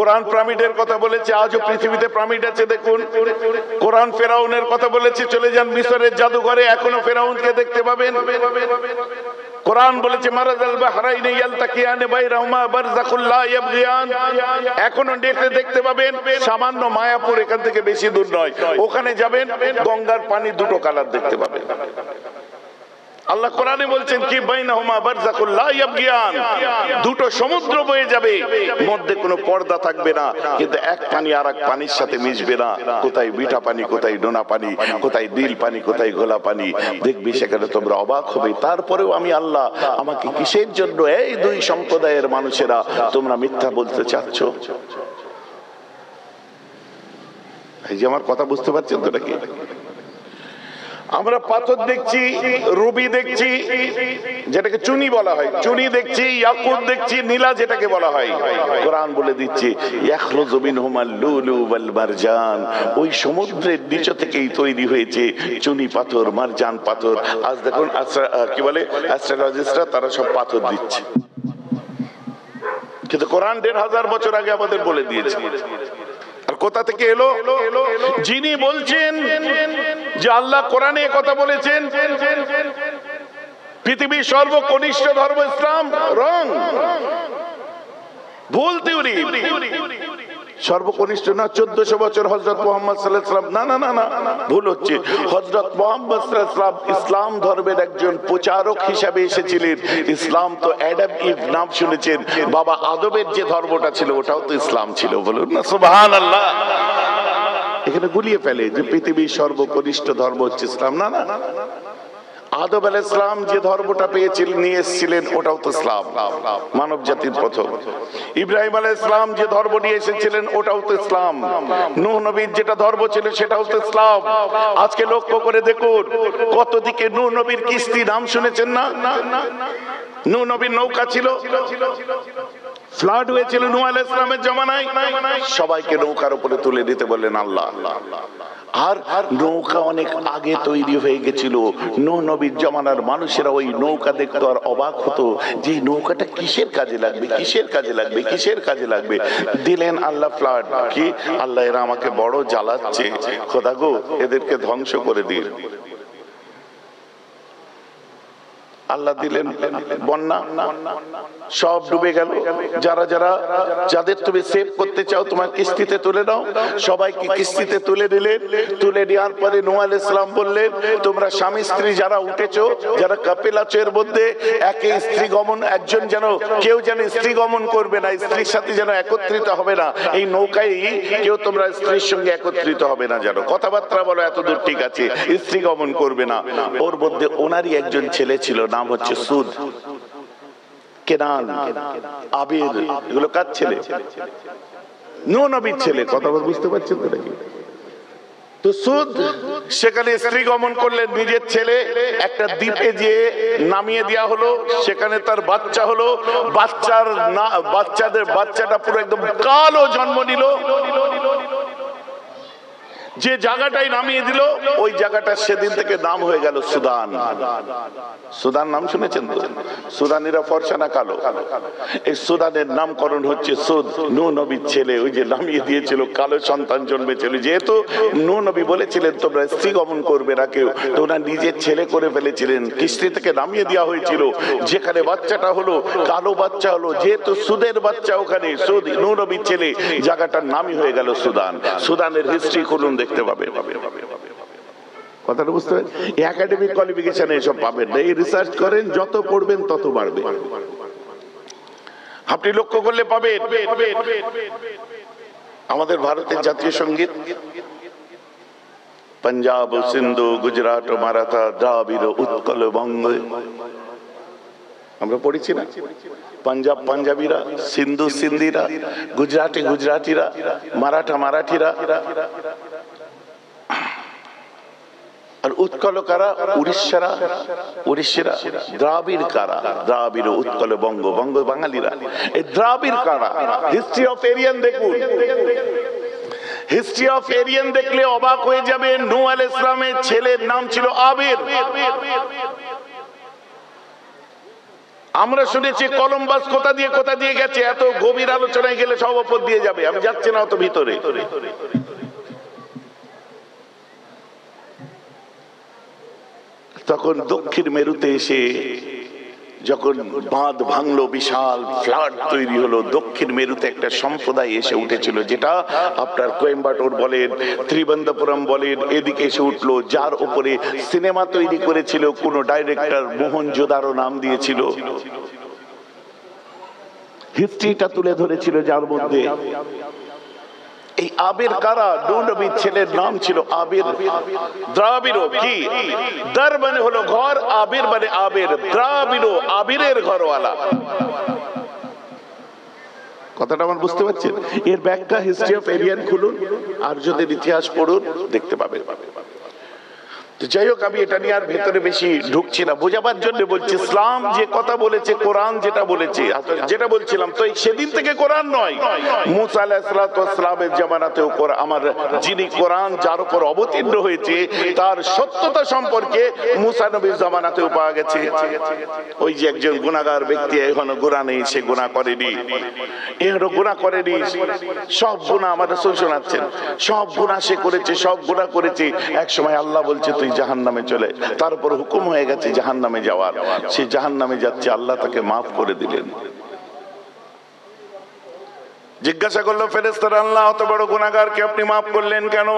কোরআন পিরামিডের কথা বলেছে, আজও পৃথিবীতে পিরামিড আছে দেখুন। কোরআন ফেরাউনের কথা বলেছে, চলে যান মিশরের জাদুঘরে, এখনো ফেরাউনকে দেখতে পাবেন। কোরআন বলেছে মারাজাল বাহরাইনি ইয়ালতাকিয়ান বাইনাহুমা বারযাখুল লা ইয়াবগিয়ান, এখনো নেটে দেখতে পাবেন। সামান্য মায়াপুর এখান থেকে বেশি দূর নয়, ওখানে যাবেন গঙ্গার পানি দুটো কালার দেখতে পাবেন। আল্লাহ কোরআনে বলছেন কি বাইনাহুমা বারযাখুল লা ইয়াবগিয়ান, দুটো সমুদ্র বয়ে যাবে, মধ্যে কোনো পর্দা থাকবে না, কিন্তু এক পানি আর এক পানির সাথে মিশবে না। কোথায় মিঠা পানি, কোথায় নোনা পানি, কোথায় নীল পানি, কোথায় ঘোলা পানি, দেখবি সেখানে তোমরা অবাক হবে। তারপরেও আমি আল্লাহ, আমাকে কিসের জন্য এই দুই সম্প্রদায়ের মানুষেরা তোমরা মিথ্যা বলতে চাচ্ছ? এই যে আমার কথা বুঝতে পারছেন তো নাকি? আমরা পাথর দেখছি, রুবি দেখছি যেটাকে চুনি বলা হয়, চুনি দেখছি, ইয়াকুত দেখছি, নীলা যেটাকে বলা হয়। কোরআন বলে দিচ্ছে ইয়াখরুজু মিনহুমাল লুলু ওয়াল মারজান, ওই সমুদ্রের নিচ থেকেই তৈরি হয়েছে চুনি পাথর, মারজান পাথর। আজ দেখুন কি বলে অ্যাস্ট্রোলজিস্টরা, তারা সব পাথর দিচ্ছে, কিন্তু কোরআন ১৫০০ বছর আগে আমাদের বলে দিয়েছে। আর কোথা থেকে এলো? যিনি বলছেন যে আল্লাহ কোরআনে কথা বলেছেন পৃথিবীর সর্বকনিষ্ঠ ধর্ম ইসলাম, রং, ভুল থিওরি। সর্বকনিষ্ঠ না 1400 বছর হযরত মুহাম্মদ সাল্লাল্লাহু আলাইহি ওয়াসাল্লাম, না না না না, ভুল হচ্ছে। হযরত মুহাম্মদ সাল্লাল্লাহু আলাইহি ওয়াসাল্লাম ইসলাম ধর্মের একজন প্রচারক হিসেবে এসেছিলেন। ইসলাম তো অ্যাডাম ইভ নাম শুনেছেন, বাবা আদমের যে ধর্মটা ছিল ওটাও তো ইসলাম ছিল, বলুন না সুবহানাল্লাহ। এখানে গুলিয়ে ফেলে যে পৃথিবীর সর্বকনিষ্ঠ ধর্ম হচ্ছে ইসলাম, না না, আদম আলাইহিস সালাম যে ধর্মটা পেয়েছিলেন, নিয়ে এসেছিলেন, ওটাও তো ইসলাম, মানব জাতির প্রথম। ইব্রাহিম আলাইহিস সালাম যে ধর্ম নিয়ে এসেছিলেন, ওটাও তো ইসলাম। নূহ নবীর যেটা ধর্ম ছিল, সেটাও তো ইসলাম। আজকে লক্ষ্য করে দেখুন কত দিকে নূহ নবীর কিস্তি, নাম শুনেছেন না? নূহ নবীর নৌকা ছিল, ফ্লাড হয়েছিল নূহ আলাইহিস সালামের জামানায়, সবাইকে নৌকার উপরে তুলে দিতে বললেন আল্লাহ। আর নৌকা অনেক আগে তৈরি হয়ে গেছিল। নূহ নবীর জামানার মানুষেরা ওই নৌকা দেখতো আর অবাক হতো যে নৌকাটা কিসের কাজে লাগবে, কিসের কাজে লাগবে, কিসের কাজে লাগবে। দিলেন আল্লাহ ফ্লাড। কি আল্লাহ, এরা আমাকে বড় জ্বালাচ্ছে, খোদা গো এদেরকে ধ্বংস করে দিন। আল্লাহ দিলেন বন্যা, সব ডুবে গেল। যারা যারা যাদের তুমি সেভ করতে চাও তোমার কিস্তিতে তুলে নাও, সবাইকে কিস্তিতে তুলে দিলেন। তুলে নেওয়ার পরে নূহ আলাইহিস সালাম বললেন তোমরা স্বামী স্ত্রী যারা উঠেছো, যারা কাপিল আছো, এর মধ্যে একে স্ত্রী গমন, একজন যেন, কেউ যেন স্ত্রী গমন করবে না, স্ত্রীর সাথে যেন একত্রিত হবে না, এই নৌকায় কেউ তোমরা স্ত্রীর সঙ্গে একত্রিত হবে না, যেন কথাবার্তা বলো, এত দূর ঠিক আছে, স্ত্রী গমন করবে না। ওর মধ্যে ওনারই একজন ছেলে ছিল, নাম হচ্ছে সুদ, কেনান, আবির, এগুলো কার ছেলে? নূহ নবীর ছেলে। কথা বুঝতে পারছেন তো নাকি? তো সুদ সেখানে স্ত্রী গমন করলেন, নিজের ছেলে একটা দ্বীপে যে নামিয়ে দেওয়া হলো, সেখানে তার বাচ্চা হলো। বাচ্চাটা পুরো একদম কালো জন্ম নিল। যে জায়গাটাই নামিয়ে দিল, ওই জায়গাটা সেদিন থেকে নাম হয়ে গেল সুদান। সুদান নাম শুনেছেন তো? সুদানিরা ফর্সা না কালো? এই সুদানের নামকরণ হচ্ছে সুদ, নূহ নবীর ছেলে। ওই যে নামিয়ে দিয়েছিল, কালো সন্তান জন্মেছিল। যেহেতু নূহ নবী বলেছিলেন তোমরা স্ত্রী গমন করবে না কেউ, তো ওনার নিজের ছেলে করে ফেলেছিলেন। কিস্তি থেকে নামিয়ে দেওয়া হয়েছিল, যেখানে বাচ্চাটা হলো কালো বাচ্চা হলো, যেহেতু সুদের বাচ্চা ওখানে, সুদ নূহ নবীর ছেলে, জায়গাটার নামই হয়ে গেল সুদান। সুদানের হিস্ট্রি খুলুন, দেখতে পাবে। কথাটা বুঝতে পারেন? একাডেমিক কোয়ালিফিকেশনে এসব পাবেন না। এই রিসার্চ করেন, যত পড়বেন তত বাড়বে। আপনি লক্ষ্য করলে পাবেন আমাদের ভারতের জাতীয় সঙ্গীত পাঞ্জাব, সিন্ধু, গুজরাট, মারাঠা, দ্রাবিড়, উৎকল, বঙ্গ, আমরা পড়েছি না? পাঞ্জাব পাঞ্জাবিরা, সিন্ধু সিন্ধিরা, গুজরাটি গুজরাটিরা, মারাঠা মারাঠিরা, আর উৎকল কারা? উড়িষ্যারা, উড়িষ্যারা। দ্রাবিড় কারা? দ্রাবিড়, উৎকল, বঙ্গ, বঙ্গ বাঙালিরা। এই দ্রাবিড় কারা? হিস্ট্রি অফ এরিয়ান দেখুন। হিস্ট্রি অফ এরিয়ান দেখলে অবাক হয়ে যাবে। নূহ আলাইহিস সালামের ছেলের নাম ছিল আবির। আমরা শুনেছি কলম্বাস কোথা দিয়ে গেছে, এত গভীর আলোচনায় গেলে সব উপর দিয়ে যাবে, আমি যাচ্ছি না অত ভিতরে। তখন দক্ষিণ মেরুতে এসে যখন বাঁধ ভাঙলো, বিশাল ফ্লাড তৈরি হলো, দক্ষিণ মেরুতে একটা সম্প্রদায় এসে উঠেছিল, যেটা আপনার কোয়েম্বাটোর বলেন, ত্রিবন্ধপুরম বলেন, এদিকে এসে উঠলো, যার উপরে সিনেমা তৈরি করেছিল কোন ডাইরেক্টর, মোহনজোদারো নাম দিয়েছিল, হিস্ট্রিটা তুলে ধরেছিল, যার মধ্যে এই আবির কারা, নবীর ছেলের নাম ছিল আবির। দ্রাবিড় কি দার মানে হলো ঘর, আবির মানে আবির, দ্রাবিড় আবিরের ঘরওয়ালা। কথাটা আমার বুঝতে পারছেন? এর ব্যাখ্যা হিস্ট্রি অফ এরিয়ান খুলুন, আর্যদের ইতিহাস পড়ুন, দেখতে পাবেন। যাই হোক, আমি এটা নিয়ে আর ভেতরে বেশি ঢুকছি না, বোঝাবার জন্য বলছি। ইসলাম যে কথা বলেছে, কোরআন যেটা বলেছে, যেটা বলছিলাম, তো সেদিন থেকে কোরআন নয়, মুসা আলাইহিসসালামের জামানাতেও আমার যিনি কোরআন যার উপর অবতীর্ণ হয়েছে তার সত্যতা সম্পর্কে মুসা নবীর জামানাতেও পাওয়া গেছে। ওই যে একজন গুনাহগার ব্যক্তি এখনো গুনাহ নেই, সে গুনাহ করেনি, এখনো গুনাহ করেনি, সব গুনাহ আমার রাসূল শোনাচ্ছেন, সব গুনাহ সে করেছে, সব গুনাহ করেছে। এক সময় আল্লাহ বলছে তুই জাহান্নামে চলে, তার উপর হুকুম হয়ে গেছে জাহান্নামে যাওয়ার, সে জাহান্নামে যাচ্ছে, আল্লাহ তাকে মাফ করে দিলেন। জিজ্ঞাসা করলো ফেরেশতারা, আল্লাহ অত বড় গুনাহগারকে আপনি মাফ করলেন কেন?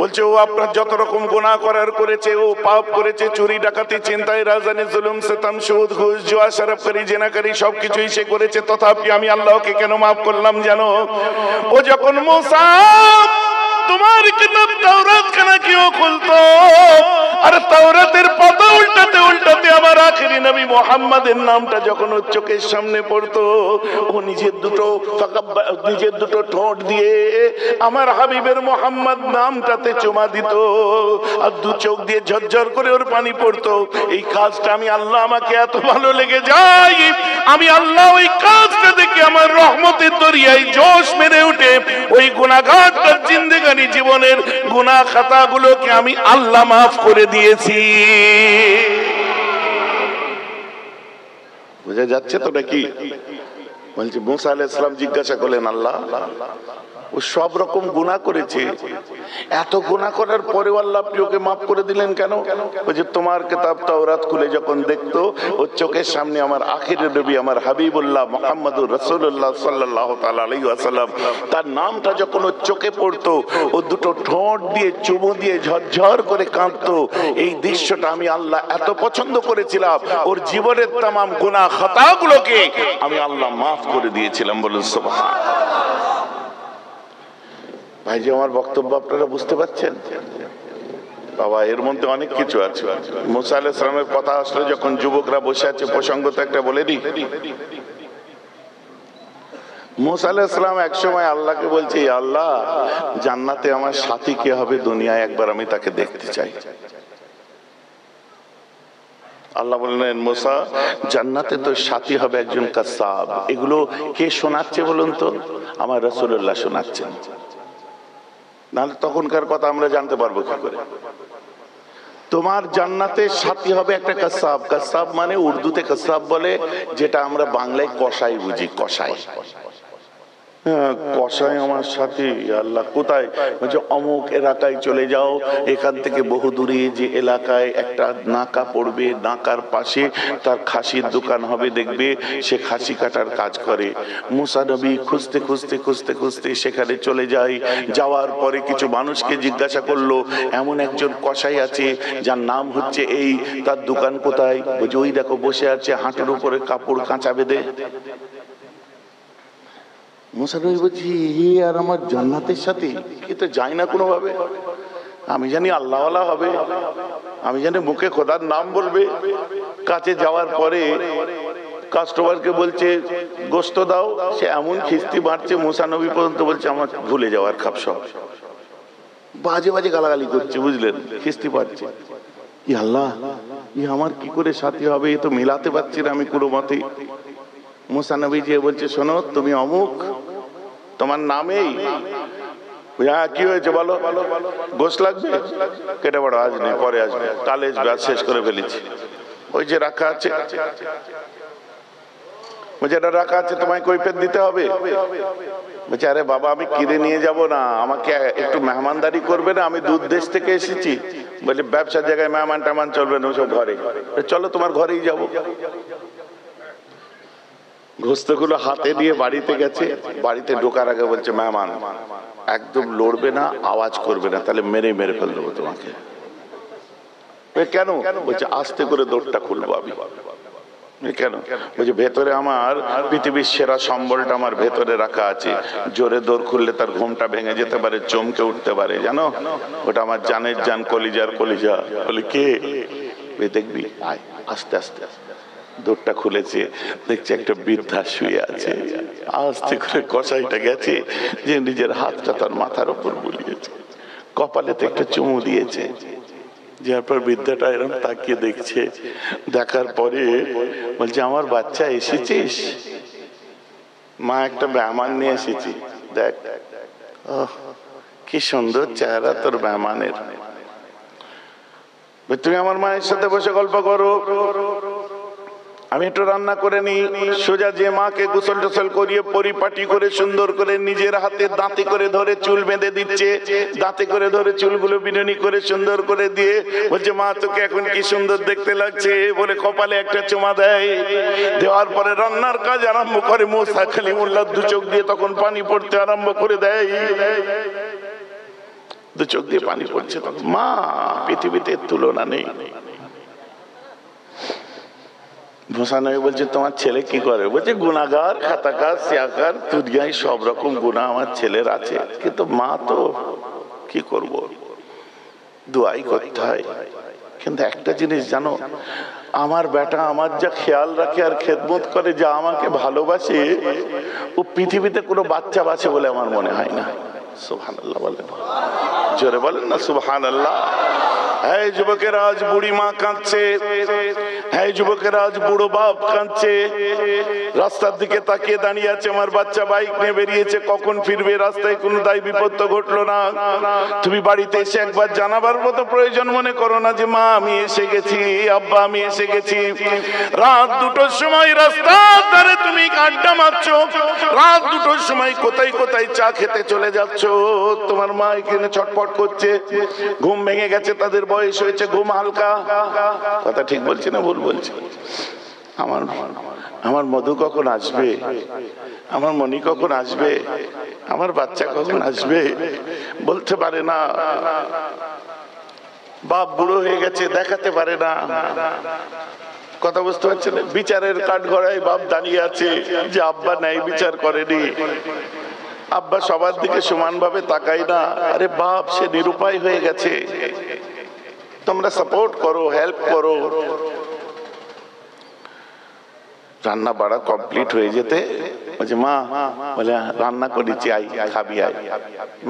বলছে ও আপনার যত রকম গুনাহ করার করেছে, ও পাপ করেছে, চুরি ডাকাতি ছিনতাই রাজনী জুলুম সিতম সুদ ঘুষ জুয়া শরাবকারী জিনাকারী সবকিছুই সে করেছে, তথাপি আমি আল্লাহকে কেন মাফ করলাম জানো? ও যখন মুসা তোমার কিতাব তাওরাত খানা কিও খুলতো, আর তাওরাতের পাতা উল্টাতে উল্টাতে আমার আখেরি নবী মুহাম্মাদের নামটা যখন ওর চোখের সামনে পড়তো, ও নিজের দুটো ঠোঁট দিয়ে আমার হাবিবের মুহাম্মদ নামটাতে চুমা দিত, আর দু চোখ দিয়ে ঝরঝর করে ওর পানি পড়তো। এই কাজটা আমি আল্লাহ, আমাকে এত ভালো লেগে যায়, আমি আল্লাহ ওই কাজটা দেখে আমার রহমতের দরিয়ায় জোশ মেরে উঠে ওই গুনাহগারটার জিন্দেগানি জীবনের গুনাহ খাতাগুলোকে আমি আল্লাহ মাফ করে দিয়েছি। বুঝা যাচ্ছে তো নাকি? বলছি মুসা আলাইহিস সালাম জিজ্ঞাসা করলেন, আল্লাহ ও সব রকম গুনাহ করেছে, এত গুনাহ করার পরেও আল্লাহ আপনি ওকে মাফ করে দিলেন কেন? ওই যে তোমার কিতাব তাওরাত খুলে যখন দেখতো, ওর চোখের সামনে আমার আখির নবী, আমার হাবিবুল্লাহ মুহাম্মদুর রাসূলুল্লাহ সাল্লাল্লাহু তাআলা আলাইহি ওয়াসাল্লাম, তার নামটা যখন ওর চোখে পড়তো, ও দুটো ঠোঁট দিয়ে চুমু দিয়ে ঝরঝর করে কাঁদতো। এই দৃশ্যটা আমি আল্লাহ এত পছন্দ করেছিলাম, ওর জীবনের তামাম গুনাহ খাতাগুলোকে আমি আল্লাহ মাফ করে দিয়েছিলাম। বলুন সুবহানাল্লাহ। ভাই যে আমার বক্তব্য আপনারা বুঝতে পারছেন? বাবা এর মধ্যে অনেক কিছু আছে। মুসা আলাইহিস সালামের কথা আসলে যখন যুবকরা বসে আছে, প্রসঙ্গত একটা বলে দিই। মুসা আলাইহিস সালাম এক সময় আল্লাহকে বলছে, আল্লাহ জান্নাতে আমার সাথী কে হবে, দুনিয়ায় একবার আমি তাকে দেখতে চাই। আল্লাহ বললেন, মুসা জান্নাতে তো সাথী হবে একজন কাসাব। এগুলো কে শোনাচ্ছে বলুন তো? আমার রাসূলুল্লাহ শোনাচ্ছেন, নাহলে তখনকার কথা আমরা জানতে পারবো কি করে? তোমার জান্নাতে সাথী হবে একটা কাসাব। কাসাব মানে উর্দুতে কাসাব বলে, যেটা আমরা বাংলায় কসাই বুঝি, কসাই। কসাই আমার সাথে, আল্লাহ কোথায়? বলছে অমুক এলাকায় চলে যাও, এখান থেকে বহু দূরে যে এলাকায় একটা নাকা পড়বে, নাকার পাশে তার খাসির দোকান হবে, দেখবে সে খাসি কাটার কাজ করে। মুসা নবী খুঁজতে খুঁজতে খুঁজতে খুঁজতে সেখানে চলে যায়। যাওয়ার পরে কিছু মানুষকে জিজ্ঞাসা করলো, এমন একজন কসাই আছে যার নাম হচ্ছে এই, তার দোকান কোথায়? বলছে ওই দেখো বসে আছে, হাঁটুর উপরে কাপড় কাঁচা বেঁধে। মুসা নবী বলছি, আর আমার জান্নাতের সাথে কি তো যায় না কোনোভাবে। আমি জানি আল্লাহওয়ালা হবে, আমি জানি মুখে খোদার নাম বলবে। কাছে যাওয়ার পরে কাস্টমারকে বলছে গোশত দাও, সে এমন খিস্তি মারছে, মুসা নবী পর্যন্ত বলছে আমার ভুলে যাওয়ার খাপ সব, বাজে বাজে গালাগালি করছে, বুঝলেন, খিস্তি পাচ্ছে। ই আল্লাহ, ই আমার কি করে সাথী হবে? এ তো মিলাতে পারছি না আমি কোনো মতে। মুসা নবী যে বলছে, শোনো তুমি অমুক, তোমার নামেই। হ্যাঁ কি হয়েছে বলো? গোশ লাগবে? কেটে বড়, আজ নেই, পরে আসবে, কালে আসবে, আজ শেষ করে ফেলেছি। ওই যে রাখা আছে, যেটা রাখা আছে তোমায় কৈফিয়ত দিতে হবে। বলছে আরে বাবা আমি কিনে নিয়ে যাব না, আমাকে একটু মেহমানদারি করবে না, আমি দূর দেশ থেকে এসেছি। বলে ব্যবসার জায়গায় মেহমান টেমান চলবে না, ওসব ঘরে। চলো তোমার ঘরেই যাবো। গোস্তগুলো হাতে নিয়ে বাড়িতে গেছে, বাড়িতে ঢোকার আগে বলছে মেহমান একদম লড়বে না, আওয়াজ করবে না, তাহলে মেরে মেরে ফেল দেবো তোমাকে। কেন? বলছে আস্তে করে দৌড়টা খুলবো আমি। কেন? বলছে ভেতরে আমার পৃথিবীর সেরা সম্বলটা আমার ভেতরে রাখা আছে, জোরে দৌড় খুললে তার ঘুমটা ভেঙে যেতে পারে, চমকে উঠতে পারে, জানো? ওটা আমার জানের জান, কলিজার কলিজা। বলে কে? দেখবি আয়। আস্তে আস্তে দৌড়টা খুলেছে, দেখছে একটা বৃদ্ধা শুয়ে আছে। আস্তে করে কসাইটা গেছে, যে নিজের হাতটা তার মাথার উপর বুলিয়েছে, কপালেতে একটা চুমু দিয়েছে। যার পর বৃদ্ধাটা এরকম তাকিয়ে দেখছে, দেখার পরে বলছে আমার বাচ্চা এসেছিস? মা একটা মেহমান নিয়ে এসেছি, দেখ কি সুন্দর চেহারা তোর মেহমানের, তুমি আমার মায়ের সাথে বসে গল্প করো, আমি একটু রান্না করে নি। সোজা যে মাকে গোসল টোসল করিয়ে পরিপাটি করে সুন্দর করে নিজের হাতে দাঁতে করে ধরে চুল বেঁধে দিচ্ছে, দাঁতে করে ধরে চুলগুলো বিনুনি করে সুন্দর করে দিয়ে বলছে মা তোকে এখন কি সুন্দর দেখতে লাগছে, বলে কপালে একটা চুমা দেয়। দেওয়ার পরে রান্নার কাজ আরম্ভ করে। মুসা কালিমুল্লাহ দু চোখ দিয়ে তখন পানি পড়তে আরম্ভ করে দেয়, দু চোখ দিয়ে পানি পড়ছে। তখন মা পৃথিবীতে তুলনা নেই। মুসা নবী বলছে তোমার ছেলে কি করে? বলছে গুনাহগার, খাতাকার, সিয়াকার, দুনিয়ায় সব রকম গুনাহ আমার ছেলের আছে, কিন্তু মা তো কি করব, দোয়াই করতে হয়। কিন্তু একটা জিনিস জানো, আমার বেটা আমার যা খেয়াল রাখে আর খেদমত করে, যা আমাকে ভালোবাসে, ও পৃথিবীতে কোনো বাচ্চা বাঁচে বলে আমার মনে হয় না। সুবহানাল্লাহ বলেন, জোরে বলেন না সুবহানাল্লাহ। হ্যাঁ যুবকেরা আজ বুড়ি মা কাঁদছে, হ্যাঁ যুবকেরা আজ বুড়ো বাপ কাঁদছে, রাস্তার দিকে তাকিয়ে দাঁড়িয়ে আছে, আমার বাচ্চা বাইক নিয়ে বেরিয়েছে, কখন ফিরবে, রাস্তায় কোনো দায় বিপদ তো ঘটলো না। তুমি বাড়িতে এসে একবার জানাবার মতো প্রয়োজন মনে করো না যে মা আমি এসে গেছি, আব্বা আমি এসে গেছি। রাত 2টোর সময় রাস্তার ধারে তুমি আড্ডা মারছো, রাত 2টোর সময় কোথায় কোথায় চা খেতে চলে যাচ্ছ, তোমার মা এখানে ছটফট করছে, ঘুম ভেঙে গেছে, তাদের বয়স হয়েছে, ঘুম হালকা। কথা ঠিক বলছি না ভুল বলছি? আমার মধু কখন আসবে, আমার মনি কখন আসবে, আমার বাচ্চা কখন আসবে, বলতে পারে না। বাপ বুড়ো হয়ে গেছে, দেখাতে পারে না। কথা বুঝতে পারছেন? বিচারের কাঠগড়ায় বাপ দাঁড়িয়ে আছে যে আব্বা ন্যায় বিচার করেনি, আব্বা সবার দিকে সমানভাবে তাকাই না। আরে বাপ সে নিরুপায় হয়ে গেছে, তোমরা সাপোর্ট করো, হেল্প করো। রান্না বাড়া কমপ্লিট হয়ে যেতে বলছে মা, বলে রান্না করেছি, আই খাবি আই।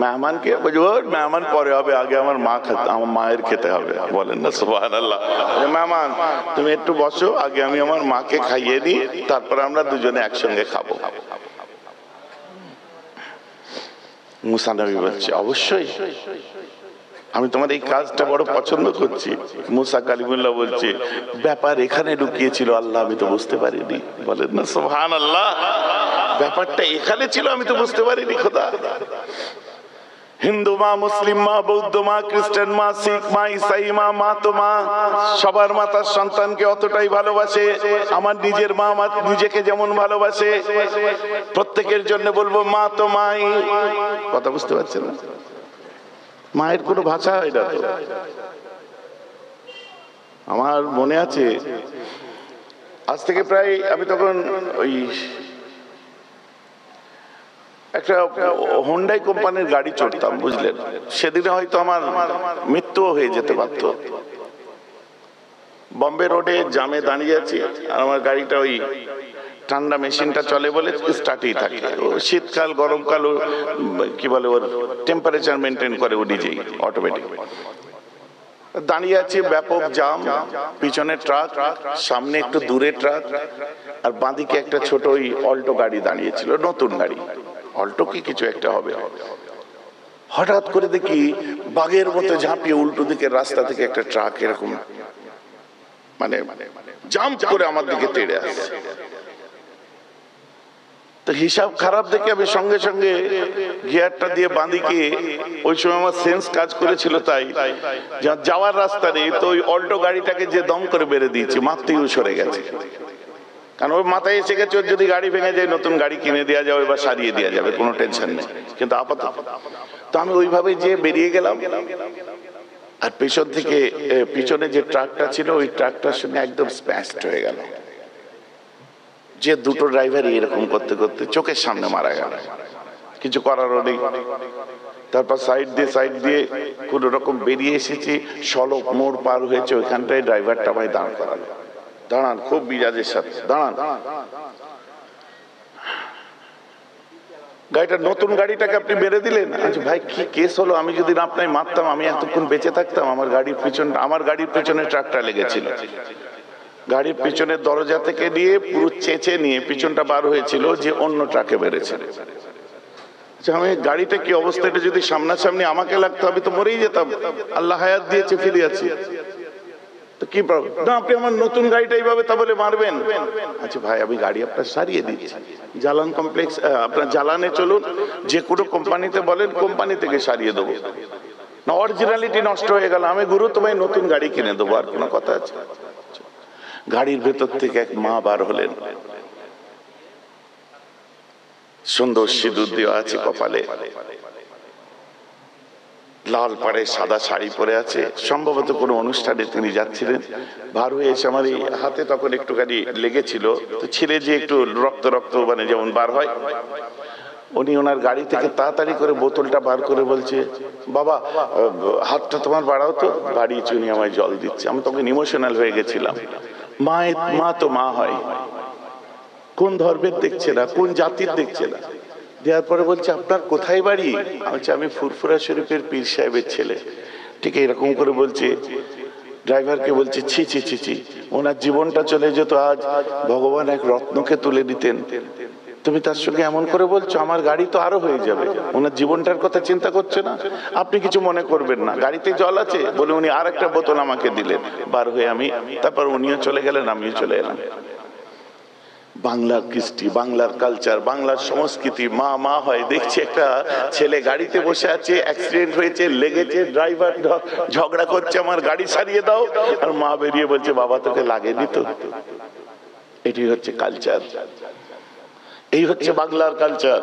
মেহমানকে বলছে ওর মেহমান পরে হবে, আগে আমার মা খেতে, আমার মায়ের খেতে হবে। বলেন না সুবহানাল্লাহ। মেহমান তুমি একটু বসো, আগে আমি আমার মাকে খাইয়ে দিই, তারপরে আমরা দুজনে একসঙ্গে খাবো। মুসা নবী বলছে অবশ্যই, আমি তোমার এই কাজটা বড় পছন্দ করছি। মুসা কালিমুল্লাহ বলছে ব্যাপার এখানে লুকিয়েছিল আল্লাহ, আমি তো বুঝতে পারিনি। বলেন না সুবহানাল্লাহ। ব্যাপারটা এখানে ছিল, আমি তো বুঝতে পারিনি খোদা। হিন্দু মা, মুসলিম মা, বৌদ্ধ মা, খ্রিস্টান মা, শিখ মা, ইসাই মা, মা তো মা, সবার মা তার সন্তানকে অতটাই ভালোবাসে। আমার নিজের মা আমার নিজেকে যেমন ভালোবাসে, প্রত্যেকের জন্য বলবো মা তো মাই। কথা বুঝতে পারছেন না? মায়ের কোনো ভাষা হয় না তো। আমার মনে আছে আজ থেকে প্রায়, আমি তখন ওই একটা হোন্ডাই কোম্পানির গাড়ি চড়তাম, বুঝলেন? সেদিনে হয়তো আমার মৃত্যুও হয়ে যেতে পারত। বম্বে রোডে জামে দাঁড়িয়ে আছি, আর আমার গাড়িটা ওই ঠান্ডা মেশিনটা চলে বলে স্টার্টই থাকে। শীতকাল গরমকাল কি বলে ওর টেম্পারেচার মেনটেন করে ও নিজেই অটোমেটিক। দাঁড়িয়ে আছি, ব্যাপক জাম, পিছনে ট্রাক, সামনে একটু দূরে ট্রাক, আর বাঁদিকে একটা ছোট ওই অল্টো গাড়ি দাঁড়িয়েছিল, নতুন গাড়ি, অল্টো কি কিছু একটা হবে। হঠাৎ করে দেখি বাঘের মতো ঝাঁপিয়ে উল্টো দিকে রাস্তা থেকে একটা ট্রাক এরকম মানে জাম্প করে আমার দিকে তেড়ে আসছে। তো হিসাব খারাপ দেখে আমি সঙ্গে সঙ্গে গিয়ারটা দিয়ে বাঁদিকে, ওই সময় আমার সেন্স কাজ করেছিল, তাই যাওয়ার রাস্তা নেই, তো ওই অল্টো গাড়িটাকে যে দম করে বেড়ে দিয়েছি, মারতেই সরে গেছে। কারণ ওর মাথায় এসে গেছে ওর যদি গাড়ি ভেঙে যায় নতুন গাড়ি কিনে দেওয়া যাবে বা সারিয়ে দেওয়া যাবে, কোনো টেনশন নেই। কিন্তু আপাতত তো আমি ওইভাবে যে বেরিয়ে গেলাম, আর পেছন থেকে পিছনে যে ট্রাকটা ছিল ওই ট্রাকটার সঙ্গে একদম স্প্যাশড হয়ে গেল। যে দুটো ড্রাইভারই এরকম করতে করতে চোখের সামনে মারা গেল, কিছু করারও নেই। তারপর সাইড দিয়ে কোন রকম বেরিয়ে এসেছি, সড়ক মোড় পার হয়েছে, ওইখানটায় ড্রাইভারটা আমায় দাঁড় করালো। দাঁড়ান, খুব বিরাজের সাথে দাঁড়ান। গাড়িটা, নতুন গাড়িটাকে আপনি মেরে দিলেন। আচ্ছা ভাই, কি কেস হলো? আমি যদি না আপনাকে মারতাম আমি এতক্ষণ বেঁচে থাকতাম? আমার গাড়ির পিছনে ট্রাকটা লেগেছিল, গাড়ির পিছনের দরজা থেকে নিয়ে পুরো চেঁচে নিয়ে পিছনটা বার হয়েছিল যে অন্য ট্রাকে মেরেছে। আচ্ছা, আমি গাড়িটা কি অবস্থা, এটা যদি সামনাসামনি আমাকে লাগতো আমি তো মরেই যেতাম। আল্লাহ হায়াত দিয়েছে, ফিরে আছি, তো কি প্রবলেম? না, আপনি আমার নতুন গাড়িটা এইভাবে তা বলে মারবেন? আচ্ছা ভাই, আমি গাড়ি আপনার সারিয়ে দিচ্ছি, জালান কমপ্লেক্স, আপনার জালানে চলুন, যে কোনো কোম্পানিতে বলেন, কোম্পানি থেকে সারিয়ে দেবো না। অরিজিনালিটি নষ্ট হয়ে গেল, আমি গুরু তোমায় নতুন গাড়ি কিনে দেবো, আর কোনো কথা আছে? গাড়ির ভেতর থেকে এক মা বার হলেন, সুন্দর সিঁদুর দেওয়া আছে কপালে, লাল পাড়ে সাদা শাড়ি পরে আছে, সম্ভবত কোনো অনুষ্ঠানে তিনি যাচ্ছিলেন। বার হয়ে এসে আমার এই হাতে তখন একটুখানি লেগেছিল, তো ছিঁড়ে যে একটু রক্ত মানে যেমন বার হয়, উনি ওনার গাড়ি থেকে তাড়াতাড়ি করে বোতলটা বার করে বলছে, বাবা হাতটা তোমার বাড়াও তো। বাড়িয়েছে, উনি আমায় জল দিচ্ছে। আমি তখন ইমোশনাল হয়ে গেছিলাম। মা তো মা হয়, কোন ধর্মের দেখছে না, কোন জাতির দেখছে না। দেওয়ার পরে বলছে, আপনার কোথায় বাড়ি? আমি ফুরফুরা শরীফের পীর সাহেবের ছেলে। ঠিক এরকম করে বলছে। ড্রাইভারকে বলছে, ছি ছি ছি ছি, ওনার জীবনটা চলে যেত, আজ ভগবান এক রত্নকে তুলে দিতেন, তুমি তার সঙ্গে এমন করে বলছো? আমার গাড়ি তো আরো হয়ে যাবে। ওনার জীবনটার কথা চিন্তা করছে না? আপনি কিছু মনে করবেন না, গাড়িতে জল আছে বলে উনি আর একটা বোতল আমাকে দিলেন। বার হয়ে আমি, তারপর উনিও চলে গেলেন, আমিও চলে এলাম। বাংলার কৃষ্টি, বাংলার কালচার, বাংলার সংস্কৃতি, মা হয়। দেখছি একটা ছেলে গাড়িতে বসে আছে, অ্যাক্সিডেন্ট হয়েছে, লেগেছে, ড্রাইভার ঝগড়া করছে, আমার গাড়ি সারিয়ে দাও, আর মা বেরিয়ে বলছে, বাবা তোকে লাগেনি তো। এটি হচ্ছে কালচার, এই হচ্ছে বাংলার কালচার।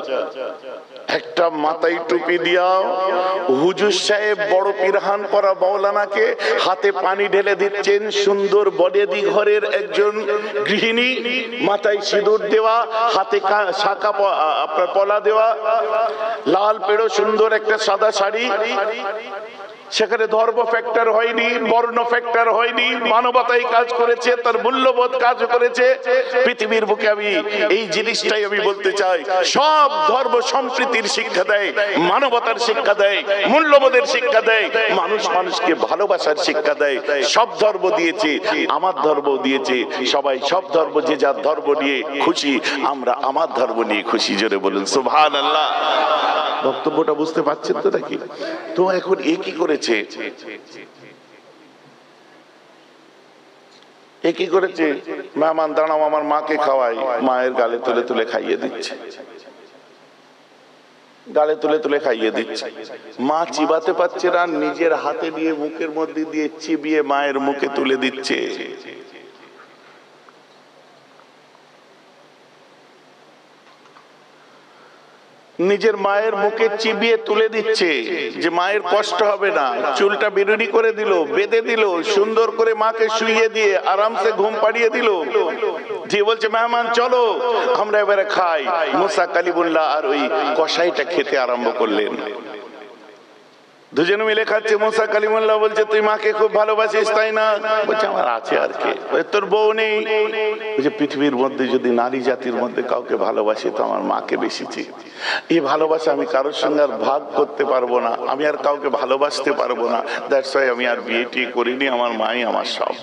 একটা মাথায় টুপি দিয়া হুজুর সাহেব বড় পিরহান পরা মাওলানাকে হাতে পানি ঢেলে দিচ্ছেন। সুন্দর বনেদি ঘরের একজন গৃহিণী, মাথায় সিঁদুর দেওয়া, হাতে শাখা আপনার পলা দেওয়া, লাল পেড়ো সুন্দর একটা সাদা শাড়ি। সেখানে ধর্ম ফ্যাক্টর হয়নি, বর্ণ ফ্যাক্টর হয়নি, মানবতাই কাজ করেছে, তার মূল্যবোধ কাজ করেছে। পৃথিবীর বুকে আমি এই জিনিসটাই আমি বলতে চাই, সব ধর্ম সম্প্রীতির শিক্ষা দেয়, মানবতার শিক্ষা দেয়, মূল্যবোধের শিক্ষা দেয়, মানুষকে ভালোবাসার শিক্ষা দেয়। সব ধর্ম দিয়েছে, আমার ধর্ম দিয়েছে। সবাই সব ধর্ম যে যার ধর্ম নিয়ে খুশি, আমরা আমার ধর্ম নিয়ে খুশি। জোরে বলুন সুবহানাল্লাহ। বক্তব্যটা বুঝতে পারছেন তো নাকি? তো এখন এ কি করেছে, মেহমান দাঁড়াও, আমার মাকে খাওয়াই। মায়ের গালে তুলে তুলে খাইয়ে দিচ্ছে, গালে তুলে তুলে খাইয়ে দিচ্ছে। মা চিবাতে পারছে না, নিজের হাতে দিয়ে মুখের মধ্যে দিয়ে চিবিয়ে মায়ের মুখে তুলে দিচ্ছে। নিজের মায়ের মুখে চিবিয়ে তুলে দিচ্ছে যে মায়ের কষ্ট হবে না। চুলটা বেরুনি করে দিল, বেঁধে দিল, সুন্দর করে মাকে শুইয়ে দিয়ে আরামসে ঘুম পাড়িয়ে দিল। যে বলছে, মেহমান চলো আমরা এবারে খাই। মুসা কালিমুল্লাহ আর ওই কসাইটা খেতে আরম্ভ করলেন। দুজনে মিলে খাচ্ছে। মুসা কালিমুল্লাহ বলছে, তুই মাকে খুব ভালোবাসিস তাই না? বলছে, আমার আছে আর কি। তোর বউ নেই? বলছে, পৃথিবীর মধ্যে যদি নারী জাতির মধ্যে কাউকে ভালোবাসি তো আমার মাকে বেশিছি। এই ভালোবাসা আমি কারোর সঙ্গে আর ভাগ করতে পারবো না, আমি আর কাউকে ভালোবাসতে পারবো না। দ্যাটস ওয়াই আমি আর বিয়ে টিয়ে করিনি, আমার মাই আমার সব।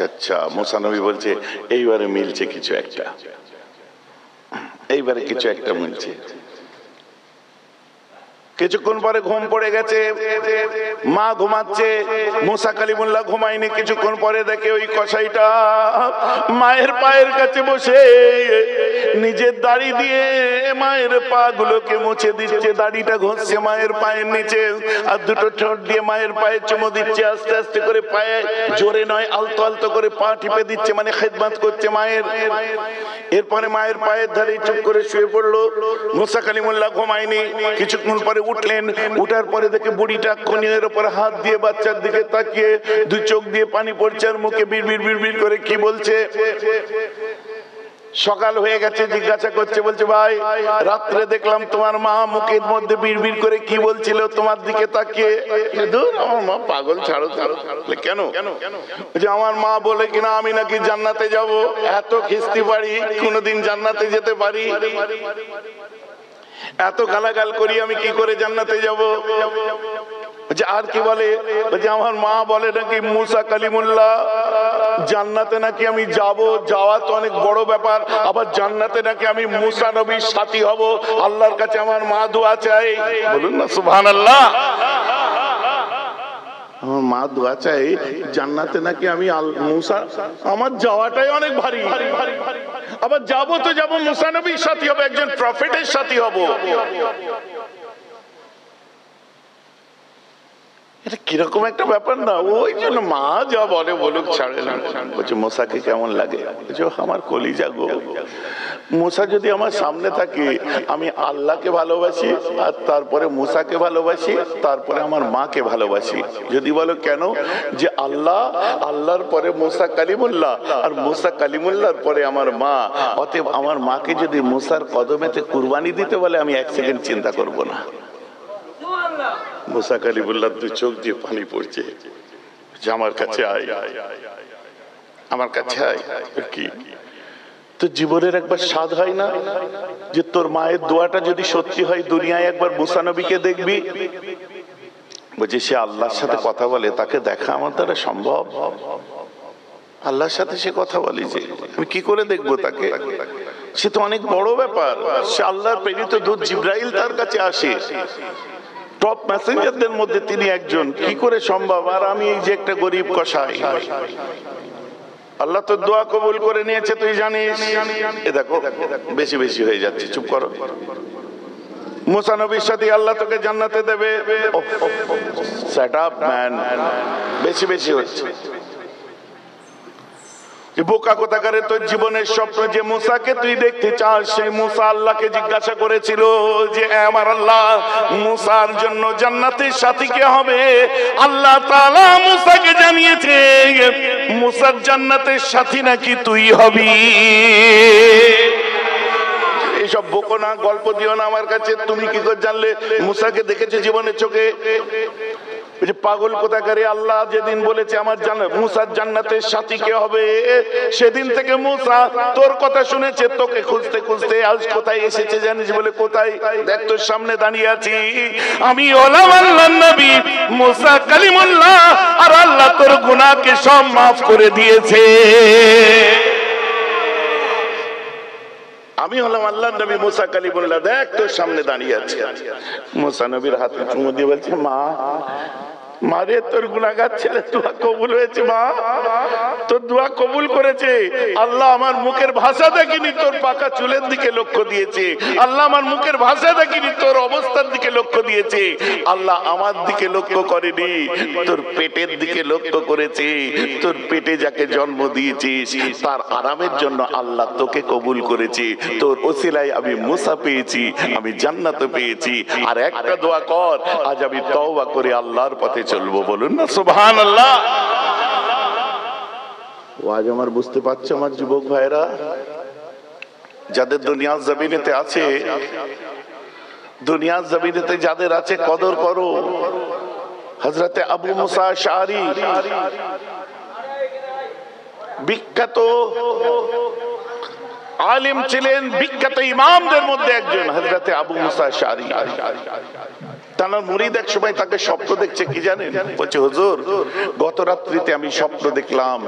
আচ্ছা, মুসা নবী বলছে, এইবারে মিলছে কিছু একটা, এইবারে কিছু একটা মিলছে। কিছুক্ষণ পরে ঘুম পড়ে গেছে, মা ঘুমাচ্ছে, মুসা কালিমুল্লাহ ঘুমায়নি। কিছুক্ষণ পরে দেখে ওই কসাইটা মায়ের পায়ের কাছে বসে নিজের দাড়ি দিয়ে মায়ের পা গুলোকে মুছে দিচ্ছে, দাড়িটা ঘষছে মায়ের পায়ের নিচে, আর দুটো ঠোঁট দিয়ে মায়ের পায়ে চুমো দিচ্ছে। আস্তে আস্তে করে পায়ে, জোরে নয়, আলতো আলতো করে পা টিপে দিচ্ছে, মানে খেদমত করছে মায়ের। এরপরে মায়ের পায়ের ধারে চুপ করে শুয়ে পড়লো। মুসা কালিমুল্লাহ ঘুমায়নি। কিছুক্ষণ পরে উঠলেন, উঠার পরে দেখে বুড়িটা কোণের উপর হাত দিয়ে বাচ্চার দিকে তাকিয়ে দুই চোখ দিয়ে পানি পড়ছে আর মুখে বিড়বিড় বিড়বিড় করে কি বলছে। সকাল হয়ে গেছে, জিজ্ঞাসা করছে, বলছে ভাই রাত্রে দেখলাম তোমার মা মুখের মধ্যে বিড়বিড় করে কি বলছিল তোমার দিকে তাকিয়ে। আমার মা পাগল, ছাড়ো ছাড়ো। কেন? আমার মা বলে কিনা আমি নাকি জান্নাতে যাব। এত খিস্তি পারি, কোনদিন জান্নাতে যেতে পারি? এত গালাগাল করি, আমি কি করে জান্নাতে যাব? আর কি বলে? আমার মা বলে নাকি মুসা কালিমুল্লাহ জান্নাতে নাকি আমি যাব, যাওয়া তো অনেক বড় ব্যাপার, আবার জান্নাতে নাকি আমি মুসা নবীর সাথী হব। আল্লাহর কাছে আমার মা দোয়া চাই, বলুন না সুবহানাল্লাহ। আমার মা দোয়া চাই জান্নাতে নাকি আমি মুসা, আমার যাওয়াটাই অনেক ভারী, আবার যাবো তো যাবো মুসা নবীর সাথী হব, একজন প্রফেটের সাথী হব। এটা কিরকম একটা ব্যাপার না? ওই জন্য মা যা বলে বলুক, ছাড়ে না। বলছে মুসাকে কেমন লাগে? আমার কলিজা গো, মুসা যদি আমার সামনে থাকে, আমি আল্লাহকে ভালোবাসি, আর তারপরে মুসাকে ভালোবাসি, তারপরে আমার মাকে ভালোবাসি। যদি বলো কেন? যে আল্লাহ, আল্লাহর পরে মুসা কালিমুল্লাহ, আর মুসা কালিমুল্লাহর পরে আমার মা। অতএব আমার মাকে যদি মুসার কদমেতে কুরবানি দিতে বলে, আমি এক সেকেন্ড চিন্তা করব না। মুসা কালিমুল্লাহ দুই চোখ দিয়ে পানি পড়ছে, যে আমার কাছে আয়, আমার কাছে আয়। কি তো জীবনের একবার স্বাদ হয় না যে তোর মায়ের দোয়াটা যদি সত্যি হয়, দুনিয়ায় একবার মুসা নবীকে দেখবি। বলছে সে আল্লাহর সাথে কথা বলে, তাকে দেখা আমার দ্বারা সম্ভব? আল্লাহর সাথে সে কথা বলে, যে আমি কি করে দেখবো তাকে? সে তো অনেক বড় ব্যাপার। সে আল্লাহর প্রেরিত দূত জিবরাইল তার কাছে আসে, টপ মেসেঞ্জারদের মধ্যে তিনি একজন। কি করে সম্ভব? আর আমি এই যে একটা গরিব কসাই। আল্লাহ তো দোয়া কবুল করে নিয়েছে, তুই জানিস। এ দেখো বেশি বেশি হয়ে যাচ্ছে, চুপ করো। মুসা নবীর সাথে আল্লাহ তোকে জান্নাতে দেবে। সেট আপ ম্যান, বেশি বেশি হচ্ছে। বোকা কোথাকারে, তোর জীবনের স্বপ্ন যে মুসাকে তুই দেখতে চাস, সেই মুসা আল্লাহকে জিজ্ঞাসা করেছিল যে আমার আল্লাহ, মুসার জন্য জান্নাতের সাথী কে হবে? আল্লাহ তাআলা মুসাকে জানিয়েছে মুসার জান্নাতের সাথী নাকি তুই হবি। এইসব বকো না, গল্প দিও না আমার কাছে। তুমি কি করে জানলে? মুসাকে দেখেছো জীবনের চোখে? পাগল কোথাকারে, আল্লাহ যেদিন বলেছে আমার মুসার জান্নাতের সাথী কে হবে, সেদিন থেকে মুসা তোর কথা শুনেছে, তোকে খুঁজতে খুঁজতে আজ কোথায় এসেছে জানিস? বলে কোথায়? দেখ তোর সামনে দাঁড়িয়ে আছি আমি, ওলাম আল্লাহর নবী মুসা কালিমুল্লাহ, আর আল্লাহ তোর গুনাহকে সব মাফ করে দিয়েছে। আমি হলাম আল্লাহর নবী মুসা কালিমুল্লাহ, দেখ তোর সামনে দাঁড়িয়ে আছে। মুসা নবীর হাতে চুমু দিয়ে বলছে, মা, মারে তোর গুনাহগার ছেলে দোয়া কবুল হয়েছে। মা, তোর দোয়া কবুল করেছে। আল্লাহ আমার মুখের ভাষা দেখিনি, তোর পাকা চুলের দিকে লক্ষ্য দিয়েছে। আল্লাহ আমার মুখের ভাষা দেখিনি, তোর অবস্থার দিকে লক্ষ্য দিয়েছে। আল্লাহ আমার দিকে লক্ষ্য করেনি, তোর পেটের দিকে লক্ষ্য করেছে। তোর পেটে যাকে জন্ম দিয়েছিস তার আরামের জন্য আল্লাহ তোকে কবুল করেছে। তোর ওসিলায় আমি মুসা পেয়েছি, আমি জান্নাত পেয়েছি। আর একটা দোয়া কর, আজ আমি তওবা করে আল্লাহর পথে চলবো। বলুন না সুবহানাল্লাহ। আজ আমার বুঝতে পারছো আমার যুবক ভাইরা, যাদের দুনিয়ার জমিনেতে আছে, দুনিয়ার জমিনেতে যাদের আছে, কদর করো। হযরতে আবু মুসা আশআরী বিখ্যাত আলিম ছিলেন, বিখ্যাত ইমামদের মধ্যে একজন হযরতে আবু মুসা আশআরী। তার মুরিদ এক সময় তাকে স্বপ্ন দেখছে, কি জানেন? বলছে হুজুর, গত রাত্রিতে আমি স্বপ্ন দেখলাম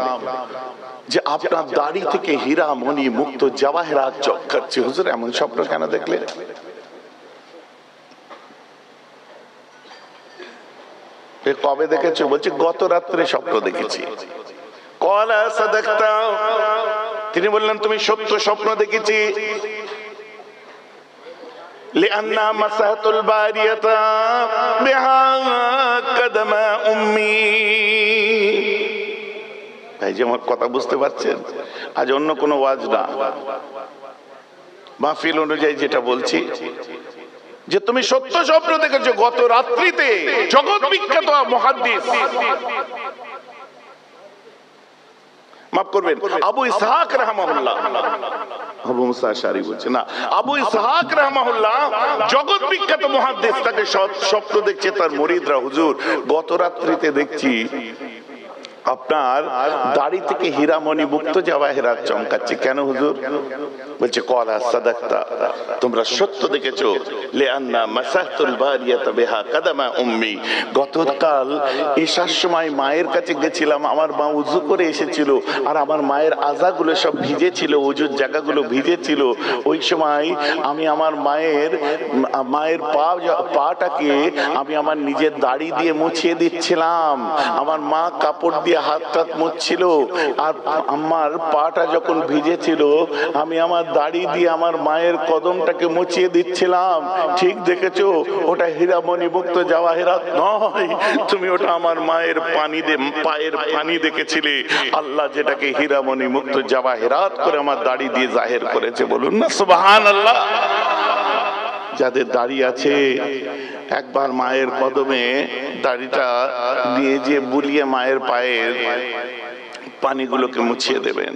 যে আপনার দাড়ি থেকে হীরা মণি মুক্ত জওয়াহরাত চমকাচ্ছে। হুজুর, এমন স্বপ্ন কেন দেখলেন? কবে দেখেছো? বলছে গত রাত্রে স্বপ্ন দেখেছি। ক্বালা সাদাকতা, তিনি বললেন তুমি সত্য স্বপ্ন দেখেছি। লিআন্না মাসাতুল বারিয়াতা বিহা কদমা উম্মি। ভাই যে আমার কথা বুঝতে পারছেন? আজ অন্য কোনো ওয়াজ না, মাহফিল অনুযায়ী যেটা বলছি, যে তুমি সত্য স্বপ্ন দেখেছো গত রাত্রিতে। জগৎ বিখ্যাত মুহাদ্দিস, মাফ করবেন, আবু ইসহাক রাহমাহুল্লাহ, আবু মুসা আশআরী বলছে না, আবু ইসহাক রাহমাহুল্লাহ জগৎ বিখ্যাত মুহাদ্দিস, তাকে স্বপ্ন দেখছে তার মুরিদরা, হুজুর গত রাত্রিতে দেখছি আপনার দাড়ি থেকে হীরামণি মুক্ত জওয়াহিরাত চমকাচ্ছে। কেন হুজুর? বলছে ক্বালা সাদাকতা, তোমরা সত্য দেখেছো। লিআন্না মাসাতুল বারিয়াতা বিহা কদমা উম্মি, গতকাল ঈশার সময় মায়ের কাছে গেছিলাম, আমার মা উযু করে এসেছিল আর আমার মায়ের আযাগুলো সব ভিজে ছিল, ওযুর জায়গাগুলো ভিজে ছিল। ওই সময় আমি আমার মায়ের পাটাকে আমি আমার নিজের দাড়ি দিয়ে মুছিয়ে দিচ্ছিলাম। আমার মা কাপড় দিয়ে হাত টাত মুছছিল, আর আমার পাটা যখন ভিজেছিল আমি আমার দাড়ি দিয়ে আমার মায়ের কদমটাকে মুছিয়ে দিচ্ছিলাম। ঠিক দেখেছো, ওটা হীরামণি মুক্ত জওয়াহিরাত নয়, তুমি ওটা আমার মায়ের পায়ের পানি দেখেছিলে। আল্লাহ যেটাকে হীরামণি মুক্ত জওয়াহিরাত করে আমার দাড়ি দিয়ে জাহির করেছে। বলুন না সুবহানাল্লাহ। যাদের দাড়ি আছে একবার মায়ের কদমে দাড়িটা দিয়ে যে বুলিয়ে মায়ের পায়ের পানিগুলোকে মুছিয়ে দেবেন।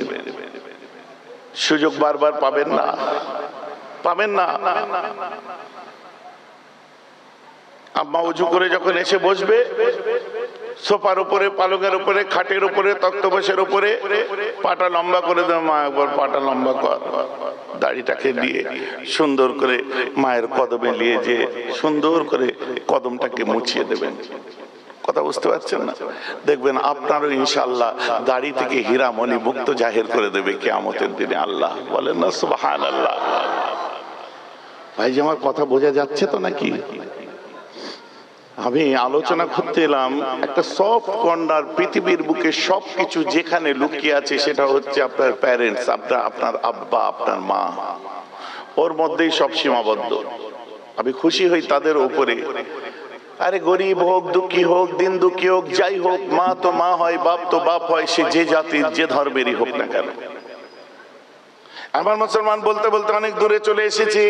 সুযোগ বারবার পাবেন না, পাবেন না। আম্মা উজু করে যখন এসে বসবে, সোফার উপরে, পালকের উপরে, খাটের উপরে, তক্তপোশের উপরে, পাটা লম্বা করে দেবে। মা একবার পাটা লম্বা কর, দাড়িটাকে দিয়ে সুন্দর করে মায়ের কদমে নিয়ে যে সুন্দর করে কদমটাকে মুছিয়ে দেবেন। কথা বুঝতে পারছেন না? দেখবেন আপনারও ইনশাআল্লাহ দাড়ি থেকে হীরামণি মুক্ত জাহির করে দেবে কিয়ামতের দিনে আল্লাহ। বলেন না সুবহানাল্লাহ। ভাই যে আমার কথা বোঝা যাচ্ছে তো নাকি? আমি আলোচনা করতে এলাম একটা সফট কর্নার, পৃথিবীর বুকে সবকিছু যেখানে লুকিয়ে আছে সেটা হচ্ছে আপনার প্যারেন্টস, আপনার আব্বা, আপনার মা, ওর মধ্যেই সব সীমাবদ্ধ। আমি খুশি হই তাদের উপরে। আরে গরিব হোক, দুঃখী হোক, দিন দুঃখী হোক, যাই হোক, মা তো মা হয়, বাপ তো বাপ হয়, সে যে জাতির যে ধর্মেরই হোক না কেন। আমার মুসলমান বলতে বলতে অনেক দূরে চলে এসেছি।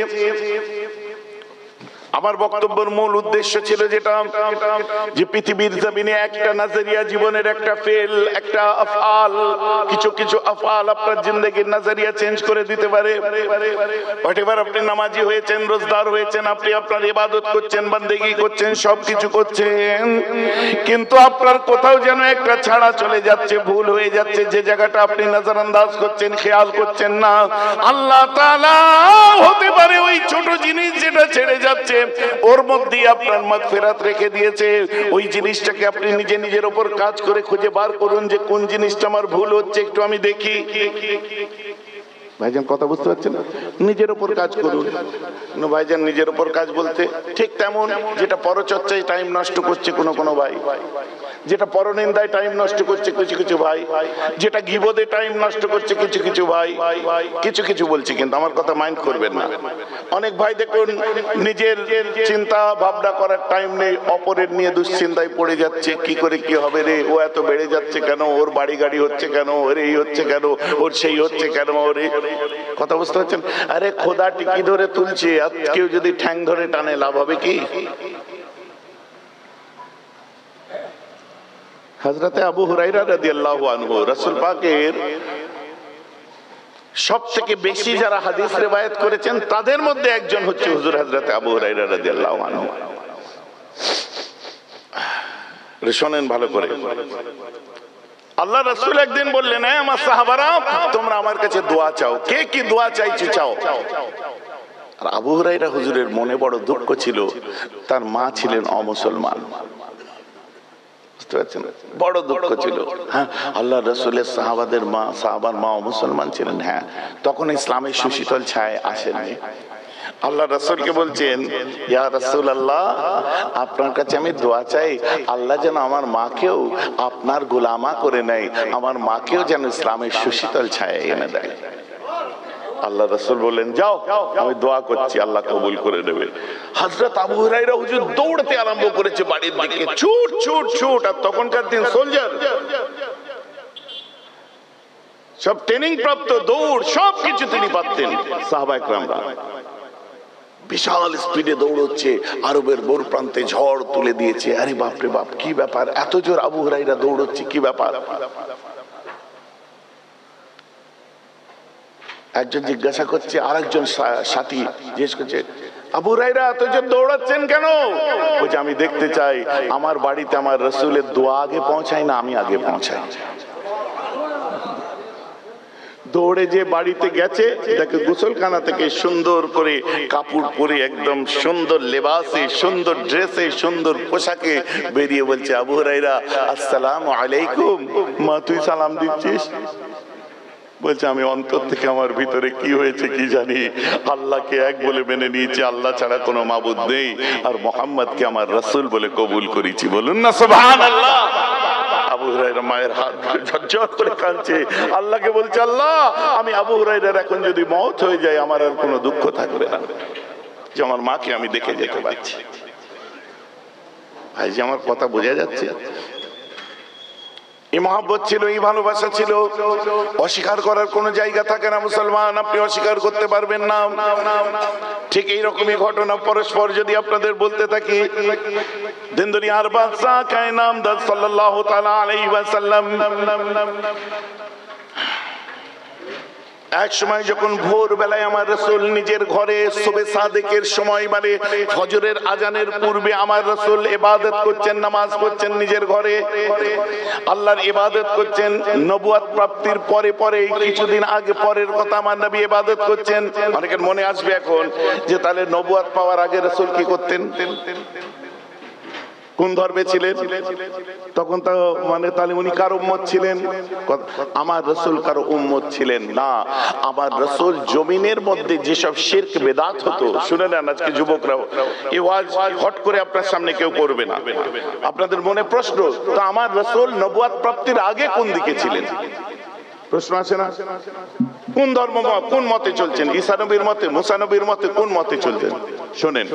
আমার বক্তব্যের মূল উদ্দেশ্য ছিল যেটা, যে পৃথিবীর জমিনে একটা নজরিয়া, জীবনের একটা ফেল, একটা আফআল, কিছু কিছু আফআল আপনার জিন্দেগির নজরিয়া চেঞ্জ করে দিতে পারে। হোয়াটএভার, আপনি নামাজি হয়েছেন, রোজদার হয়েছেন, আপনি আপনার ইবাদত করছেন, বান্দেগি করছেন, সবকিছু করছেন, কিন্তু আপনার কোথাও যেন একটা ছাড়া চলে যাচ্ছে, ভুল হয়ে যাচ্ছে। যে জায়গাটা আপনি নজরআন্দাজ করছেন, খেয়াল করছেন না, আল্লাহ তাআলা হতে পারে ওই ছোট জিনিস যেটা ছেড়ে যাচ্ছে ওর মধ্যে আপনার মাগফিরাত রেখে দিয়েছে। ওই জিনিসটাকে আপনি নিজে নিজের উপর কাজ করে খুঁজে বার করুন যে কোন জিনিসটা আমার ভুল হচ্ছে, একটু আমি দেখি। ভাইজান কথা বুঝতে পারছেন? নিজের উপর কাজ করুন। ভাইজান নিজের উপর কাজ বলতে ঠিক তেমন, যেটা পরচর্চায় টাইম নষ্ট করছে কোনো ভাই, যেটা পরনিন্দায় টাইম নষ্ট করছে কিছু কিছু ভাই, যেটা গীবতে টাইম নষ্ট করছে কিছু কিছু ভাই, কিছু কিছু বলছি কিন্তু আমার কথা মাইন্ড করবেন না। অনেক ভাই দেখুন নিজের চিন্তা ভাবনা করার টাইম নেই, অপরের নিয়ে দুশ্চিন্তায় পড়ে যাচ্ছে। কি করে কি হবে রে, ও এত বেড়ে যাচ্ছে কেন, ওর বাড়ি গাড়ি হচ্ছে কেন, ওর এই হচ্ছে কেন, ওর সেই হচ্ছে কেন, ওর কথা বুঝতে পারছেন? আরে খোদা টিকি ধরে তুলছে, আর কেউ যদি ঠ্যাং ধরে টানে লাভ হবে কি? হযরতে আবু হুরায়রা রাদিয়াল্লাহু আনহু, রাসূল পাকের সবথেকে বেশি যারা হাদিস রিওয়ায়াত করেছেন তাদের মধ্যে একজন হচ্ছে হুজুর হযরতে আবু হুরায়রা রাদিয়াল্লাহু আনহু। শুনেন ভালো করে। আল্লাহ রাসূল একদিন বললেন, হে আমার সাহাবারা, তোমরা আমার কাছে দোয়া চাও। কে কি দোয়া চাইছো চাও। আর আবু হুরায়রা হুজুরের মনে বড় দুঃখ ছিল, তার মা ছিলেন অমুসলমান। বড় দুঃখ ছিল। হ্যাঁ, আল্লাহ রাসূলের সাহাবার মা অমুসলমান ছিলেন। হ্যাঁ, তখন ইসলামের সুশীতল ছায়া আসেনি। আল্লাহ রাসূলকে বলছেন, ইয়া রাসূলুল্লাহ, আপনার কাছে আমি দোয়া চাই, আল্লাহ যেন আমার মাকেও আপনার গোলামা করে নেয়, আমার মাকেও যেন ইসলামের সুশীতল ছায়া এনে দেয়। আল্লাহ রাসূল বললেন, যাও, আমি দোয়া করছি, আল্লাহ কবুল করে নেবে। হযরত আবু হুরায়রা হুজুর দৌড়তে আরম্ভ করেছে বাড়ির দিকে, ছুট ছুট ছুট। আর তখনকার দিন সোলজার, সব ট্রেনিং প্রাপ্ত, দৌড় সবকিছু তিনি পাচ্ছেন। সাহাবা একরামরা বিশাল স্পিডে দৌড়চ্ছে, আরবের বোর প্রান্তে ঝড় তুলে দিয়েছে। আরে বাপরে বাপ, কি ব্যাপার, এত জোর আবু হুরায়রা দৌড়চ্ছে, কি ব্যাপার? একজন জিজ্ঞাসা করছে, আরেকজন সাথী জিজ্ঞেস করছে, আবু হুরায়রা এত জোর দৌড়াচ্ছেন কেন? বলছে, আমি দেখতে চাই আমার বাড়িতে আমার রাসূলের দোয়া আগে পৌঁছায় না আমি আগে পৌঁছাই। দৌড়ে যে বাড়িতে গেছে, দেখে গোসলখানা থেকে সুন্দর করে কাপড় পরে, একদম সুন্দর লেবাসে, সুন্দর ড্রেসে, সুন্দর পোশাকে বেরিয়ে বলছে, আবু হুরায়রা আসসালামু আলাইকুম। মা, তুই সালাম দিচ্ছিস? বলছে, আমি অন্তর থেকে আমার ভিতরে কি হয়েছে কি জানি, আল্লাহকে এক বলে মেনে নিয়েছি, আল্লাহ ছাড়া কোনো মাবুদ নেই, আর মুহাম্মদকে আমার রাসূল বলে কবুল করেছি। বলুন না সুবহানাল্লাহ। আবু হুরায়রা মায়ের হাত ঝরঝর করে কাঁদছে, আল্লাহকে বলছে, আল্লাহ, আমি আবু হুরায়রার এখন যদি মওত হয়ে যায় আমার আর কোনো দুঃখ থাকবে না, যে আমার মাকে আমি দেখে যেতে পারছি। ভাই, যে আমার কথা বোঝা যাচ্ছে? এই মহব্বত ছিল, এই ভালোবাসা ছিল, অস্বীকার করার কোনো জায়গা থাকে না। মুসলমান, আপনি অস্বীকার করতে পারবেন না। ঠিক এইরকমই ঘটনা পরস্পর যদি আপনাদের বলতে থাকি। দিন দুনিয়ার বাদশা কায়নামদাদ সাল্লাল্লাহু তাআলা আলাইহি ওয়াসাল্লাম এক সময় যখন ভোর বেলায় আমার রাসূল নিজের ঘরে সুবে সাদেকের সময়, মানে ফজরের আজানের পূর্বে আমার রাসূল ইবাদত করছেন, নামাজ পড়ছেন নিজের ঘরে, আল্লাহর ইবাদত করছেন। নবুয়ত প্রাপ্তির পরে পরে কিছুদিন আগে পরের কথা, আমার নবী ইবাদত করছেন। অনেকের মনে আসবে এখন যে তাহলে নবুয়ত পাওয়ার আগে রাসূল কি করতেন, কোন ধর্মে ছিলেন? তখন তো মানে তাহলে উনি কার উম্মত ছিলেন? আমার রাসূল কার উম্মত ছিলেন না। আমার রাসূল জমিনের মধ্যে যেসব শিরক বেদাত হতো, শুনে নেন আজকে যুবকরাও, এই ওয়াজ হট করে আপনার সামনে কেউ করবে না। আপনাদের মনে প্রশ্ন, তো আমার রাসূল নবুয়ত প্রাপ্তির আগে কোন দিকে ছিলেন? প্রশ্ন আসে না? কোন ধর্ম, কোন মতে চলছেন? ঈসা নবীর মতে, মুসা নবীর মতে, কোন মতে চলছেন? শুনেন,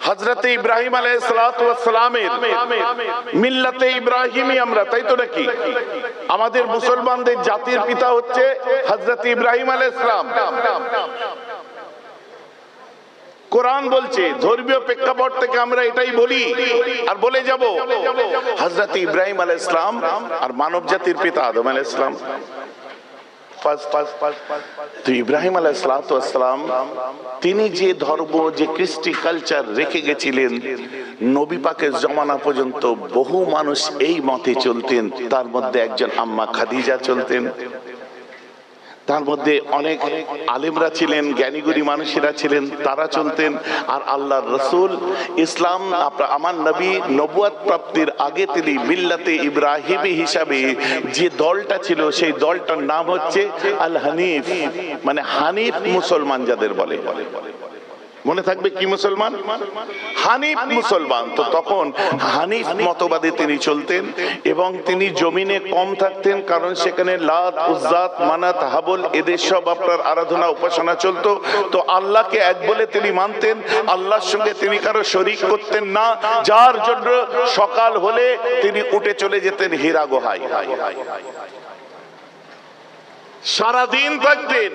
হযরত ইব্রাহিম আলাইহিস সালাতু ওয়াস সালামের মিল্লাতে ইব্রাহিমী আমরা, তাই তো নাকি? আমাদের মুসলমানদের জাতির পিতা হচ্ছে হযরত ইব্রাহিম আলাইহিস সালাম। কোরআন বলছে, ধর্মীয় প্রেক্ষাপট থেকে আমরা এটাই বলি আর বলে যাব, হযরত ইব্রাহিম আলাইহিস সালাম আর মানব জাতির পিতা আদম আলাইহিস সালাম। তো ইব্রাহিম আলাইহিস সালাম তিনি যে ধর্ম, যে কৃষ্টি কালচার রেখে গেছিলেন, নবী পাকের জমানা পর্যন্ত বহু মানুষ এই মতে চলতেন। তার মধ্যে একজন আম্মা খাদিজা চলতেন, তার মধ্যে অনেক আলেমরা ছিলেন, জ্ঞানীগুণী মানুষেরা ছিলেন, তারা চলতেন। আর আল্লাহর রাসূল ইসলাম, আমার নবী নবুয়ত প্রাপ্তির আগে তিনি মিল্লাতে ইব্রাহিমী হিসাবে যে দলটা ছিল, সেই দলটার নাম হচ্ছে আল হানিফ, মানে হানিফ মুসলমান যাদের বলে। মনে থাকবে কি মুসলমান? হানিফ মুসলমান। তো তখন হানিফ মতবাদে তিনি চলতেন এবং তিনি জমিনে কম থাকতেন, কারণ সেখানে লাত, উজ্জাত, মানাত, হাবল এদের সব আপনার আরাধনা উপাসনা চলতো। তো আল্লাহকে এক বলে তিনি মানতেন, আল্লাহর সঙ্গে তিনি কারো শরীক করতেন না, যার জন্য সকাল হলে তিনি উঠে চলে যেতেন হীরা গুহায়, সারা দিন থাকতেন,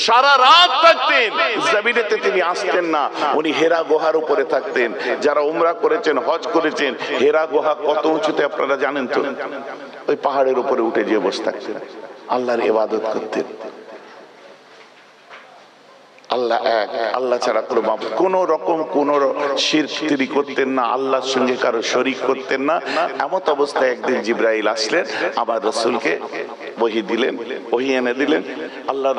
সারা রাত থাকতেন, জমিনেতে তিনি আসতেন না, উনি হেরা গুহার উপরে থাকতেন। যারা উমরা করেছেন, হজ করেছেন, হেরা গুহা কত উঁচুতে আপনারা জানেন তো? ওই পাহাড়ের উপরে উঠে যেয়ে বসে থাকতেন, আল্লাহর ইবাদত করতেন। আল্লাহ এক, আল্লাহ ছাড়া কোন রকম কোন শিরক তিনি করতেন না, আল্লাহর সঙ্গে কারো শরীক করতেন না। এমত অবস্থায় একদিন জিবরাইল আসলেন, আমার রাসূলকে ওহী দিলেন, ওহী এনে দিলেন। আল্লাহর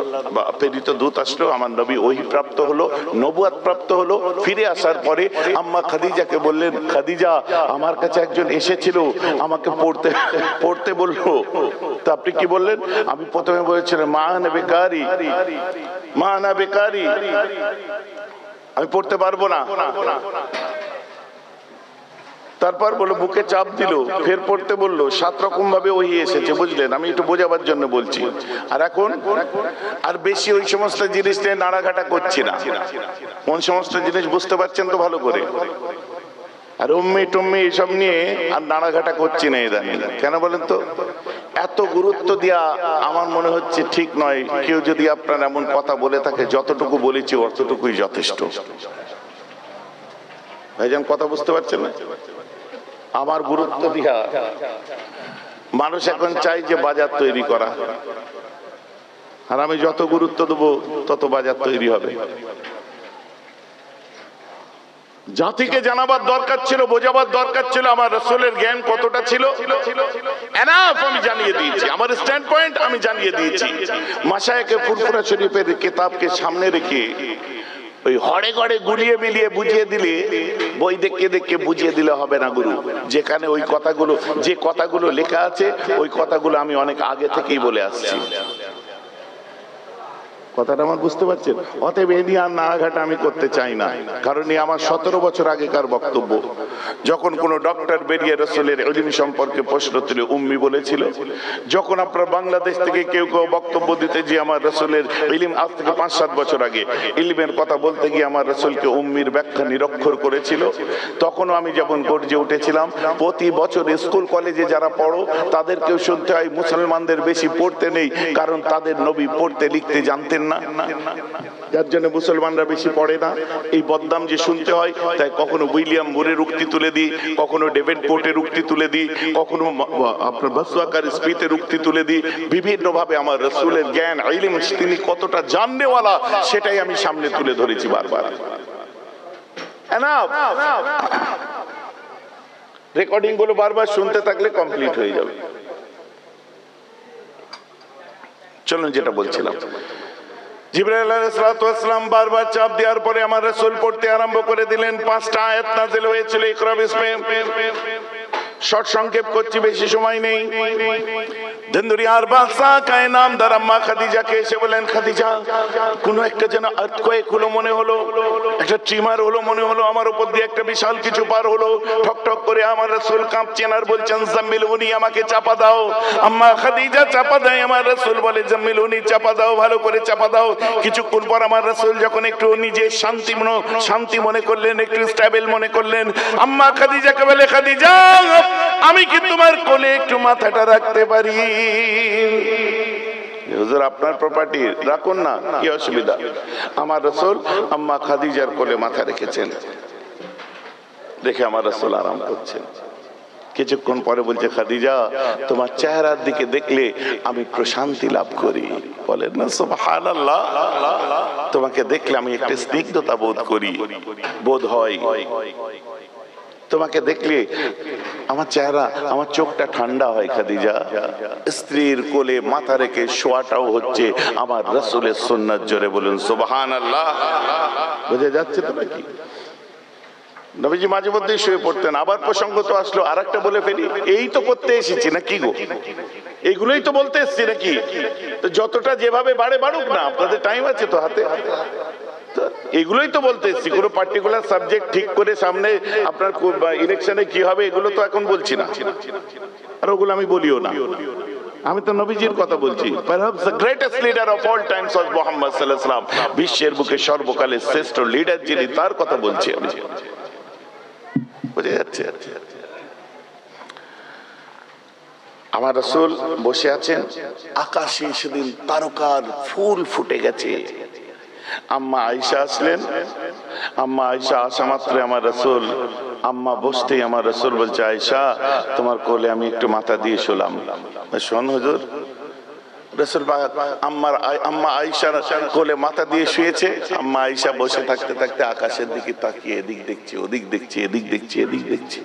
প্রেরিত দূত আসলো, আমার নবী ওহী প্রাপ্ত হলো, নবুয়ত প্রাপ্ত হলো। ফিরে আসার পরে আম্মা খাদিজাকে বললেন, খাদিজা আমার কাছে একজন এসেছিল, আমাকে পড়তে বললো। তো আপনি কি বললেন? আমি প্রথমে বলেছিলাম মা আনা বেকারি, মা আনা বেকারি, আমি পড়তে পারবো না। তারপর বললো, বুকে চাপ দিল, ফের পড়তে বললো। 7 রকম ভাবে ওই এসেছে, বুঝলেন? আমি একটু বোঝাবার জন্য বলছি। আর এখন আর বেশি ওই সমস্ত জিনিস নিয়ে নাড়াঘাটা করছি না। কোন সমস্ত জিনিস বুঝতে পারছেন তো ভালো করে। আর উম্মি টুম্মি এসব নিয়ে আর নাড়াঘাটা করছি না ইদানিং। কেন বলেন তো? এত গুরুত্ব দিয়া আমার মনে হচ্ছে ঠিক নয়। কেউ যদি আপনার এমন কথা বলে থাকে, যতটুকু বলেছি অতটুকুই যথেষ্ট। ভাইজান কথা বুঝতে পারছেন না? আমার গুরুত্ব দিয়া মানুষ এখন চাই যে বাজার তৈরি করা, আর আমি যত গুরুত্ব দেবো তত বাজার তৈরি হবে। জাতিকে জানাবার দরকার ছিল, বোঝাবার দরকার ছিল আমার রাসূলের জ্ঞান কতটা ছিল। এনাফ আমি জানিয়ে দিয়েছি, আমার স্ট্যান্ড পয়েন্ট আমি জানিয়ে দিয়েছি। মাশায়েখে ফুরফুরা শরীফের কিতাবকে সামনে রেখে ওই হড়ে গড়ে গুলিয়ে মিলিয়ে বুঝিয়ে দিলে, বই দেখে দেখে বুঝিয়ে দিলে হবে না গুরু। যেখানে ওই কথাগুলো, যে কথাগুলো লেখা আছে ওই কথাগুলো আমি অনেক আগে থেকেই বলে আসছি। কথাটা আমার বুঝতে পারছেন? অতএব এ নিয়ে আর নাড়াঘাটা আমি করতে চাই না, কারণ এই আমার 17 বছর আগেকার বক্তব্য। যখন কোন ডক্টর বেরিয়ে রাসূলের ইলম সম্পর্কে প্রশ্ন তুলে উম্মি বলেছিল, যখন আপনার বাংলাদেশ থেকে কেউ কেউ বক্তব্য দিতে যে আমার রাসূলের ইলম, আজ থেকে 5-7 বছর আগে ইলমের কথা বলতে গিয়ে আমার রাসূলকে উম্মির ব্যাখ্যা নিরক্ষর করেছিল, তখনও আমি যেমন গর্জে উঠেছিলাম। প্রতি বছর স্কুল কলেজে যারা পড়ো তাদেরকেও শুনতে হয় মুসলমানদের বেশি পড়তে নেই, কারণ তাদের নবী পড়তে লিখতে জানতেন না, যার জন্য মুসলমানরা বেশি পড়ে না। এই বদনাম যে শুনতে হয়, তাই কখনো উইলিয়াম মুরের উক্তি তুলে দিই, কখনো ডেভিড পোর্টের উক্তি তুলে দিই, কখনো আপনার বাসওয়াকার স্পিথের উক্তি তুলে দিই। বিভিন্ন ভাবে আমার রাসূলের জ্ঞান, ইলম, তিনি কতটা জাননেওয়ালা সেটাই আমি সামনে তুলে ধরেছি বারবার। রেকর্ডিং গুলো বারবার শুনতে থাকলে কমপ্লিট হয়ে যাবে। চলুন যেটা বলছিলাম, জিবরাইল আলাইহিস সালাতু ওয়াস সালাম বারবার চাপ দেওয়ার পরে আমার রাসূল পড়তে আরম্ভ করে দিলেন। 5টা আয়াত নাযিল হয়েছিল ইকরা বিসমে। শর্ট সংক্ষেপ করছি, বেশি সময় নেই। দুনিয়ার বাদশা কায় নামদার আম্মা খাদিজাকে এসে বলেন, খাদিজা কোন একটা যেন আর্থকোয়েক হলো মনে হলো, একটা ট্রিমার হলো মনে হলো, আমার উপর দিয়ে একটা বিশাল কিছু পার হলো। ঠক ঠক করে আমার রাসূল কাঁপছেন আর বলছেন, জাম্মিলুনি, আমাকে চাপা দাও। আম্মা খাদিজা চাপা দেয়, আমার রাসূল বলে, জাম্মিলুনি, চাপা দাও, ভালো করে চাপা দাও। কিছুক্ষণ পর আমার রাসূল যখন একটু নিজে শান্তি মনে করলেন, একটু স্টেবল মনে করলেন, আম্মা খাদিজাকে বলে, খাদিজা আমি কি তোমার কোলে একটু মাথাটা রাখতে পারি? হুজুর আপনার প্রপার্টি, রাখুন না, কি অসুবিধা? আমার রাসূল আম্মা খাদিজার কোলে মাথা রেখেছেন, দেখে আমার রাসূল আরাম করছেন। কিছুক্ষণ পরে বলছে, খাদিজা তোমার চেহারার দিকে দেখলে আমি প্রশান্তি লাভ করি। বলেন না সুবহানাল্লাহ? তোমাকে দেখলে আমি একটা স্নিগ্ধতা বোধ হয়, তোমাকে দেখলে আমার চেহারা, আমার চোখটা ঠান্ডা হয়। খাদিজা, স্ত্রীর কোলে মাথা রেখে শোয়াটাও হচ্ছে আমার রাসূলের সুন্নাত। জোরে বলুন সুবহানাল্লাহ। বুঝে যাচ্ছে তো নাকি? নবীজি মাঝে মধ্যেই শুয়ে পড়তেন। আবার প্রসঙ্গ তো আসলো, আরেকটা বলে ফেলি। এই তো করতে এসেছি নাকি গো, এইগুলোই তো বলতে এসেছি নাকি? তো যতটা যেভাবে বাড়ে বাড়ুক না, আপনাদের টাইম আছে তো হাতে, এগুলোই তো বলতে এসেছি। কোনো পার্টিকুলার সাবজেক্ট ঠিক করে সামনে আপনার ইলেকশনে কি হবে এগুলো তো এখন বলছি না, আর ওগুলো আমি বলিও না। আমি তো নবীজির কথা বলছি। Perhaps the greatest leader of all times was Muhammad sallallahu alaihi wasallam, বিশ্বের বুকে সর্বকালের শ্রেষ্ঠ লিডার যিনি, তার কথা বলছি আমি। বুঝে যাচ্ছে? আমার রাসূল বসে আছেন, আকাশে সেদিন তারকার ফুল ফুটে গেছে। আম্মা আয়েশা আসলেন। আম্মা আয়েশা আসা মাত্র আমার রাসূল, আম্মা বসতেই আমার রাসূল বলছে, আয়েশা তোমার কোলে আমি একটু মাথা দিয়ে শুলাম। শোন হুজুর, রাসূল আম্মা আয়েশার কোলে মাথা দিয়ে শুয়েছে। আম্মা আয়েশা বসে থাকতে থাকতে আকাশের দিকে তাকিয়ে এদিক দেখছে, ওদিক দেখছে, এদিক দেখছে, এদিক দেখছে,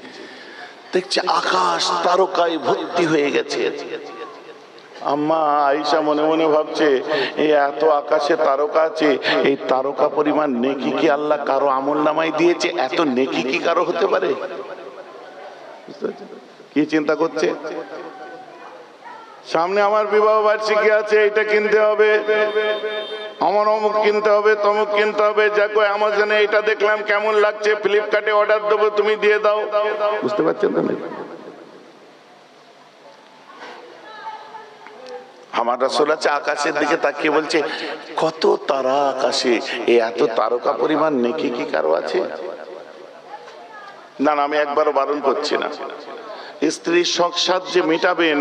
দেখছে আকাশ তারকায় ভর্তি হয়ে গেছে। আম্মা আয়েশা মনে মনে ভাবছে, এই এত আকাশে তারকা আছে, এই তারকা পরিমাণ নেকি কি আল্লাহ কারো আমল নামায় দিয়েছে? এত নেকি কি কারো হতে পারে? কি চিন্তা করছে? সামনে আমার বিবাহ বার্ষিকী আছে, এটা কিনতে হবে, আমার অমুক কিনতে হবে, তমুক কিনতে হবে, যা কয় আমাজনে এটা দেখলাম কেমন লাগছে, ফ্লিপকার্টে অর্ডার দেবো, তুমি দিয়ে দাও। বুঝতে পারছেন তো? আমার রাসূল আছে আকাশের দিকে তাকিয়ে বলছে, কত তারা আকাশে, এই এত তারকা পরিমাণ নেকি কি কারো আছে? না না, আমি একবারও বারণ করছি না, স্ত্রীর শখ সাধ যে মেটাবেন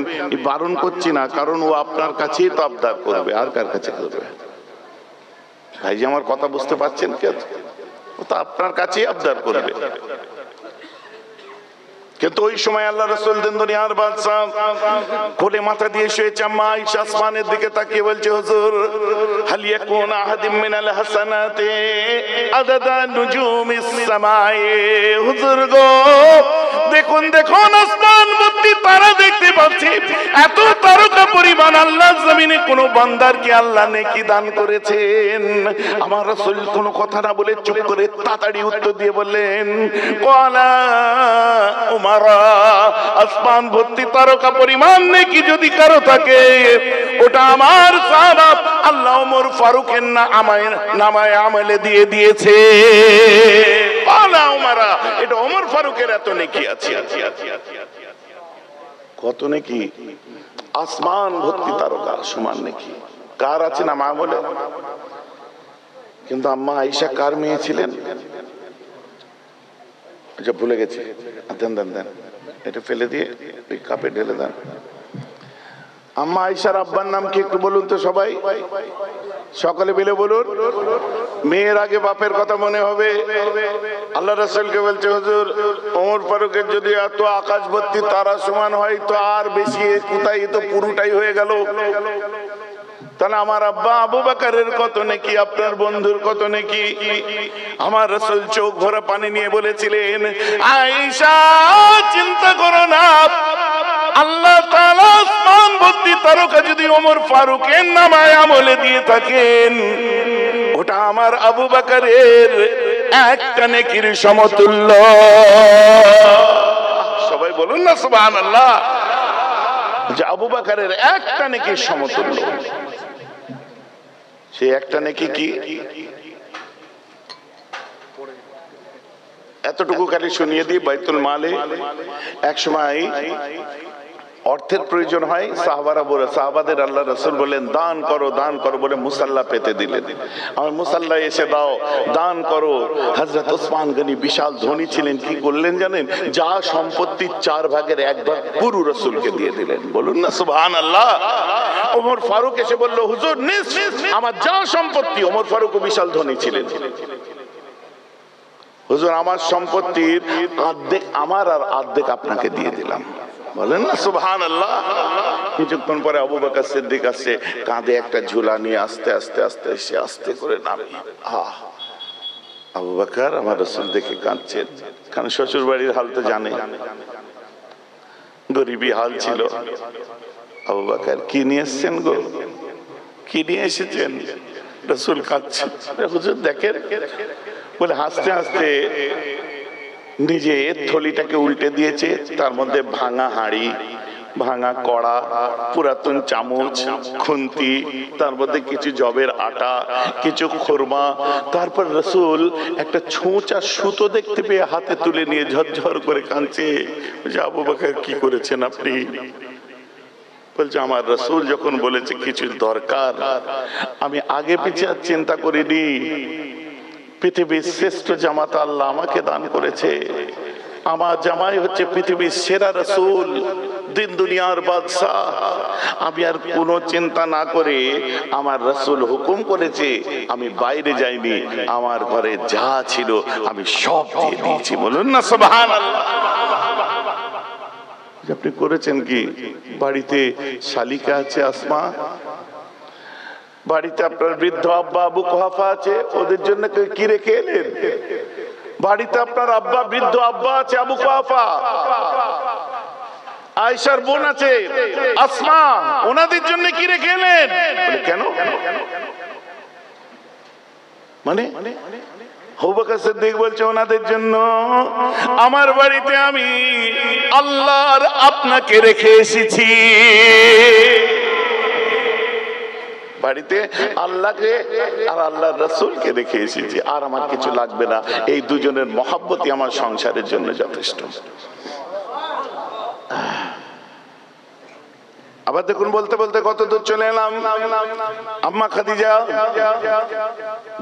বারণ করছি না, কারণ ও আপনার কাছেই তো আবদার করবে, আর কার কাছে করবে? ভাই যে আমার কথা বুঝতে পারছেন কি? ও তো আপনার কাছেই আবদার করবে। কিন্তু ওই সময় আল্লাহ রাসূল দেন দুনিয়ার বাদশা কোলে মাথা দিয়ে শুয়েছে। আম্মা আয়েশা আসমানের দিকে তাকিয়ে বলছে, হুজুর হাল ইয়াকুন আহাদিম মিনাল হাসানাতি আদাদা নুজুমিস সামাই। হুজুর গো দেখুন দেখুন, আসমান ভর্তি তারা দেখতে পাচ্ছি, এত তারকা পরিমাণ আল্লাহ জমিনে কোন বান্দারকে আল্লাহ নেকি দান করেছেন? আমার রাসূল কোনো কথা না বলে চুপ করে তাড়াতাড়ি উত্তর দিয়ে বললেন, ক্বালা উমারা, আসমান ভর্তি তারকা পরিমাণ নেকি যদি কারো থাকে, ওটা আমার সাহাবা আল্লাহ ওমর ফারুকের নামায়ে আমলে দিয়ে দিয়েছে। ক্বালা উমারা, এটা ওমর ফারুকের এত নেকি আছে। কত নেকি? আসমান ভর্তি তারকা সমান নেকি কার আছে না মা বলে? কিন্তু আম্মা আয়েশা কার মেয়ে ছিলেন? আচ্ছা ভুলে গেছি, দেন দেন দেন, এটা ফেলে দিয়ে ওই কাপে ঢেলে দেন। আম্মা আয়েশার আব্বার নাম কি একটু বলুন তো সবাই, সকলে মিলে বলুন। মেয়ের আগে বাপের কথা মনে হবে। আল্লাহ রাসূলকে বলছে, হুজুর ওমর ফারুকের যদি এত আকাশ ভর্তি তারা সমান হয় তো আর বেশি কোথায়, তো পুরোটাই হয়ে গেল। তাহলে আমার আব্বা আবু বকরের কত নেকি, আপনার বন্ধুর কত নেকি? আমার রাসূল চোখ ভরা পানি নিয়ে বলেছিলেন, আয়েশা চিন্তা করো না, আল্লাহ তাআলা আসমান ভর্তি তারকা যদি ওমর ফারুকের নামায়ে আমলে দিয়ে থাকেন, ওটা আমার আবু বকরের একটা নেকির সমতুল্য। সবাই বলুন না সুবহানাল্লাহ, যে আবু বকরের একটা নেকির সমতুল্য। সে একটা নেকি কি? এতটুকু খালি শুনিয়ে দিই, বাইতুল মালে এক সময় অর্থের প্রয়োজন হয়, সাহাবাদের আল্লাহ রাসূল বলেন দান করো দান করো বলে মুসাল্লা পেতে দিলেন। আমার মুসাল্লা এসে দাও, দান করো। হযরত ওসমান গনি বিশাল ধনী ছিলেন, কি করলেন জানেন? যা সম্পত্তির 4 ভাগের 1 ভাগ পুরো রাসূলকে দিয়ে দিলেন। বলুন না সুবহানাল্লাহ। ওমর ফারুক এসে বলল, হুজুর নিস আমার যা সম্পত্তি। ওমর ফারুকও বিশাল ধনী ছিলেন। হুজুর আমার সম্পত্তির অর্ধেক আমার আর অর্ধেক আপনাকে দিয়ে দিলাম। বলেন না সুবহানাল্লাহ। কিছুক্ষণ পরে আবু বকর সিদ্দিক আসছে, কাঁধে একটা ঝুলা নিয়ে আস্তে আস্তে আস্তে এসে আস্তে করে নামি। আবু বকর আমার রাসূল দেখে কাঁদছেন, কারণ শ্বশুর বাড়ির হাল তো জানে, গরিবী হাল ছিল। আবু বকর কি নিয়ে এসেছেন গো, কি নিয়ে এসেছেন? রাসূল কাঁদছেন। হুজুর দেখেন, বলে হাসতে হাসতে নিজে থলিটাকে উল্টে দিয়েছে, তার মধ্যে ভাঙা হাঁড়ি, ভাঙা কড়া, পুরাতন চামচ, খুন্তি, তার মধ্যে কিছু জবের আটা, কিছু খুরমা। তারপর রাসূল একটা ছোঁচা সুতো দেখতে পেয়ে হাতে তুলে নিয়ে ঝরঝর করে কাঁদছে। আবু বকর কি করেছেন আপনি? বলছে আমার রাসূল যখন বলেছে কিছু দরকার, আমি আগে পিছে চিন্তা করিনি। পৃথিবীর শ্রেষ্ঠ জামাতা আল্লাহ আমাকে দান করেছে, আমার জামাই হচ্ছে পৃথিবীর সেরা রাসূল, দিন দুনিয়ার বাদশাহ। আমি আর কোনো চিন্তা না করে আমার রাসূল হুকুম করেছে, আমি বাইরে যাইনি, আমার ঘরে যা ছিল আমি সব দিয়ে দিয়েছি। বলুন না সুবহানাল্লাহ। আপনি করেছেন কি? বাড়িতে শালিকা আছে আসমা, বাড়িতে আপনার বৃদ্ধ আব্বা আবু কুহাফা আছে, ওদের জন্য কি রেখে এলেন? বাড়িতে আপনার আব্বা বৃদ্ধ আব্বা আছে আবু কুহাফা, আয়েশার বোন আছে আসমা, ওনাদের জন্য কি রেখে এলেন? বলে কেন? মানে আবু বকর সিদ্দিক বলছে ওনাদের জন্য আমার বাড়িতে আমি আল্লাহর আপনাকে রেখে এসেছি, বাড়িতে আল্লাহকে আর আল্লাহর রাসূলকে রেখে এসেছি, আর আমার কিছু লাগবে না। এই দুজনের মহব্বতই আমার সংসারের জন্য যথেষ্ট। আবার দেখুন বলতে বলতে কত দূর চলে এলাম। আম্মা খাদিজা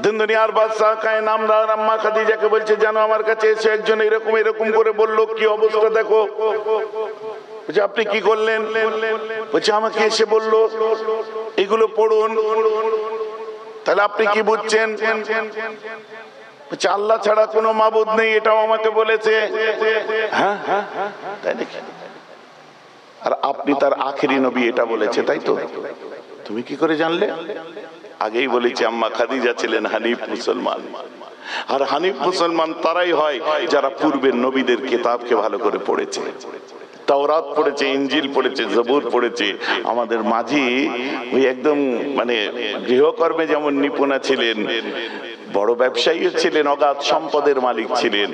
দিন দুনিয়ার বাদশা কায়ে নামদার আম্মা খাদিজাকে বলছে জানো আমার কাছে এসে একজন এরকম এরকম করে বললো, কি অবস্থা দেখো। বলছে আপনি কি করলেন? বলছে আমাকে এসে বললো এগুলো পড়ুন। তাহলে আপনি কি বুঝছেন? বলছে আল্লাহ ছাড়া কোনো মাবুদ নেই, এটাও আমাকে বলেছে। হ্যাঁ হ্যাঁ তাই নাকি? আর আপনি তার আখেরি নবী এটা বলেছে, তাই তো? তুমি কি করে জানলে? আগেই বলেছি আম্মা খাদিজা ছিলেন হানিফ মুসলমান, আর হানিফ মুসলমান তারাই হয় যারা পূর্বের নবীদের কিতাবকে ভালো করে পড়েছে, তাওরাত পড়েছে, ইনজিল পড়েছে, জবুর পড়েছে। আমাদের মাঝি ওই একদম মানে গৃহকর্মে যেমন নিপুণা ছিলেন, বড় ব্যবসায়ীও ছিলেন, অগাধ সম্পদের মালিক ছিলেন।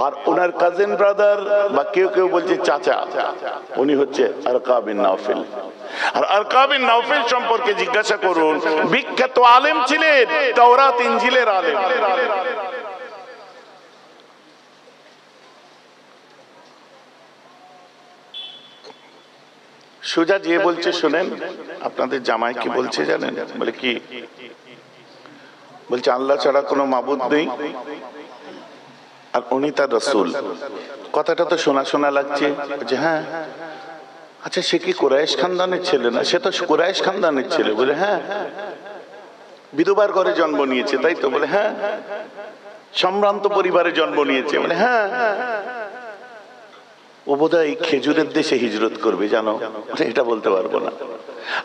আর ওনার কাজিন ব্রাদার বা কেউ কেউ বলছে চাচা, উনি হচ্ছে আরকা বিন নাওফেল। আর আরকা বিন নাওফেল সম্পর্কে জিজ্ঞাসা করুন, বিখ্যাত আলেম ছিলেন, তাওরাত ইনজিলের আলেম। সোজা যে বলছে শোনেন, আপনাদের জামাই কি বলছে জানেন? বলে কি বলছে? আল্লাহ ছাড়া কোনো মাবুদ নেই আর উনি তার রাসূল। কথাটা তো শোনা শোনা লাগছে। বলছে হ্যাঁ। আচ্ছা সে কি কুরাইশ খানদানের ছেলে না? সে তো কুরাইশ খানদানের ছেলে। বলে হ্যাঁ। বিধবার ঘরে জন্ম নিয়েছে, তাই তো? বলে হ্যাঁ। সম্ভ্রান্ত পরিবারে জন্ম নিয়েছে। বলে হ্যাঁ। ও বোধহয় খেজুরের দেশে হিজরত করবে, জানো? এটা বলতে পারবো না।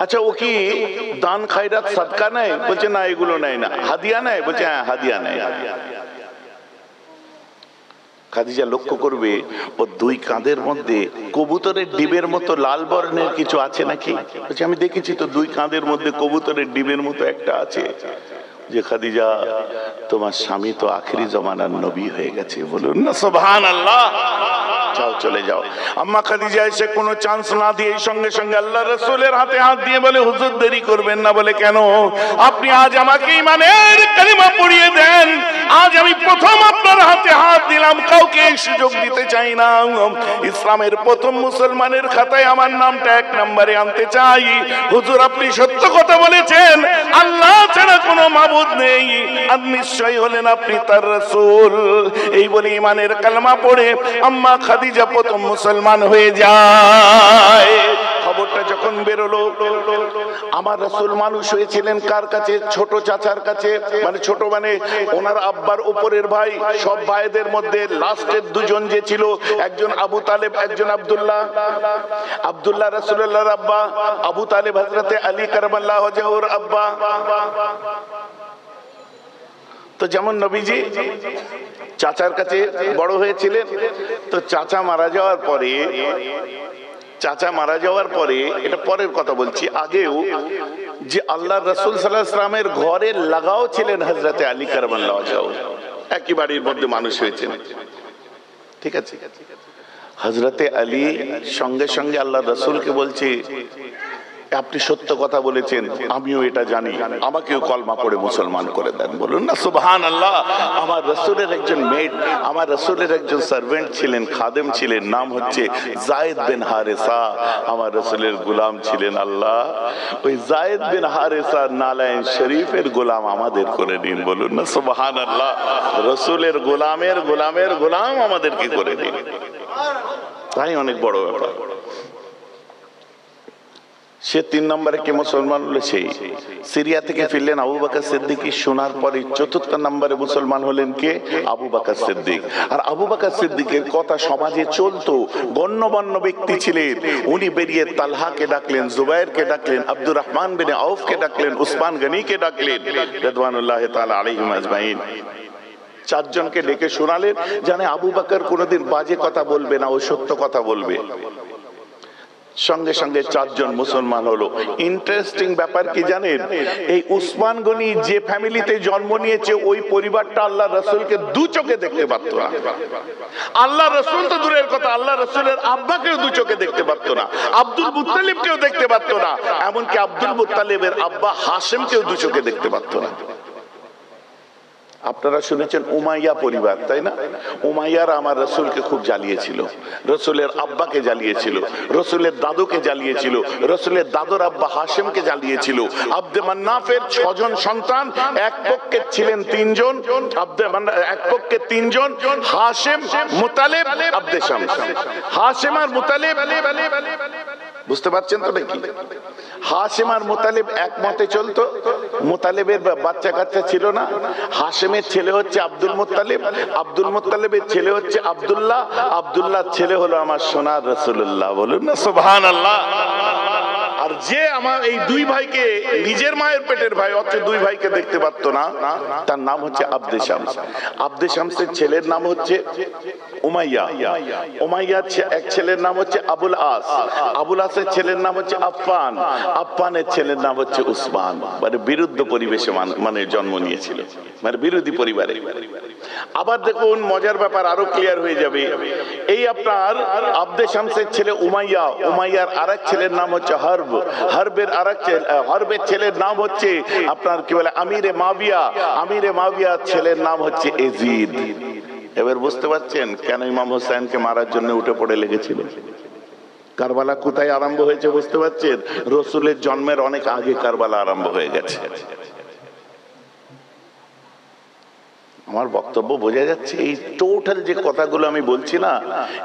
আচ্ছা ও কি দান খায়রাত সাদকা নেয়? বলছে না এগুলো নেয় না। হাদিয়া নেয়? বলছে হ্যাঁ হাদিয়া নেয়। খাদিজা লক্ষ্য করবে ও দুই কাঁধের মধ্যে কবুতরের ডিমের মতো লাল বর্ণের কিছু আছে নাকি। বলছে আমি দেখেছি তো, দুই কাঁধের মধ্যে কবুতরের ডিমের মতো একটা আছে। যে খাদিজা তোমার স্বামী তো আখেরি জমানার নবী হয়ে গেছে। বলুন না সুবহানাল্লাহ। যাও চলে যাও। আম্মা খাদিজা এসে কোনো চান্স না দিয়ে সঙ্গে সঙ্গে আল্লাহ রাসূলের হাতে হাত দিয়ে বলে হুজুর দেরি করবেন না। বলে কেন? আপনি আজ আমাকে ঈমানের কালিমা পড়িয়ে দেন। আজ আমি প্রথম আপনার হাতে হাত দিলাম, কাউকে এই সুযোগ দিতে চাই না। ইসলামের প্রথম মুসলমানের খাতায় আমার নামটা 1 নম্বরে আনতে চাই। হুজুর আপনি সত্য কথা বলেছেন, আল্লাহ ছাড়া কোনো মাবুদ নেই, আর নিশ্চয়ই হলেন আপনি তার রাসূল। এই বলে ঈমানের কালেমা পড়ে আম্মা খাদিজা প্রথম মুসলমান হয়ে যায়। খবরটা যখন বেরোলো, আমার রাসূল মানুষ হয়েছিলেন কার কাছে? ছোট চাচার কাছে। মানে ছোট মানে ওনার আব্বার উপরের ভাই। সব ভাইদের মধ্যে লাস্টের দুজন যে ছিল, একজন আবু তালেব, একজন আব্দুল্লাহ। আব্দুল্লাহ রাসূলুল্লাহর আব্বা, আবু তালেব হযরতে আলী কারামাল্লাহু ওয়াজহুর আব্বা। তো যেমন নবীজি চাচার কাছে বড় হয়েছিলেন, তো চাচা মারা যাওয়ার পরে এটা পরের কথা বলছি, আগেও যে আল্লাহর রাসূল সাল্লাল্লাহু আলাইহি ওয়াসাল্লামের ঘরের লাগাও ছিলেন হযরতে আলী কারামাল্লাহু ওয়াজহু। একই বাড়ির মধ্যে মানুষ হয়েছেন, ঠিক আছে? হযরতে আলী সঙ্গে সঙ্গে আল্লাহর রাসূলকে বলছে আপনি সত্য কথা বলেছেন, আমিও এটা জানি, আমাকেও কলমা পড়ে মুসলমান করে দেন। বলুন না সুবহানাল্লাহ। আমার রাসূলের একজন মেড, আমার রাসূলের একজন সার্ভেন্ট ছিলেন, খাদেম ছিলেন, নাম হচ্ছে যায়েদ বিন হারেসা। আমার রাসূলের গোলাম ছিলেন। আল্লাহ ওই যায়েদ বিন হারেসা নালায়েন শরীফের গোলাম আমাদের করে দিন। বলুন না সুবহানাল্লাহ। রাসূলের গোলামের গোলামের গোলাম আমাদেরকে করে দিন। তাই অনেক বড় ব্যাপার। সে 3 নম্বরে কে মুসলমান হলো? সেই সিরিয়া থেকে ফিরলেন আবু বকর সিদ্দিক। শোনার পরে 4th নম্বরে মুসলমান হলেন কে? আবু বকর সিদ্দিক। আর আবু বকর সিদ্দিকের কথা সমাজে চলতো, গণ্যমান্য ব্যক্তি ছিলেন। উনি বেরিয়ে তালহাকে ডাকলেন, জুবাইরকে ডাকলেন, আব্দুর রহমান বিন আউফকে ডাকলেন, উসমান গনিকে ডাকলেন রিদওয়ানুল্লাহি তাআলা আলাইহিম আজমাইন। 4 জনকে ডেকে শোনালেন, জানে আবু বকর কোনোদিন বাজে কথা বলবে না, ও সত্য কথা বলবে। সঙ্গে সঙ্গে 4 জন মুসলমান হলো। ইন্টারেস্টিং ব্যাপার কি জানেন, এই উসমান গনি যে ফ্যামিলিতে জন্ম নিয়েছে ওই পরিবারটা আল্লাহ রাসূলকে দু চোখে দেখতে পারতো না। আল্লাহ রাসূল তো দূরের কথা, আল্লাহ রাসূলের আব্বাকেও দু চোখে দেখতে পারতো না, আব্দুল মুত্তালিবকেও দেখতে পারতো না, এমনকি আব্দুল মুত্তালিবের আব্বা হাশেমকেও দু চোখে দেখতে পারতো না। আপনারা শুনেছেন উমাইয়া পরিবার, তাই না? উমাইয়ারা আমার রসুলকে খুব জ্বালিয়েছিল, রসুলের আব্বাকে জ্বালিয়েছিল, রসুলের দাদুকে জ্বালিয়েছিল, রসুলের দাদুর আব্বা হাশেমকে জ্বালিয়েছিল। আব্দে মান্নাফের 6 জন সন্তান, এক পক্ষে ছিলেন 3 জন, এক পক্ষে 3 জন, হাশেম, মুতালিব, আব্দে শামস। হাশেম আর মুতালিব, বুঝতে পারছেন তো নাকি? হাশেম আর মুতালিব এক মতে চলতো। মুতালিবের বাচ্চা কাচ্চা ছিল না, হাশেমের ছেলে হচ্ছে আব্দুল মুত্তালিব, আব্দুল মুত্তালিবের ছেলে হচ্ছে আব্দুল্লাহ, আব্দুল্লাহর ছেলে হলো আমার সোনার রাসূলুল্লাহ। বলুন না সুবহানাল্লাহ। আর যে আমার এই 2 ভাইকে নিজের মায়ের পেটের ভাই, অথচ 2 ভাইকে দেখতে পারতো না, তার নাম হচ্ছে আব্দে শামস। আব্দে শামসের ছেলের নাম হচ্ছে উমাইয়া, উমাইয়ার এক ছেলের নাম হচ্ছে আবুল আস, আবুল আসের ছেলের নাম হচ্ছে আফফান, আফফানের ছেলের নাম হচ্ছে উসমান। মানে বিরুদ্ধ পরিবেশে মানে জন্ম নিয়েছিল, মানে বিরোধী পরিবারে। আবার দেখুন মজার ব্যাপার আরো ক্লিয়ার হয়ে যাবে। এই আপনার আব্দে শামসের ছেলে উমাইয়া, উমাইয়ার আরেক ছেলের নাম হচ্ছে হরব, হরবের হরবের ছেলের নাম হচ্ছে আপনার কি বলে আমিরে মাবিয়া, আমিরে মাবিয়ার ছেলের নাম হচ্ছে এজিদ। এবার বুঝতে পারছেন কেন ইমাম হোসেনকে মারার জন্য উঠে পড়ে লেগেছিল? কারবালা কোথায় আরম্ভ হয়েছে বুঝতে পারছেন? রসুলের জন্মের অনেক আগে কারবালা আরম্ভ হয়ে গেছে। আমার বক্তব্য বোঝা যাচ্ছে? এই টোটাল যে কথাগুলো আমি বলছি না,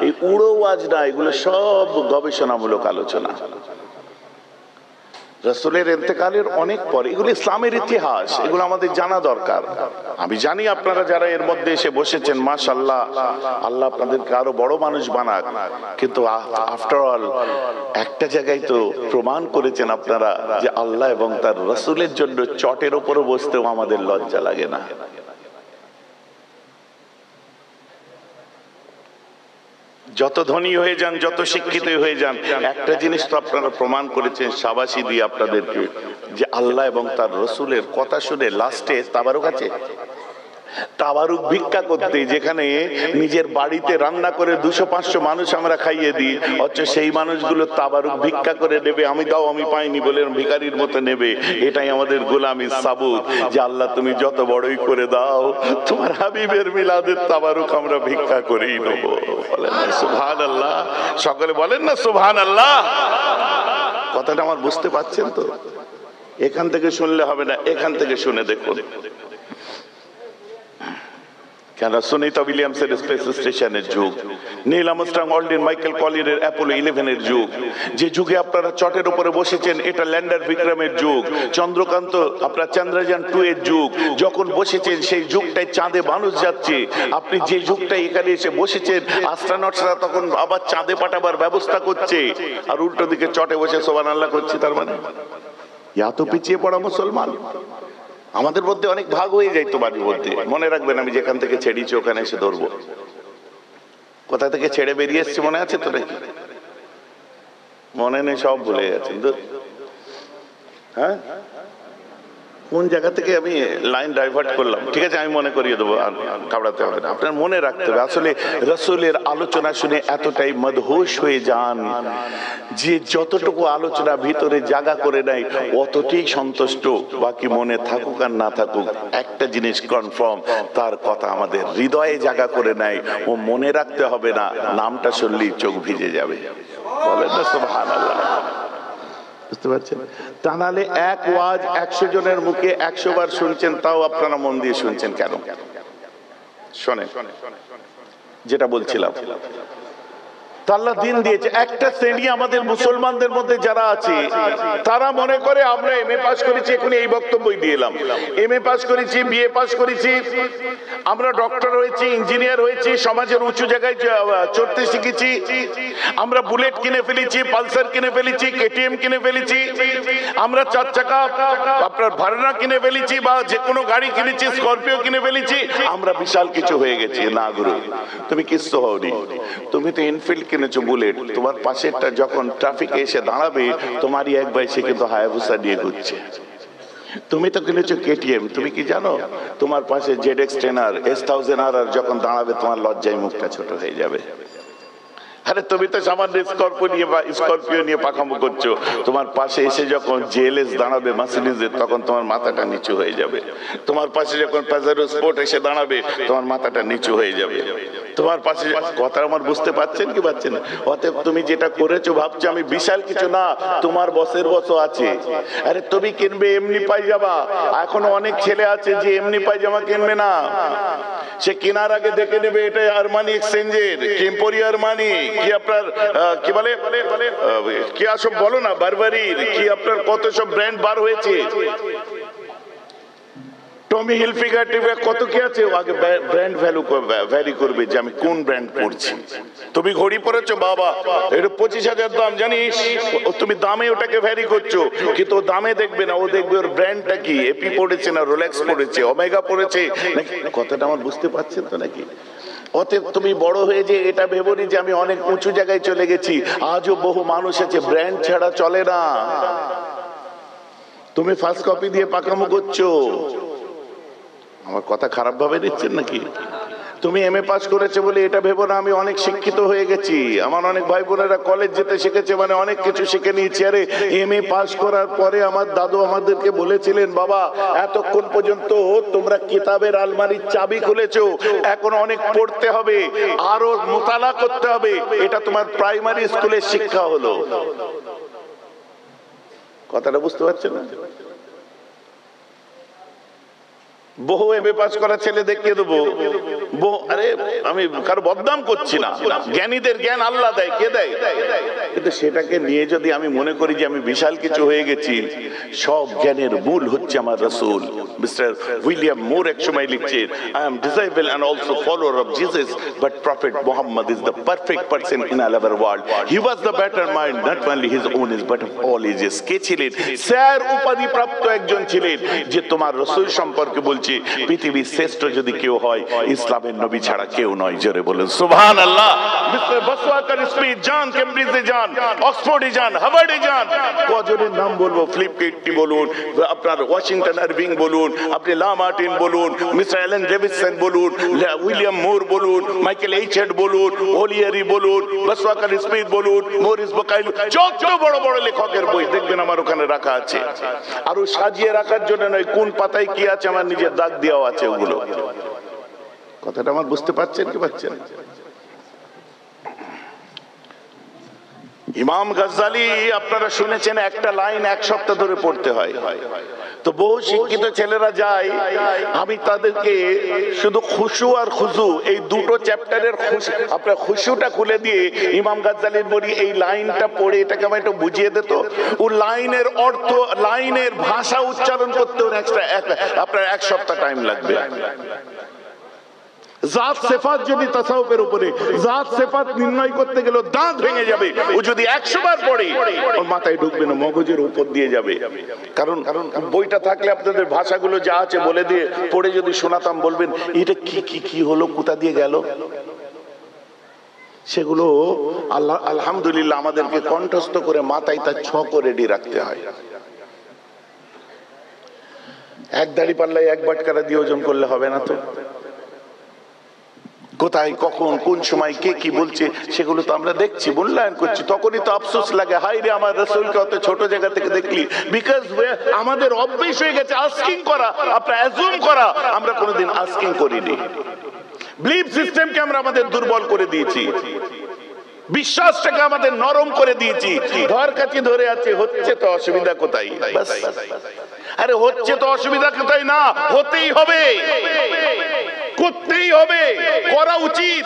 এই উড়োওয়াজ না, এগুলো সব গবেষণামূলক আলোচনা। রাসূলের ইন্তেকালের অনেক পরে, এগুলো ইসলামের ইতিহাস, এগুলো আমাদের জানা দরকার। আমি জানি আপনারা যারা এর মধ্যে এসে বসেছেন, মাশাআল্লাহ, আল্লাহ আপনাদেরকে আরো বড় মানুষ বানাক, কিন্তু আফটার অল একটা জায়গায় তো প্রমাণ করেছেন আপনারা যে আল্লাহ এবং তার রাসূলের জন্য চটের উপরও বসতেও আমাদের লজ্জা লাগে না। যত ধনী হয়ে যান, যত শিক্ষিত হয়ে যান, একটা জিনিস তো আপনারা প্রমাণ করেছেন শাবাশি দিয়ে আপনাদেরকে, যে আল্লাহ এবং তার রসুলের কথা শুনে লাস্টে তাবারুক আছে। তাবারুক ভিক্ষা করতে, যেখানে নিজের বাড়িতে রান্না করে 200-500 মানুষ আমরা খাইয়ে দিই, অথচ সেই মানুষগুলো তাবারুক ভিক্ষা করে নেবে, আমি দাও আমি পাইনি বলে ভিখারির মতো নেবে। এটাই আমাদের গোলামির সাবুত যে আল্লাহ তুমি যত বড়ই করে দাও, তোমার হাবিবের মিলাদের তাবারুক আমরা ভিক্ষা করেই নেব। বলেন না সুবহানাল্লাহ, সকলে বলেন না সুবহানাল্লাহ। কথাটা আমার বুঝতে পারছেন তো? এখান থেকে শুনলে হবে না, এখান থেকে শুনে দেখুন। কেন সুনিতা উইলিয়ামসের স্পেস স্টেশনের যুগ, নীল আর্মস্ট্রং, অলড্রিন মাইকেল কলিনের অ্যাপোলো 11-এর যুগ, যে যুগে আপনারা চটের উপরে বসেছেন এটা ল্যান্ডার বিক্রমের যুগ, চন্দ্রকান্ত আপনার চন্দ্রযান 2 এর যুগ, যখন বসেছেন সেই যুগটায় চাঁদে মানুষ যাচ্ছে। আপনি যে যুগটায় এখানে এসে বসেছেন, অ্যাস্ট্রোনটসরা তখন আবার চাঁদে পাঠাবার ব্যবস্থা করছে, আর উল্টো দিকে চটে বসে সুবহানাল্লাহ করছে। তার মানে এত পিছিয়ে পড়া মুসলমান। আমাদের মধ্যে অনেক ভাগ হয়ে যায় তো বাড়ির মধ্যে। মনে রাখবেন আমি যেখান থেকে ছেড়েছি ওখানে এসে ধরবো। কোথা থেকে ছেড়ে বেরিয়ে এসছি মনে আছে তো নাকি? মনে নেই, সব ভুলে গেছেন তো। হ্যাঁ, কোন জায়গা থেকে আমি লাইন ডাইভার্ট করলাম? ঠিক আছে, আমি মনে করিয়ে দেবো, আর ঘাবড়াতে হবে না। আপনার মনে রাখতে হবে, আসলে রাসূলের আলোচনা শুনে এতটাই মদহোশ হয়ে যান যে যতটুকু আলোচনা ভিতরে জায়গা করে নেয় অতটাই সন্তুষ্ট। বাকি মনে থাকুক আর না থাকুক, একটা জিনিস কনফার্ম, তার কথা আমাদের হৃদয়ে জায়গা করে নেয়। ও মনে রাখতে হবে না, নামটা শুনলেই চোখ ভিজে যাবে। বলেন না সুবহানাল্লাহ। বুঝতে পারছেন? তা নাহলে এক ওয়াজ 100 জনের মুখে 100 বার শুনছেন, তাও আপনারা মন দিয়ে শুনছেন কেন? শোনেন যেটা বলছিলাম, আল্লাহ দিন দিয়েছে। একটা শ্রেণী আমাদের মুসলমানদের মধ্যে যারা আছে, তারা মনে করে আমরা এমএ পাস করেছি, এখনই এই বক্তব্যই দিয়ে এলাম, এমএ পাস করেছি, বিএ পাস করেছি, আমরা ডক্টর হয়েছি, ইঞ্জিনিয়ার হয়েছি, সমাজের উঁচু জায়গায় চড়তে শিখেছি, আমরা বুলেট কিনে ফেলেছি, পালসার কিনে ফেলেছি, কেটিএম কিনে ফেলেছি, আমরা 4 চাকা আপনার ভার্না কিনে ফেলেছি, বা যে কোনো গাড়ি কিনেছি, স্করপিও কিনে ফেলেছি, আমরা বিশাল কিছু হয়ে গেছি। না গুরু, তুমি কিচ্ছু হওনি। তুমি তো ইনফিল্ড কিনেছো বুলেট, তোমার পাশেরটা যখন ট্রাফিকে এসে দাঁড়াবে তোমারই এক ভাই সে কিন্তু হায়াবুসা নিয়ে ঘুরছে। তুমি তো কিনেছো কেটিএম, তুমি কি জানো তোমার পাশে ZX10R S1000R যখন দাঁড়াবে তোমার লজ্জায় মুখটা ছোট হয়ে যাবে। আরে তুমি তো সামান্য স্করপিও নিয়ে পাখামো করছো, তোমার পাশে এসে যখন জেএলএস দাঁড়াবে মার্সিডিজের তখন তোমার মাথাটা নিচু হয়ে যাবে। তোমার পাশে যখন প্যাজারো স্পোর্ট এসে দাঁড়াবে তোমার মাথাটা নিচু হয়ে যাবে। তোমার পাশে কথা আমার বুঝতে পারছেন কি পাচ্ছেন? অতএব তুমি যেটা করেছো ভাবছো আমি বিশাল কিছু না, তোমার বসের বসও আছে। আরে তুমি কিনবে এমনি পায়জামা, এখনো অনেক ছেলে আছে যে এমনি পায়জামা কিনবে না, সে কেনার আগে দেখে নেবে এটা আরমানি এক্সচেঞ্জের, কেম্পোরি আরমানি, কি আপনার কি বলে কি সব বলো না, বারবারির কি আপনার কত সব ব্র্যান্ড বার হয়েছে, টমি হিলফিগার কত কি আছে, আগে ব্র্যান্ড ভ্যালু ভ্যারি করবে যে আমি কোন ব্র্যান্ড পরছি। তুমি ঘড়ি পরেছো বাবা এটা 25,000 দাম, জানিস তুমি দামে ওটাকে ভ্যারি করছো, কিন্তু দামে দেখবে না, ও দেখবে ওর ব্র্যান্ডটা কি, এপি পড়েছে না রোলেক্স পড়েছে, ওমেগা পড়েছে নাকি। কথাটা আমার বুঝতে পারছেন তো নাকি? অতএব তুমি বড় হয়ে যে এটা ভেবোনি যে আমি অনেক উঁচু জায়গায় চলে গেছি। আজও বহু মানুষ আছে ব্র্যান্ড ছাড়া চলে না। তুমি ফার্স্ট কপি দিয়ে পাকামো করছো, আমার কথা খারাপ ভাবে দিচ্ছেন নাকি? তুমি এমএ পাস করেছে বলে এটা ভেবো না আমি অনেক শিক্ষিত হয়ে গেছি। আমার অনেক ভাই বোনেরা কলেজ যেতে শিখেছে মানে অনেক কিছু শিখে নিয়েছি। আরে এমএ পাস করার পরে আমার দাদু আমাদেরকে বলেছিলেন, বাবা এতক্ষণ পর্যন্ত তোমরা কিতাবের আলমারির চাবি খুলেছো, এখন অনেক পড়তে হবে, আরো মোতালা করতে হবে। এটা তোমার প্রাইমারি স্কুলের শিক্ষা হলো। কথাটা বুঝতে পারছেন না? বহু এমএ পাস করা ছেলে দেখিয়ে দেবো, আরে আমি কারো বদনাম করছি না, জ্ঞানীদের জ্ঞান আল্লাহ দেয়, কে দেয়? কিন্তু সেটাকে নিয়ে যদি আমি মনে করি যে আমি বিশাল কিছু হয়ে গেছি, সব জ্ঞানের মূল হচ্ছে আমার রাসূল। মিস্টার উইলিয়াম মোর এক সময় লিখছেন, I am disciple and also follower of Jesus, but prophet Muhammad is the perfect person in all our world. He was the better mind not only his own age but of all ages. কে ছিলেন? Sir উপাধি প্রাপ্ত একজন ছিলেন যে তোমার রাসূল সম্পর্কে বলছে পৃথিবীর শ্রেষ্ঠ যদি কেউ হয় ইসলামের নবী ছাড়া কেউ নয়। জোরে বলেন সুবহানাল্লাহ। মিস্টার বসওয়াকার স্মিথ যান, কেমব্রিজে যান, অক্সফোর্ডে যান, হার্ভার্ডে যান, কজনের নাম বলবো, ফিলিপ কেট্টি বলুন, আপনার ওয়াশিংটন আরভিং বলুন, আপনি লা মার্টিন বলুন, মিস্টার অ্যালেন ডেভিডসন বলুন, উইলিয়াম মোর বলুন, মাইকেল এইচেড বলুন, ওলিয়ারি বলুন, বসওয়াকার স্মিথ বলুন, মরিস বুকাইল, যত বড় বড় লেখকের বই দেখবেন আমার ওখানে রাখা আছে। আরো সাজিয়ে রাখার জন্য নয়, কোন পাতায় কি আছে আমার নিজের দাগ দেওয়া আছে ওগুলো। কথাটা আমার বুঝতে পারছেন কি পাচ্ছেন? ইমাম গাজ্জালি আপনারা শুনেছেন একটা লাইন এক সপ্তাহ ধরে পড়তে হয়। তো বহু শিক্ষিত ছেলেরা যায়, আমি তাদেরকে শুধু খুশু আর খুজু এই দুটো চ্যাপ্টারের আপনার খুশুটা খুলে দিয়ে ইমাম গাজ্জালির বলি এই লাইনটা পড়ে এটাকে আমি একটু বুঝিয়ে দিত। ও লাইনের অর্থ, লাইনের ভাষা উচ্চারণ করতে আপনার এক সপ্তাহ টাইম লাগবে। জাত সিফাত যদি তাসাউফের উপরে জাত সিফাত নির্ণয় করতে গেলে দাঁত ভেঙে যাবে। ও যদি 100 বার পড়ে ওর মাথায় ঢুকবে না, মগজের উপর দিয়ে যাবে। কারণ বইটা থাকলে আপনাদের ভাষাগুলো যা আছে বলে দিয়ে পড়ে যদি শোনাতাম বলবেন এটা কি কি কি হলো, কোথা দিয়ে গেল। সেগুলো আল্লাহ আলহামদুলিল্লাহ আমাদেরকে কণ্ঠস্থ করে মাথায় তার ছক রেডি রাখতে হয়। এক দাড়ি পাল্লায় এক বাটকারা দিয়ে ওজন করলে হবে না তো। কোথায় কখন কোন সময় কে কি বলছে সেগুলো তো আমরা দেখছি, মূল্যায়ন করছি। তখনই তো আফসোস লাগে, হাই রে আমার রাসূলকে অত ছোট জায়গা থেকে দেখলি। বিকজ আমাদের অভ্যেস হয়ে গেছে আস্কিং করা, আপনার অ্যাজুম করা। আমরা কোনোদিন আস্কিং করিনি। বিলিফ সিস্টেমকে আমরা আমাদের দুর্বল করে দিয়েছি, বিশ্বাসটাকে আমাদের নরম করে দিয়েছি। ধর কাছে ধরে আছে, হচ্ছে তো অসুবিধা কোথায়? আরে হচ্ছে তো অসুবিধা কোথায় না, হতেই হবে, করতেই হবে, করা উচিত।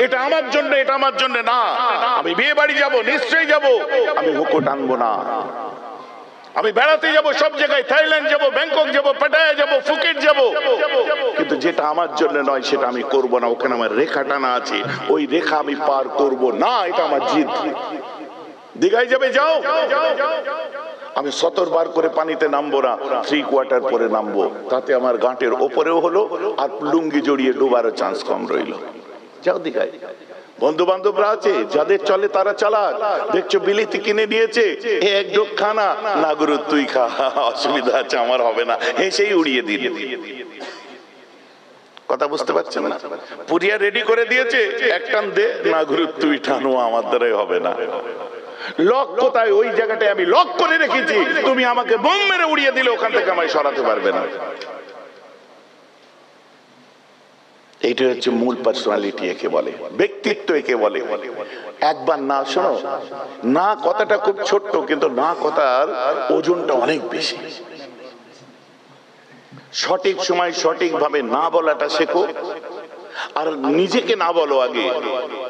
এটা আমার জন্য, এটা আমার জন্য না। আমি বিয়ে বাড়ি যাবো, নিশ্চয়ই যাব, আমি হুকো টানবো না। আমি বেড়াতে যাব সব জায়গায়, থাইল্যান্ড যাব, ব্যাংকক যাব, পাটায়া যাব, ফুকেট যাব, কিন্তু যেটা আমার জন্য নয় সেটা আমি করব না। ওখানে আমার রেখা টানা আছে, ওই রেখা আমি পার করব না, এটা আমার জিদ। দীঘায় যাবে, যাও, আমি 70 বার করে পানিতে নামবো না, 3 কোয়ার্টার পরে নামবো, তাতে আমার গাঁটের ওপরেও হলো আর লুঙ্গি জড়িয়ে ডুবারও চান্স কম রইল। যাও দীঘায়, বন্ধু বান্ধবরা আছে যাদের চলে তারা চালাক, দেখছো বিলিতি কিনে দিয়েছে, এক ডোক খানা না গুরু তুই খা, অসুবিধা আছে আমার হবে না, হেসেই উড়িয়ে দিল। কথা বুঝতে পারছেন না? পুরিয়া রেডি করে দিয়েছে, এক টান দে, না গুরু তুই টানো, আমার দ্বারাই হবে না। লক কোথায়? ওই জায়গাটায় আমি লক করে রেখেছি, তুমি আমাকে বোম মেরে উড়িয়ে দিলে ওখান থেকে আমায় সরাতে পারবে না। এইটা হচ্ছে মূল পার্সোনালিটি, একে বলে ব্যক্তিত্ব, একে বলে। একবার না শোনো না, কথাটা খুব ছোট্ট, কিন্তু না কথার ওজনটা অনেক বেশি। সঠিক সময় সঠিক ভাবে না বলাটা শেখো, আর নিজেকে না বলো আগে,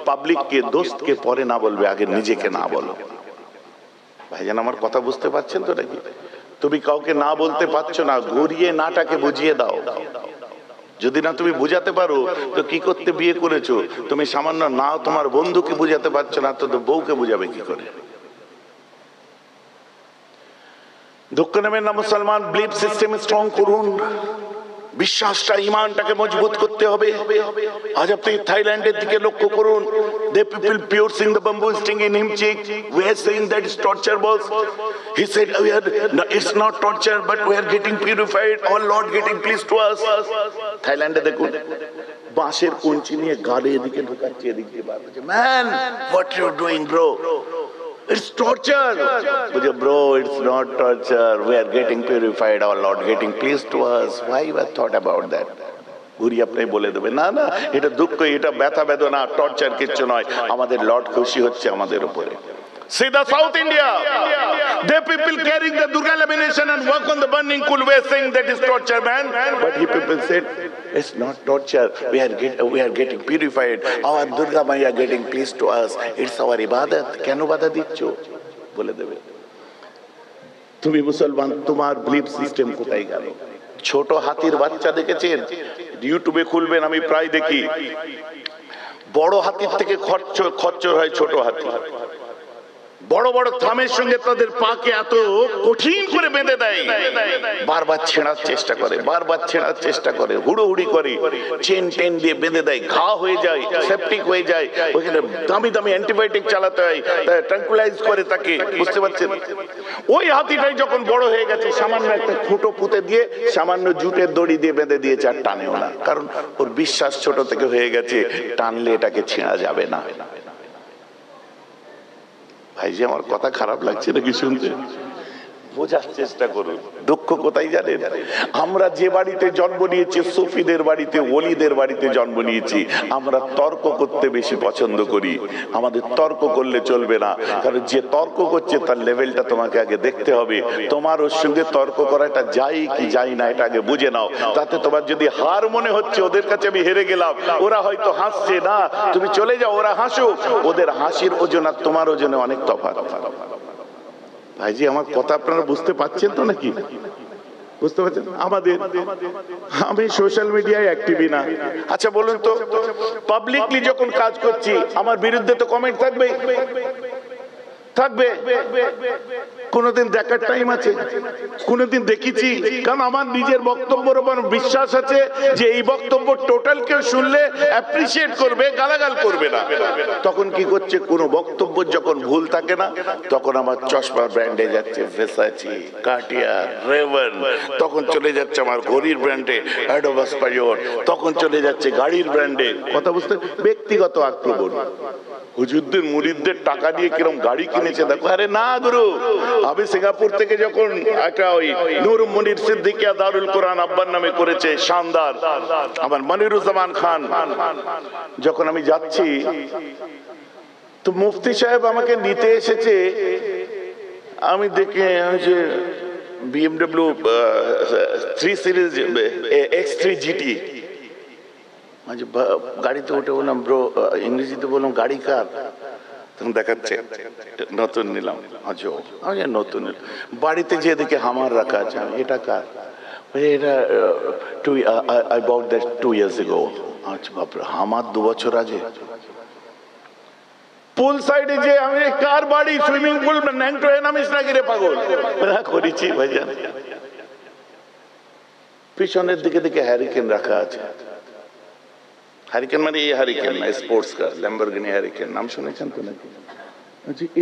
পাবলিককে দোস্তকে পরে না বলবে, আগে নিজেকে না বলো। ভাইজান আমার কথা বুঝতে পারছেন তো নাকি? তুমি কাউকে না বলতে পারছো না, ঘুরিয়ে নাটাকে বুঝিয়ে দাও। যদি না তুমি বুঝাতে পারো তো কি করতে বিয়ে করেছো? তুমি সামান্য না তোমার বন্ধুকে বুঝাতে পারছো না, তো বউকে বুঝাবে কি করে? দুঃখ নেবেন না মুসলমান, বিলিফ সিস্টেম স্ট্রং করুন, বিশ্বাসটা ইমানটাকে মজবুত করতে হবে। আজ আপনি থাইল্যান্ডের দিকে লক্ষ্য করুন, the people piercing the bamboo sting in him cheek, we are saying that is torture boss. He said it's not torture but we are getting purified, our Lord getting pleased to us. থাইল্যান্ডে দেখুন বাঁশের কঞ্চি নিয়ে গালে এদিকে ঢোকাচ্ছে, এদিকে বার করছে, man what you doing bro, it's torture. Bro, it's not torture, we are getting purified, our Lord getting pleased to us. Why you have thought about that? ঘুরি আপনি বলে দেবে না না এটা দুঃখ, এটা ব্যথা বেদনা, টর্চার কিচ্ছু নয়, আমাদের লর্ড খুশি হচ্ছে আমাদের উপরে। See the South India, the people carrying the Durga lamination and work on the burning cool way saying that is torture, man. But he people said it's not torture, we are getting purified, our Durga Maya getting pleased to us, it's our ibadat. কেন বাধা দিচ্ছ বলে দেবে। তুমি মুসলমান, তোমার belief system কোথায় গেল? ছোট হাতির বাচ্চা দেখেছেন? ইউটিউবে খুলবেন, আমি প্রায় দেখি, বড় হাতির থেকে খচ্চর হয় ছোট হাতি। বড় বড় থামের সঙ্গে তাদের পাকে এত কঠিন করে বেঁধে দেয়, বারবার ছেঁড়ার চেষ্টা করে, বারবার ছেঁড়ার চেষ্টা করে, হুড়োহুড়ি করে, চেন টেন দিয়ে বেঁধে দেয়, ঘা হয়ে যায়, সেপটিক হয়ে যায়, ওইখানে দামি দামি অ্যান্টিবায়োটিক চালাতে হয়, ট্রাঙ্কুলাইজ করে তাকে, বুঝতে পারছেন? ওই হাতিটাই যখন বড় হয়ে গেছে, সামান্য একটা খুঁটো পুঁতে দিয়ে সামান্য জুটের দড়ি দিয়ে বেঁধে দিয়েছে, আর টানেও না, কারণ ওর বিশ্বাস ছোট থেকে হয়ে গেছে টানলে এটাকে ছেঁড়া যাবে না। ভাই যে আমার কথা খারাপ লাগছে নাকি শুনতে? বোঝার চেষ্টা করুন। দুঃখ কোথায় জানেন? আমরা যে বাড়িতে জন্ম নিয়েছি, সুফিদের বাড়িতে, ওলিদের বাড়িতে জন্ম নিয়েছি, আমরা তর্ক করতে বেশি পছন্দ করি। আমাদের তর্ক করলে চলবে না, কারণ যে তর্ক করছে তার লেভেলটা তোমাকে আগে দেখতে হবে। তোমার ওর সঙ্গে তর্ক করাটা যাই কি যাই না এটা আগে বুঝে নাও। তাতে তোমার যদি হার মনে হচ্ছে, ওদের কাছে আমি হেরে গেলাম, ওরা হয়তো হাসছে, না তুমি চলে যাও, ওরা হাসুক, ওদের হাসির ওজন আর তোমার ওজনে অনেক তফাৎ। ভাইজি আমার কথা আপনারা বুঝতে পারছেন তো নাকি? বুঝতে পারছেন? আমি সোশ্যাল মিডিয়ায় অ্যাক্টিভই না। আচ্ছা বলুন তো, পাবলিকলি যখন কাজ করছি আমার বিরুদ্ধে তো কমেন্ট থাকবে, থাকবে। কোনদিন দেখার টাইম আছে? কোনদিন দেখেছি? কারণ আমার নিজের বক্তব্যের উপর বিশ্বাস আছে যে এই বক্তব্য টোটাল কেউ শুনলে অ্যাপ্রিসিয়েট করবে, গালাগাল করবে না। তখন কি করছে, কোনো বক্তব্য যখন ভুল থাকে না, তখন আমার চশমা ব্র্যান্ডে যাচ্ছে ভেসাচি, কার্টিয়ার, রেভেন, তখন চলে যাচ্ছে আমার ঘড়ির ব্র্যান্ডে অ্যাডোবাস পাইওর, তখন চলে যাচ্ছে গাড়ির ব্র্যান্ডে। কথা বুঝতে? ব্যক্তিগত আক্রমণ। হুজুরদের মুরিদদের টাকা দিয়ে কিরম গাড়ি কিনেছে দেখো। আরে না গুরু, আমি সিঙ্গাপুর থেকে যখন একটা ওই নূর মুনির সিদ্দিকিয়া দারুল কোরআন আব্বার নামে করেছে, শানদার, আমার মনিরুজ্জামান খান, যখন আমি যাচ্ছি তো মুফতি সাহেব আমাকে নিতে এসেছে, আমি দেখে যে BMW 3 সিরিজ X3 GT, গাড়িতে উঠে বললাম ব্রো, ইংরেজিতে বললাম গাড়ি কার? তখন দেখাচ্ছে নতুন নিলাম। আচ্ছা নতুন বাড়িতে যে দেখে হামার রাখা আছে, এটা কার? এটা I bought that 2 years ago. আচ্ছা বাপরে, হামার 2 বছর আগে। পুল সাইডে যে আমি কার বাড়ি, সুইমিং পুল ন্যাংটো এনামিস নাকি রে পাগল? করেছি ভাইজান। পিছনের দিকে দিকে হ্যারিকেন রাখা আছে, হারিকেন মানে এই হারিকেন না, স্পোর্টস কার, ল্যাম্বরগিনি হারিকেন, নাম শুনেছেন তো নাকি?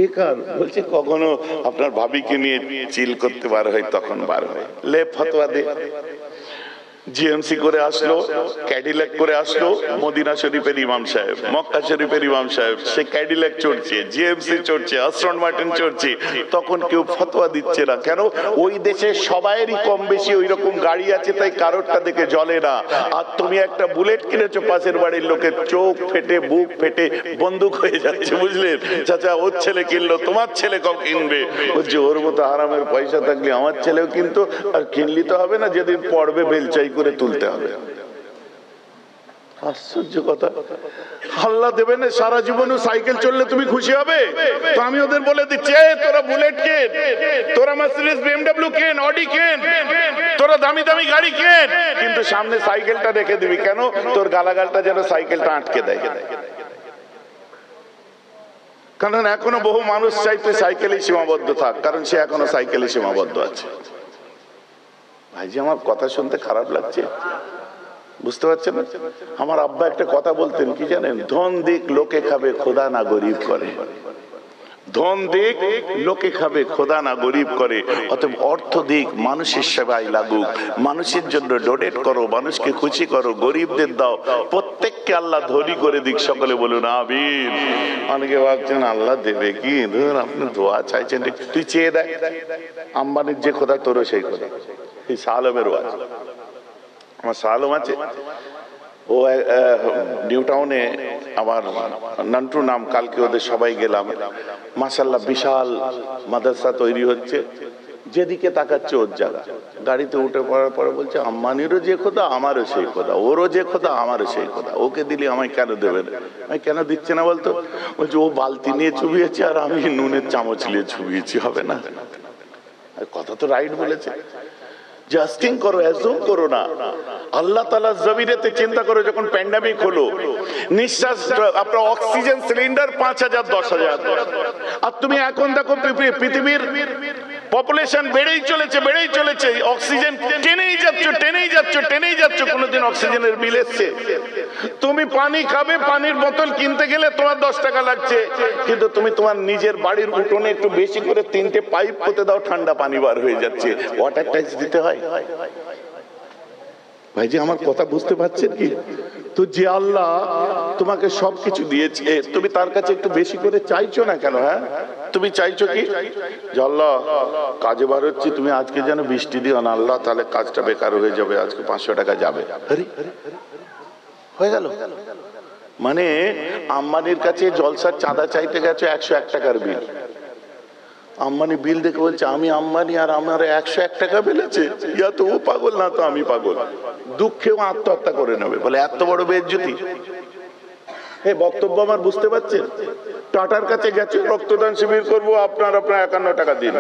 এ কার বলছে, কখনো আপনার ভাবিকে নিয়ে চিল করতে বার হয় তখন বার হয়। লে ফতোয়া দে। জিএমসি করে আসলো, ক্যাডিল্যাক করে আসলো, মদিনা শরীফের ইমাম সাহেব, মক্কা শরীফের ইমাম সাহেব, সে ক্যাডিল্যাক চড়ছে, জিএমসি চড়ছে, অ্যাস্টন মার্টিন চড়ছে, তখন কেউ ফতোয়া দিচ্ছে না। কেন? ওই দেশে সবাইয়েরই কম বেশি ওই রকম গাড়ি আছে, তাই কারোরটা দেখে জ্বলে না। আর তুমি একটা বুলেট কিনেছো, পাশের বাড়ির লোকের চোখ ফেটে, বুক ফেটে বন্দুক হয়ে যাচ্ছে, বুঝলেন? চাচা ওর ছেলে কিনলো, তোমার ছেলে কম কিনবে। বলছে ওর মতো হারামের পয়সা থাকলে আমার ছেলেও কিন্তু, আর কিনলি তো হবে না, যেদিন পড়বে বেলচাই করে তুলতে হবে। আশ্চর্য কথা। আল্লাহ দেবে না সারা জীবনে সাইকেল চললে তুমি খুশি হবে? তো আমি ওদের বলে দিচ্ছি, তোরা বুলেট কেন, তোরা মার্সিডিজ, বিএমডব্লিউ কেন, অডি কেন, তোরা দামি দামি গাড়ি কেন, কিন্তু সামনে সাইকেলটা রেখে দিবি। কেন? তোর গালাগালটা যেন সাইকেলটা আটকে দেয়। কারণ এখনো বহু মানুষ চাইতে সাইকেলেই সীমাবদ্ধ থাক, কারণ সে এখনো সাইকেলে সীমাবদ্ধ আছে। ভাইজি আমার কথা শুনতে খারাপ লাগছে, বুঝতে পারছেন? আমার আব্বা একটা কথা বলতেন, কি জানেন? ধন দিক লোকে খাবে, খোদা না গরিব করে। ধন দিক লোকে খাবে, খোদা না গরিব করে। অতএব অর্থ দিক মানুষের সেবায় লাগুক, মানুষের জন্য ডোনেট করো, মানুষকে খুশি করো, গরিবদের দাও, প্রত্যেককে আল্লাহ ধনী করে দিক। সকলে বলুন আমিন। অনেকে ভাবছেন আল্লাহ দেবে কি? ধর আপনি দোয়া চাইছেন, তুই চেয়ে দেখ, আম্বানির যে খোদা তোরও সেই খোদা। এই সালমের ওয়াজ, আমার সালম আছে, ও নিউ টাউনে, আমার নান্টু নাম, কালকে ওদের সবাই গেলাম, মাশাআল্লাহ বিশাল মাদ্রাসা তৈরি হচ্ছে, যেদিকে তাকাচ্ছে ওর জায়গা। গাড়িতে উঠে পড়ার পরে বলছে আম্বানিরও যে খোদা আমারও সেই খোদা, ওরও যে খোদা আমারও সেই খোদা, ওকে দিলি আমায় কেন দেবে না? আমি কেন দিচ্ছে না বলতো? বলছে ও বালতি নিয়ে চুবিয়েছে আর আমি নুনের চামচ নিয়ে চুবিয়েছি, হবে না? কথা তো রাইট বলেছে। জাস্টিং করো, অ্যাজুম করো না। আল্লাহ তাআলা জমিনেতে চিন্তা করো, যখন প্যান্ডেমিক হলো, নিঃশ্বাস আপনার অক্সিজেন সিলিন্ডার 5000 10,000, আর তুমি এখন দেখো পৃথিবীর পপুলেশন বেড়েই চলেছে, অক্সিজেন টেনেই যাচ্ছ, কোনোদিন অক্সিজেনের বিল এসছে? তুমি পানি খাবে, পানির বোতল কিনতে গেলে তোমার 10 টাকা লাগছে, কিন্তু তুমি তোমার নিজের বাড়ির উঠোনে একটু বেশি করে 3টে পাইপ পুঁতে দাও, ঠান্ডা পানি বার হয়ে যাচ্ছে। ওয়াটার ট্যাক্স দিতে হয়। ভাইজি আমার কথা বুঝতে পারছেন কি? তো যে আল্লাহ তোমাকে সবকিছু দিয়েছে, তুমি তার কাছে একটু বেশি করে চাইছো না কেন? হ্যাঁ, তুমি চাইছো কি যে আল্লাহ কাজে বার হচ্ছে, তুমি আজকে যেন বৃষ্টি দিও না আল্লাহ, তাহলে কাজটা বেকার হয়ে যাবে, আজকে 500 টাকা যাবে। আরে হয়ে গেল। মানে আম্বানির কাছে জলসার চাঁদা চাইতে গেছো, 101 টাকার বিল। আম্বানি বিল দেখে বলছে আমি আম্বানি আর আমার 101 টাকা বেলেছে, ইয়া তো ও পাগল না তো আমি পাগল। দুঃখেও আত্মহত্যা করে নেবে, বলে এত বড় বেইজ্জতি। বক্তব্য আমার বুঝতে পারছেন? টাটার কাছে গেছে রক্তদান শিবির করবো, আপনার 51 টাকা দিন।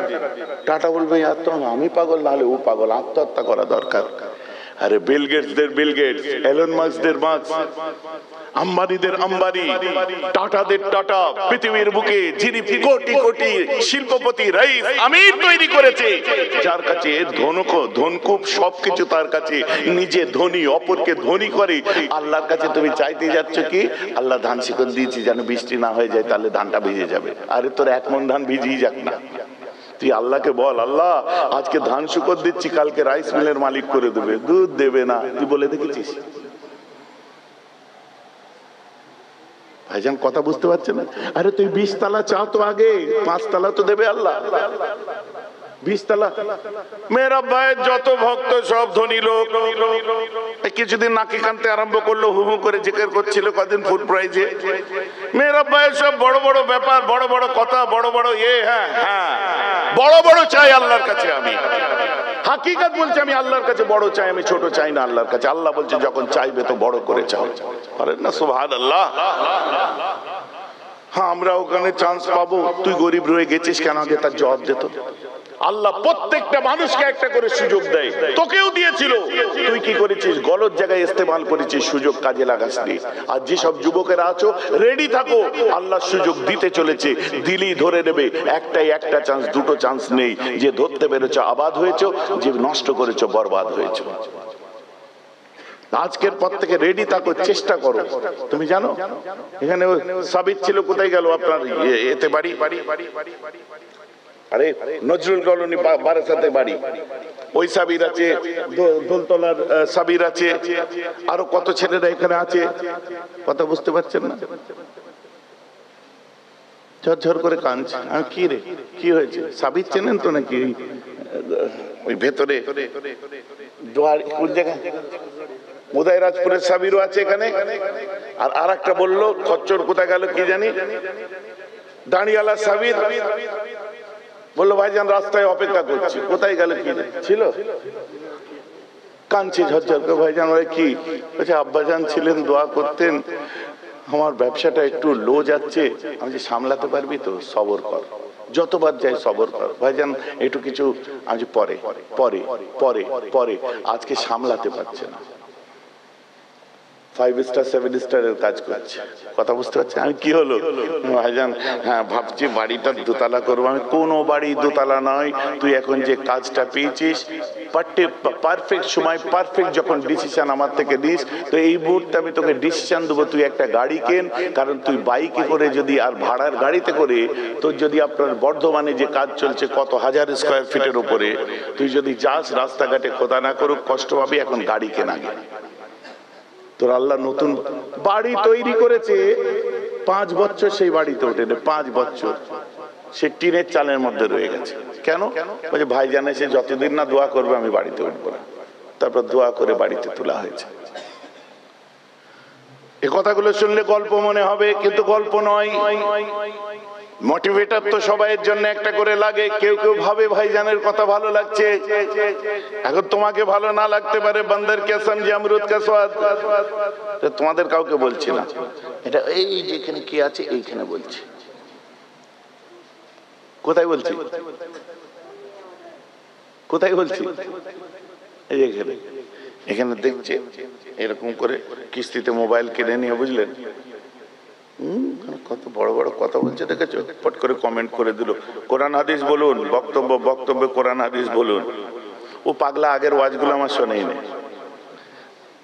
টাটা বলবে আমি পাগল, নাহলে ও পাগল, আত্মহত্যা করা দরকার। আরে বিল গেটসদের বিল গেটস, এলন মাস্কদের মাস্ক, আম্বানিদের আম্বানি, টাটাদের টাটা, পৃথিবীর বুকে যিনি কোটি কোটি শিল্পপতি, রাইস, আমির তৈরি করেছে, যার কাছে ধনকুপ সবকিছু তার কাছে, নিজে ধনী, অপরকে ধনী করে। আল্লাহর কাছে তুমি চাইতে যাচ্ছ কি? আল্লাহ ধান শিকন দিয়েছি যেন বৃষ্টি না হয়ে যায়, তাহলে ধানটা ভিজে যাবে। আরে তোর 1 মণ ধান ভিজিয়ে যাক না, তুই আল্লাহকে বল আল্লাহ আজকে ধান শুকর দিচ্ছি, কালকে রাইস মিলের মালিক করে দেবে, দুধ দেবে না। তুই বলে দেখেছিস? ভাইজান কথা বুঝতে পারছে না? আরে তুই 20 তলা চাও তো, আগে 5 তলা তো দেবে আল্লাহ। 20 তলা। মেরা ভাই যত ভক্ত সব ধনী লোক, কিছুদিন নাকি কানতে আরম্ভ করলো, হু হু করে জিকির করছিল কদিন ফুড প্রাইজে। মেরা ভাই সব বড় বড় ব্যাপার, বড় বড় কথা, বড় বড় হ্যাঁ বড় বড় চাই আল্লাহর কাছে। আমি হাকিকত বলছি, আমি আল্লাহর কাছে বড় চাই, আমি ছোট চাই না আল্লাহর কাছে। আল্লাহ বলছে যখন চাইবে তো বড় করে চাও। পারেন না? সুবহানাল্লাহ। হ্যাঁ আমরা ওখানে চান্স পাবো, তুই গরিব রয়ে গেছিস কেন? আগে তার জবাব দিত। আল্লাহ প্রত্যেকটা মানুষকে একটা করে সুযোগ দেয়, তোকেও দিয়েছিল, তুই কি করেছিস? গলত জায়গায় ইস্তেমাল করেছিস, সুযোগ কাজে লাগাসনি। আর যেসব যুবকেরা আছো রেডি থাকো, আল্লাহ সুযোগ দিতে চলেছে, দিলি ধরে নেবে। একটা চান্স, দুটো চান্স নেই। যে ধরতে পেরেছো আবাদ হয়েছো, যে নষ্ট করেছো বরবাদ হয়েছো। আজকের পর থেকে রেডি থাকো, চেষ্টা করো। তুমি জানো এখানে সাবিত ছিল, কোথায় গেল আপনার এতে বাড়ি, আরে নজরুল কলোনি বারাসাতে বাড়ি, ওই সাবির আছে, দোলতলার সাবির আছে, আরো কত ছেলেরা এখানে আছে। কথা বুঝতে পারছেন না? ঝরঝর করে কাঁদছে। আমি কি রে, কি হয়েছে? সাবির চেনেন তো নাকি? ওই ভেতরে কোন জায়গায় উদয়রাজপুরের সাবিরও আছে এখানে। আর একটা বললো খচ্চর কোথায় গেল কি জানি, দাঁড়িয়ালা সাবির বললো ভাইজান রাস্তায় অপেক্ষা করছি, কোথায় গেল কি ছিল? কাঁদছি ঝরঝর করে। ভাইজান বলে কি? বলছে আব্বাজান ছিলেন, দোয়া করতেন, আমার ব্যবসাটা একটু লো যাচ্ছে। আমি যে সামলাতে পারবি তো, সবর কর, যতবার যাই সবর কর। ভাইজান একটু কিছু, আমি পরে পরে পরে পরে, আজকে সামলাতে পারছে না, 5 স্টার 7 স্টারের কাজ করছে। কথা বুঝতে পারছি? আমি কি হলো ভাইজান? হ্যাঁ ভাবছি বাড়িটা দোতলা করবো। আমি কোনো বাড়ি দোতলা নয়, তুই এখন যে কাজটা পেয়েছিস পারফেক্ট সময়, পারফেক্ট যখন ডিসিশন আমার থেকে নিস, তো এই মুহূর্তে আমি তোকে ডিসিশন দেবো, তুই একটা গাড়ি কেন। কারণ তুই বাইকে করে যদি, আর ভাড়ার গাড়িতে করে, তোর যদি আপনার বর্ধমানে যে কাজ চলছে কত হাজার স্কোয়ার ফিটের উপরে, তুই যদি যাস রাস্তাঘাটে খোদা না করুক কষ্ট পাবি। এখন গাড়ি কেনা গে, তোর আল্লাহ নতুন বাড়ি তৈরি করেছে, 5 বছর সেই বাড়িতে ওঠেনি, 5 বছর সে টিনের চালের মধ্যে রয়ে গেছে। কেন? বলছে ভাইজান এসে যতদিন না দোয়া করবে আমি বাড়িতে উঠবো না। তারপর দোয়া করে বাড়িতে তোলা হয়েছে। এ কথাগুলো শুনলে গল্প মনে হবে, কিন্তু গল্প নয়। মোটিভেটর তো সবাইয়ের জন্য একটা করে লাগে। কেউ কেউ ভাবে ভাইজানের কথা ভালো লাগছে, এখন তোমাকে ভালো না লাগতে পারে। বান্দর কে সমঝে আমরুদ কা স্বাদ, তোমাদের কাউকে বলছি না, এটা এই যেখানে কি আছে এইখানে বলছি। কোথায় বলছি? কোথায় বলছি? এই এখানে, এখানে দেখছে এরকম করে কিস্তিতে মোবাইল কিনে নিয়ে, বুঝলেন? কত বড় বড় কথা বলছে দেখেছো? পট করে কমেন্ট করে দিল কোরআন হাদিস বলুন, বক্তব্যে কোরআন হাদিস বলুন। ও পাগলা আগের ওয়াজগুলো আমার শোনেই না।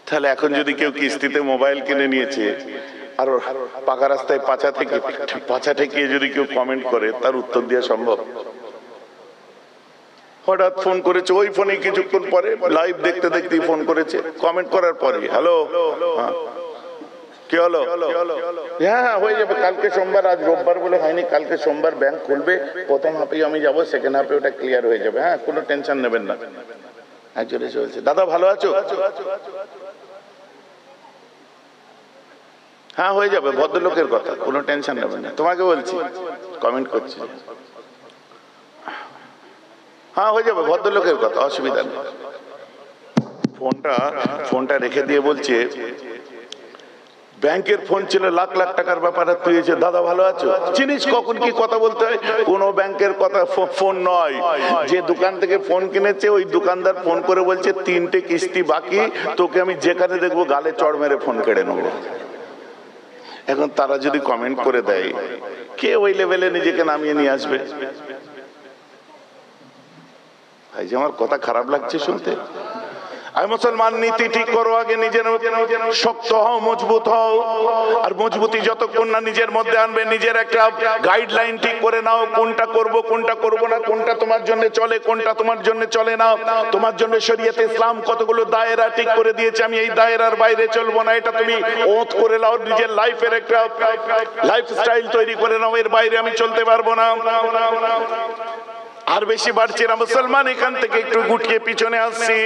তাহলে এখন যদি কেউ কিস্তিতে মোবাইল কিনে নিয়েছে আর পাকা রাস্তায় পাছা ঠেকিয়ে যদি কেউ কমেন্ট করে, তার উত্তর দেওয়া সম্ভব? হঠাৎ ফোন করেছে, ওই ফোনে কিছুক্ষণ পরে লাইভ দেখতে দেখতেই ফোন করেছে, কমেন্ট করার পরে হ্যালো, কি হলো? হ্যাঁ হয়ে যাবে, কালকে সোমবার, আজ রোববার বলে হয়নি, কালকে সোমবার ব্যাংক খুলবে, প্রথম হাফেই আমি যাবো, সেকেন্ড হাফে ওটা ক্লিয়ার হয়ে যাবে। হ্যাঁ কোনো টেনশন নেবেন না। একজন এসে বলছে দাদা ভালো আছো? হ্যাঁ হয়ে যাবে, ভদ্রলোকের কথা, কোনো টেনশন নেবেন না। তোমাকে বলছি, কমেন্ট করছি, হ্যাঁ হয়ে যাবে, ভদ্রলোকের কথা, অসুবিধা নেই। ফোনটা রেখে দিয়ে বলছে ব্যাংকের ফোন ছিল, লাখ লাখ টাকার ব্যাপার, তুই এসে দাদা ভালো আছো? চিনিস কখন কি কথা বলতে হয়? কোন ব্যাংকের কথা ফোন নয়। যে দোকান থেকে ফোন কিনেছে ওই দোকানদার ফোন করে বলছে 3টে কিস্তি বাকি, তোকে আমি যেখানে দেখবো গালে চড় মেরে ফোন কেড়ে নেবো। এখন তারা যদি কমেন্ট করে দেয়, কে ওই লেভেলে নিজেকে নামিয়ে নিয়ে আসবে? ভাই যে আমার কথা খারাপ লাগছে শুনতে। আমি মুসলমান, নীতি ঠিক করো, আগে নিজের শক্ত হও, মজবুত হও। আর মজবুতি যতক্ষণ না নিজের মধ্যে আনবে, নিজের একটা গাইডলাইন ঠিক করে নাও, কোনটা করব কোনটা করব না, কোনটা তোমার জন্য চলে কোনটা তোমার জন্য চলে না। তোমার জন্য শরীয়তে ইসলাম কতগুলো দায়রা ঠিক করে দিয়েছে, আমি এই দায়রার বাইরে চলবো না, এটা তুমি ওত করে নাও। নিজের লাইফের একটা লাইফস্টাইল তৈরি করে নাও, এর বাইরে আমি চলতে পারবো না। আর বেশি বাড়ছে না মুসলমান, এখান থেকে একটু গুটিয়ে পিছনে আসছি।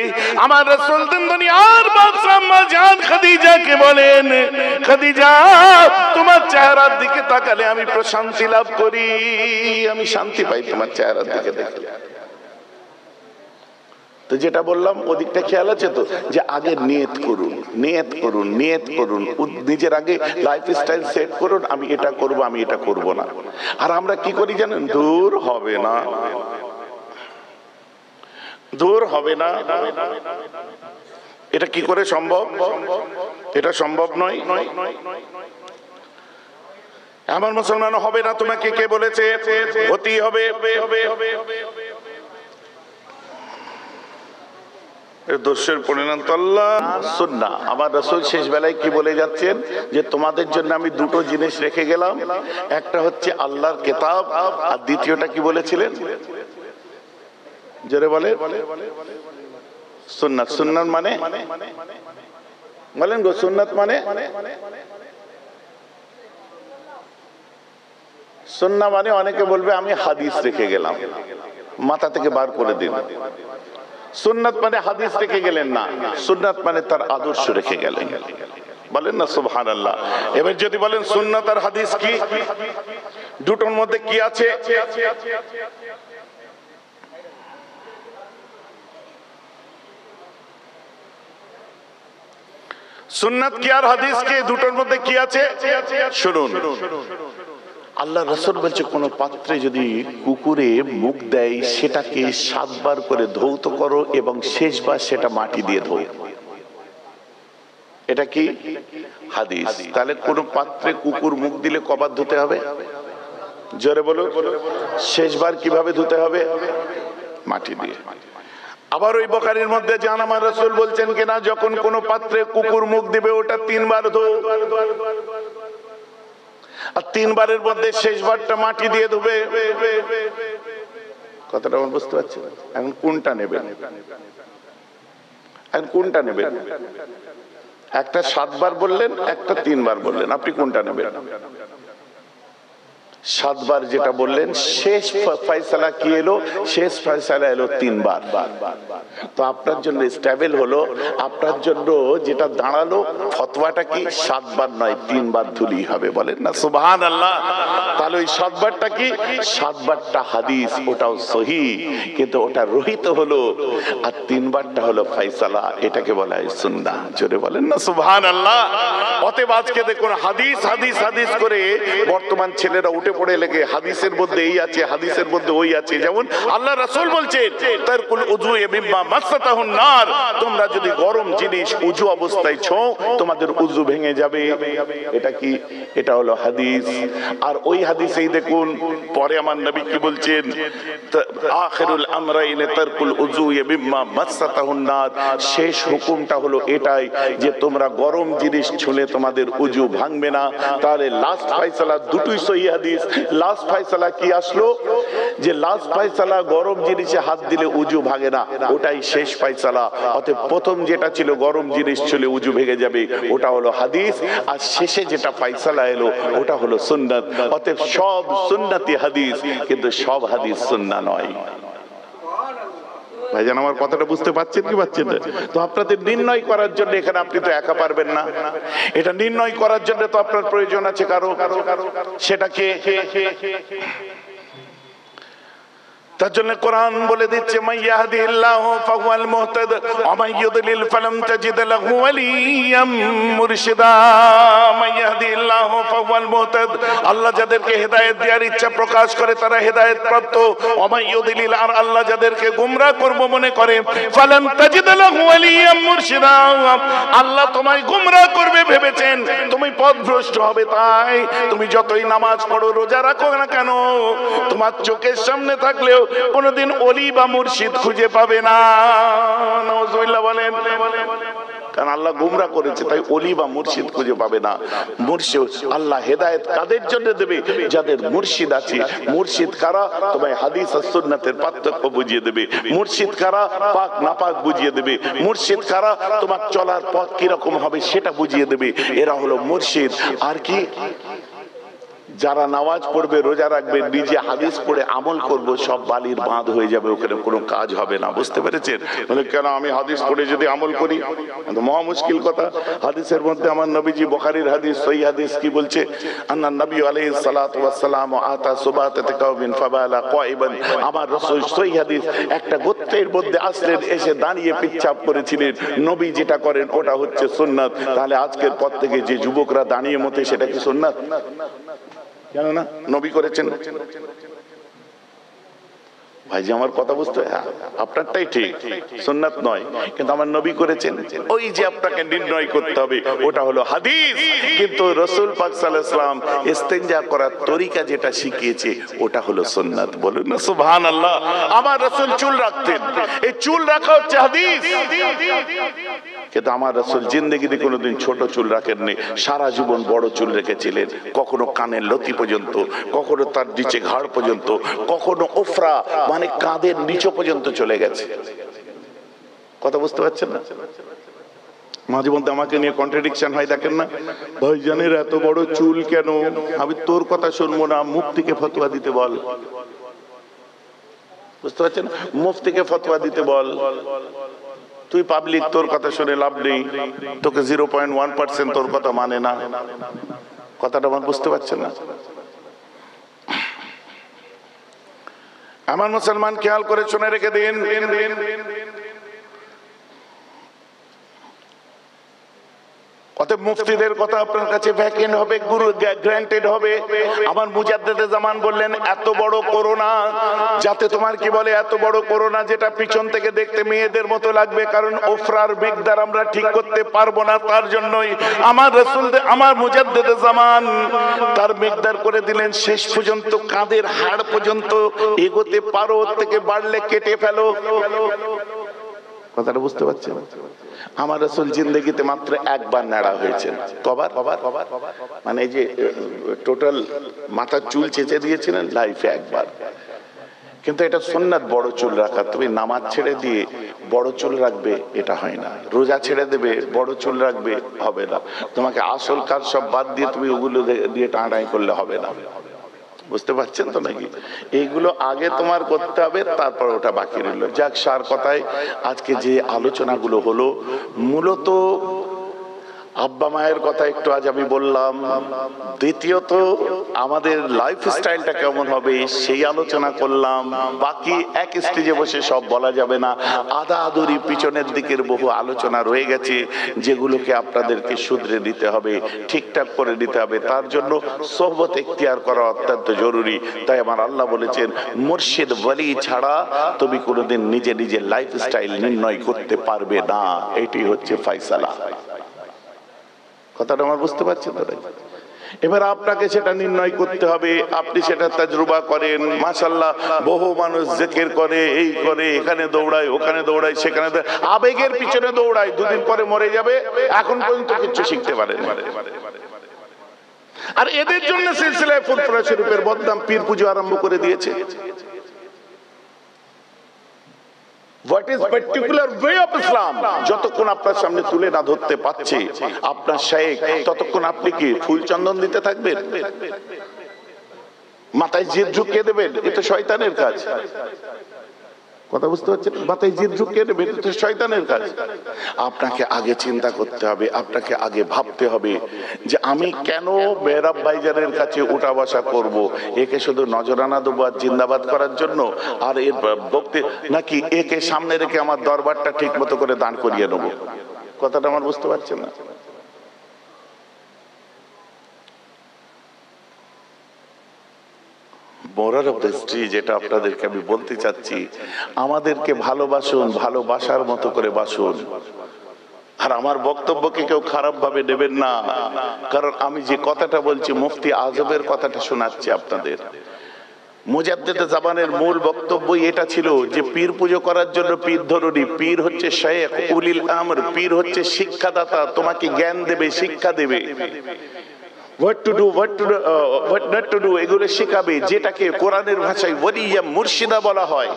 আমার রাসূল দিন দুনিয়ার বাদশা আম্মা জান খাদিজাকে বলেন, খাদিজা তোমার চেহারার দিকে তাকালে আমি প্রশান্তি লাভ করি, আমি শান্তি পাই তোমার চেহারার দিকে দেখলে। তো যেটা বললাম ওদিকটা খেয়াল আছে তো, যে আগে নিয়ত করুন, নিয়ত করুন, নিয়ত করুন, নিজের আগে লাইফস্টাইল সেট করুন, আমি এটা করব আমি এটা করব না। আর আমরা কি করি জানেন? দূর হবে না, দূর হবে না, এটা কি করে সম্ভব? এটা সম্ভব নয়। আমার মুসলমান হবে না তোমাকে কে বলেছে? হতেই হবে। দর্শের পরিণাম তো আল্লাহ সুন্নাহ। আমার রাসূল শেষ বেলায় কি বলে যাচ্ছেন যে তোমাদের জন্য আমি দুটো জিনিস রেখে গেলাম, একটা হচ্ছে আল্লাহর কিতাব, আর দ্বিতীয়টা কি বলেছিলেন জোরে বলে সুন্নাত। সুন্নাত মানে বলেন গো, সুন্নাত মানে সুন্নাহ মানে অনেকে বলবে আমি হাদিস রেখে গেলাম, মাথা থেকে বার করে দিন। সুন্নাত মানে হাদিস রেখে গেলেন না, সুন্নাত মানে তার আদর্শ রেখে গেলেন। বলেন না সুবহানাল্লাহ। এবার যদি বলেন সুন্নাত আর হাদিস কি, দুটোর মধ্যে কি আছে? সুন্নাত কি আর হাদিস কি, দুটোর মধ্যে কি আছে শুনুন। আল্লাহ রাসূল বলছে কোন পাত্রে যদি কুকুরে মুখ দেয় সেটাকে 7 বার করে ধৌত করো এবং শেষবার সেটা মাটি দিয়ে ধোও। এটা কি হাদিস। তাহলে কোন পাত্রে কুকুর মুখ দিলে কবার ধুতে হবে? জোরে বলো। শেষবার কিভাবে ধুতে হবে? মাটি দিয়ে। আবার ওই বুখারীর মধ্যে জান আমার রাসূল বলছেন কিনা, যখন কোন পাত্রে কুকুর মুখ দিবে ওটা 3 বার ধো, আর 3 বারের মধ্যে শেষবারটা মাটি দিয়ে ধুবে। কথাটা আমার বুঝতে পারছেন? এখন কোনটা নেবেন? এখন কোনটা নেবেন? একটা 7 বার বললেন, একটা 3 বার বললেন, আপনি কোনটা নেবেন? 7 বার যেটা বললেন, শেষ ফয়সালা কি এলো? শেষ ফয়সালা এলো 3 বার। তো আপনার জন্য স্টেবল হলো, আপনার জন্য যেটা দাঁড়ালো ফতোয়াটা কি 7 বার নয় 3 বার ধুলেই হবে। বলেন না সুবহানাল্লাহ। তাহলে ওই 7 বারটা কি? 7 বারটা হাদিস, ওটাও সহিহ, কিন্তু ওটা রহিত হলো, আর 3 বারটা হলো ফয়সালা, এটাকে বলা হয় সুন্নাহ। জোরে বলেন না সুবহানাল্লাহ। অতএব আজকে দেখুন হাদিস হাদিস হাদিস করে বর্তমান ছেলেরা উঠে পড়ে লেগে হাদিসের মধ্যে এই আছে, হাদিসের মধ্যে ওই আছে। যেমন আল্লাহ রাসূল বলছেন তারকুল উযু মিম্মা মাসাতাহুন নার, তোমরা যদি গরম জিনিস উযু অবস্থায় ছোঁও তোমাদের উযু ভেঙে যাবে। এটা কি? এটা হলো হাদিস। আর ওই হাদিসেই দেখুন পরে আমার নবী কি বলছেন, আখিরুল আমরাইন তারকুল উযু মিম্মা মাসাতাহুন নার, শেষ হুকুমটা হলো এটাই যে তোমরা গরম জিনিস ছুঁলে তোমাদের উযু ভাঙবে না। তাহলে লাস্ট ফয়সালা দুটোই সহিহ হাদিস। লাস্ট ফয়সালা কি আসলো? যে লাস্ট ফয়সালা গরম জিনিসে হাত দিলে উযু ভাঙে না, ওটাই শেষ ফয়সালা। অতএব প্রথম যেটা ছিল গরম জিনিস ছুঁলে উযু ভেঙে যাবে, ওটা হলো হাদিস, আর শেষে যেটা ফয়সালা এলো ওটা হলো সুন্নাত। অতএব সব সুন্নতি হাদিস, কিন্তু সব হাদিস সুন্নাহ নয়। ভাইজান আমার কথাটা বুঝতে পারছেন কি পাচ্ছেন না? তো আপনাদের নির্ণয় করার জন্য এখানে আপনি তো একা পারবেন না, এটা নির্ণয় করার জন্য তো আপনার প্রয়োজন আছে কারো। সেটাকে তার জন্য কোরআন বলে দিচ্ছে মাইয়াহদিল্লাহু ফাহুয়াল মুহতাদ ওয়া মাইয়ুদলিল ফালাম তাজিদ লাহু ওয়ালিয়াম মুরশিদা। মাইয়াহদিল্লাহু ফাহুয়াল মুহতাদ, আল্লাহ যাদেরকে হেদায়েত দেওয়ার ইচ্ছা প্রকাশ করে তারা হেদায়েত প্রাপ্ত। ওয়া মাইয়ুদলিল, আর আল্লাহ যাদেরকে গোমরাহ করব মনে করে, ফালাম তাজিদ লাহু ওয়ালিয়াম মুরশিদা, আল্লাহ তোমায় গোমরাহ করবে ভেবেছেন, তুমি পথভ্রষ্ট হবে। তাই তুমি যতই নামাজ পড়ো রোজা রাখো না কেন, তোমার চোখের সামনে থাকলেও কোনদিন ওলি বা মুর্শিদ খুঁজে পাবে না। নাউজুবিল্লাহ বলেন। কারণ আল্লাহ গুমরাহ করেছে, তাই ওলি বা মুর্শিদ খুঁজে পাবে না। মুর্শিদ আল্লাহ হেদায়েত কাদের জন্য দেবে? যাদের মুর্শিদ আছে। মুর্শিদ কারা? তোমায় হাদিস আর সুন্নাতের পার্থক্য বুঝিয়ে দেবে। মুর্শিদ কারা? পাক নাপাক বুঝিয়ে দেবে। মুর্শিদ কারা? তোমার চলার পথ কিরকম হবে সেটা বুঝিয়ে দেবে। এরা হলো মুর্শিদ। আর কি? যারা নামাজ পড়বে, রোজা রাখবে, নিজে হাদিস পড়ে আমল করবো, সব বালির বাঁধ হয়ে যাবে, ওখানে কোনো কাজ হবে না। বুঝতে পেরেছেন? মানে কেন আমি হাদিস পড়ে যদি আমল করি, মহা মুশকিল কথা। হাদিসের মধ্যে আমার নবীজি বুখারীর হাদিস, সহিহ হাদিস কি বলছে? আন্না নবী আলাইহিস সালাতু ওয়াস সালাম আতা সুবাতাত কাওমিন ফাবালা কাইবান, আমার রাসূল সহিহ হাদিস একটা গোত্রের মধ্যে আসলেন, এসে দাঁড়িয়ে পিচ্ছাপ করেছিলেন। নবী যেটা করেন ওটা হচ্ছে সুন্নাত। তাহলে আজকের পর থেকে যে যুবকরা দাঁড়িয়ে মতে, সেটা কি সুন্নাত? জানো না নবী করেছেন। ভাই যে আমার কথা বুঝতে, হ্যাঁ আপনারটাই ঠিক, সুন্নাত নয়, কিন্তু আমার নবী করেছেন। ওই যে আপনাকে নির্ণয় করতে হবে ওটা হলো হাদিস, কিন্তু রাসূল পাক সাল্লাল্লাহু আলাইহি ওয়াসাল্লাম ইস্তেনজা করার তরিকা যেটা শিখিয়েছে ওটা হলো সুন্নাত। বলুন না সুবহানাল্লাহ। আমার রাসূল চুল রাখতেন, এই চুল রাখা হচ্ছে হাদিস, কিন্তু আমার রাসূল জিন্দেগিতে কোনোদিন ছোট চুল রাখেননি, সারা জীবন বড় চুল রেখেছিলেন, কখনো কানের লতি পর্যন্ত, কখনো তার নিচে ঘাড় পর্যন্ত, কখনো ওফরা মানে কাঁধের নিচে পর্যন্ত চলে গেছে। কথা বুঝতে পারছেন না? মাঝে মধ্যে আমাকে নিয়ে কন্ট্রাডিকশন হয়, দেখেন না ভাইজানের এত বড় চুল কেন? আমি তোর কথা শুনবো না, মুফতিকে ফতোয়া দিতে বল। বুঝতে পারছেন? মুফতিকে ফতোয়া দিতে বল। তুই পাবলিক, তোর কথা শুনে লাভ নেই, তোকে 0.1% তোর কথা মানে না। কথাটা আমার বুঝতে পারছেন না? আমার মুসলমান খেয়াল করে শুনে রেখে দিন, অতএব মুফতিদের কথা আপনার কাছে ভ্যাকেন্ট হবে, গুরু গ্রান্টেড হবে। আমার মুজাদ্দেদে জামান বললেন এত বড় করোনা, যাতে তোমার কি বলে এত বড় করোনা যেটা পিছন থেকে দেখতে মেয়েদের মতো লাগবে, কারণ ওফরার মিকদার আমরা ঠিক করতে পারবো না, তার জন্যই আমার রাসূল আমার মুজাদ্দেদে জামান তার মিকদার করে দিলেন শেষ পর্যন্ত কাঁধের হাড় পর্যন্ত এগোতে পারো, ওর থেকে বাড়লে কেটে ফেলো। কথাটা বুঝতে পারছেন? আমার রাসূল জিন্দেগিতে মাত্র একবার নাড়া হয়েছেন। কবার? মানে এই যে টোটাল মাথার চুল চেঁচে দিয়েছিলেন লাইফে একবার। কিন্তু এটা সুন্নাত বড় চুল রাখা। তুমি নামাজ ছেড়ে দিয়ে বড় চুল রাখবে এটা হয় না, রোজা ছেড়ে দেবে বড় চুল রাখবে হবে না, তোমাকে আসল কাজ সব বাদ দিয়ে তুমি ওগুলো দিয়ে টানাটানি করলে হবে না। বুঝতে পারছেন তো নাকি? এইগুলো আগে তোমার করতে হবে, তারপর ওটা বাকি রইল। যাক, সার কথায় আজকে যে আলোচনাগুলো হলো, মূলত আব্বা মায়ের কথা একটু আজ আমি বললাম, দ্বিতীয়ত আমাদের লাইফস্টাইলটা কেমন হবে সেই আলোচনা করলাম। বাকি এক স্টেজে বসে সব বলা যাবে না, আদা আদুরি পিছনের দিকের বহু আলোচনা রয়ে গেছে, যেগুলোকে আপনাদেরকে শুধরে দিতে হবে, ঠিকঠাক করে দিতে হবে। তার জন্য সোহবত ইখতিয়ার করা অত্যন্ত জরুরি। তাই আমার আল্লাহ বলেছেন, মুর্শিদ ওয়ালি ছাড়া তুমি কোনোদিন নিজে নিজের লাইফস্টাইল নির্ণয় করতে পারবে না। এটি হচ্ছে ফয়সালা। কথাটা আমার বুঝতে পারছেন তো? এবার আপনাকে সেটা নির্ণয় করতে হবে। আপনি সেটা তাজরুবা করেন, মাশাআল্লাহ বহু মানুষ জিকির করে, এই করে, এখানে দৌড়ায়, ওখানে দৌড়ায়, সেখানে আবেগের পিছনে দৌড়ায়, দুদিন পরে মরে যাবে, এখন পর্যন্ত কিছু শিখতে পারেন। আর এদের জন্য সিলসিলায় ফুরফুরা শরীফের বদনাম, পীর পুজো আরম্ভ করে দিয়েছে। What is particular way of Islam? যতক্ষণ আপনার সামনে তুলে না ধরতে পারছে আপনার শায়েখ, ততক্ষণ আপনি কি ফুল চন্দন দিতে থাকবেন, মাথায় জিদ ঢুকিয়ে দেবেন? এটা শয়তানের কাজ। কথা বুঝতে পারছেন? মাথায় জিদ ঢুকিয়ে দেবেন, এটা শয়তানের কাজ। আপনাকে আগে চিন্তা করতে হবে, আপনাকে আগে ভাবতে হবে যে আমি কেন মেহরাব ভাইজানের কাছে উঠা বসা করব? একে শুধু নজরানা দেবো আর জিন্দাবাদ করার জন্য, আর এর বক্তি নাকি একে সামনে রেখে আমার দরবারটা ঠিক মতো করে দান করিয়ে নেবো? কথাটা আমার বুঝতে পারছেন না? মোরাল অফ দ্য স্টোরি যেটা আপনাদেরকে আমি বলতে চাচ্ছি, আমাদেরকে ভালোবাসুন, ভালোবাসার মতো করে বাসুন। আর আমার বক্তব্যকে কেউ খারাপ ভাবে নেবেন না, কারণ আমি যে কথাটা বলছি মুফতি আজমের কথাটা শোনাচ্ছি আপনাদের। মুজাদ্দেদে জামানের মূল বক্তব্যই এটা ছিল যে পীর পুজো করার জন্য পীর ধরুনি, পীর হচ্ছে শায়েখ উলিল আমর, পীর হচ্ছে শিক্ষাদাতা, তোমাকে জ্ঞান দেবে, শিক্ষা দেবে। what to do, what not to do এগুলো শেখাবে, যেটাকে কোরআনের ভাষায় ওয়ালিয়া মুর্শিদা বলা হয়।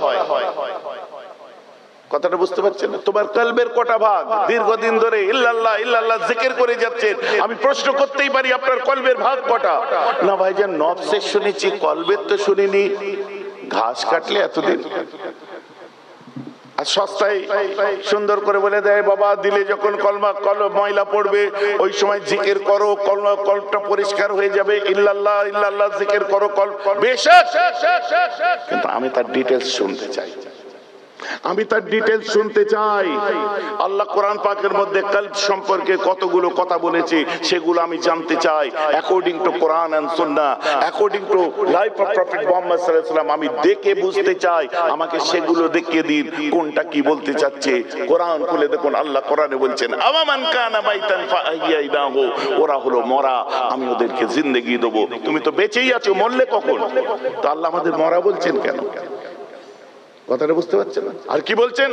কথাটা বুঝতে পারছেন না? তোমার কলবের কটা ভাগ দীর্ঘদিন ধরে ইল্লাল্লাহ ইল্লাল্লাহ জিকির করে যাচ্ছেন, আমি প্রশ্ন করতেই পারি আপনার কলবের ভাগ কটা? না ভাইজান, নফসের শুনেছি, কলবের তো শুনিনি। ঘাস কাটলে এতদিন, আর সস্তায় সুন্দর করে বলে দেয়, বাবা দিলে যখন ময়লা পড়বে ওই সময় জিকির করো, কলবটা পরিষ্কার হয়ে যাবে, ইল্লাল্লাহ ইল্লাল্লাহ জিকির করো, কলব বেশ। কিন্তু আমি তার ডিটেইলস শুনতে চাই। আমি তার ডিটেইলস শুনতে চাই। আল্লাহ কোরআন পাকের মধ্যে কলব সম্পর্কে কতগুলো কথা বলেছে সেগুলো আমি জানতে চাই। According to Quran and Sunnah, according to life of prophet Muhammad সাল্লাল্লাহু আলাইহি ওয়াসাল্লাম আমি দেখে বুঝতে চাই। আমাকে সেগুলো দেখিয়ে দিন কোনটা কি বলতে চাচ্ছে। কোরআন খুলে দেখুন, আল্লাহ কোরআনে বলছেন আমামান কানা মাইতান ফাআহইয়াইনাহু, ওরা হলো মরা, আমি ওদেরকে জিন্দেগি দেব। তুমি তো বেঁচেই আছো, মরলে কখন? তো আল্লাহ আমাদের মরা বলছেন কেন? কথাটা বুঝতে পারছেন না? আর কি বলছেন?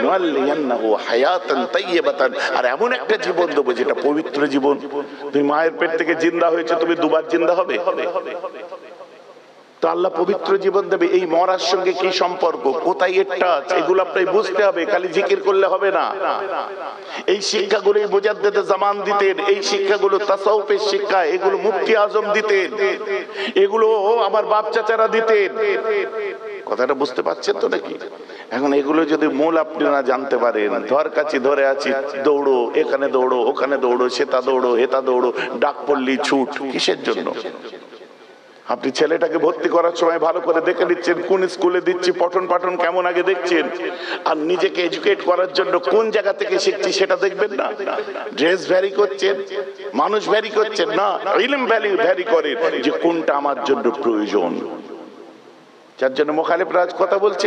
ওয়ালিয়ান্নাহু হায়াতান তাইয়্যিবাতান, আর এমন একটা জীবন দেব যেটা পবিত্র জীবন। তুমি মায়ের পেট থেকে জিন্দা হয়েছে, তুমি দুবার জিন্দা হবে? তো আল্লাহ পবিত্র জীবন দেবে। এই মরার সঙ্গে কি সম্পর্ক, কোথায় এর টাচ, এগুলো আপনাকে বুঝতে হবে, খালি জিকির করলে হবে না। এই শিক্ষাগুলো মুজাদ্দিদ জামান দিতেন, এই শিক্ষাগুলো তাসাউফের শিক্ষা, এগুলো মুফতি আজম দিতেন, এগুলো আমার বাপ চাচারা দিতেন। কথাটা বুঝতে পারছেন তো নাকি? এখন এগুলো যদি মূল আপনি না জানতে পারেন, ধর কাছে ধরে আছি, দৌড়ো, এখানে দৌড়ো, ওখানে দৌড়ো, সেটা দৌড়ো, হেতা দৌড়ো, ডাক পড়লি ছুট, কিসের জন্য? আপনি ছেলেটাকে ভর্তি করার সময় ভালো করে দেখে নিচ্ছেন কোন স্কুলে দিচ্ছি, পঠন পাঠন কেমন আগে দেখছেন, আর নিজেকে এডুকেট করার জন্য কোন জায়গা থেকে শিখছি সেটা দেখবেন না। ড্রেস ভ্যারি করছেন, মানুষ ভ্যারি করছেন না, ইলম ভ্যারি করেন যে কোনটা আমার জন্য প্রয়োজন। যার জন্য মুখালিফ রাজ কথা বলছে।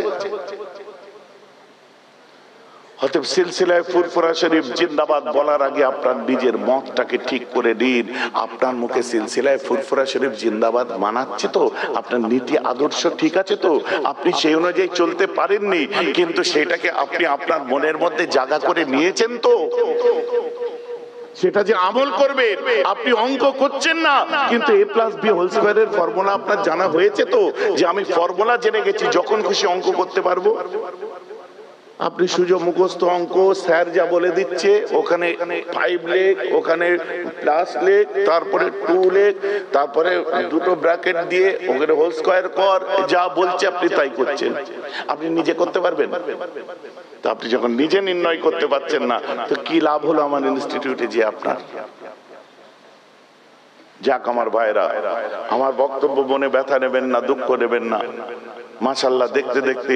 অতএব সিলসিলায় ফুরফুরা শরীফ জিন্দাবাদ বলার আগে আপনার নিজের মতটাকে ঠিক করে নিন। আপনার মুখে সিলসিলায় ফুরফুরা শরীফ জিন্দাবাদ মানাচ্ছে তো? আপনার নীতি আদর্শ ঠিক আছে তো? আপনি সেই অনুযায়ী চলতে পারেননি, কিন্তু সেটাকে আপনি আপনার মনের মধ্যে জায়গা করে নিয়েছেন তো? সেটা যে আমল করবেন, আপনি অঙ্ক করছেন না, কিন্তু a+b² এর ফর্মুলা আপনার জানা হয়েছে তো? যে আমি ফর্মুলা জেনে গেছি, যখন খুশি অঙ্ক করতে পারবো। আপনি সুযোগ মুখস্থ অঙ্ক, স্যার যা বলে দিচ্ছে, ওখানে 5 লেখ, ওখানে প্লাস লেখ, তারপরে 2 লেখ, তারপরে দুটো ব্র্যাকেট দিয়ে ওখানে হোল স্কয়ার কর, যা বলছে আপনি তাই করছেন। আপনি নিজে করতে পারবেন? তো আপনি যখন নিজে নির্ণয় করতে পারছেন না, তো কি লাভ হলো আমার ইনস্টিটিউটে যে আপনার? যাক আমার ভাইরা, আমার বক্তব্য মনে ব্যথা নেবেন না, দুঃখ নেবেন না। মাশাআল্লাহ, দেখতে দেখতে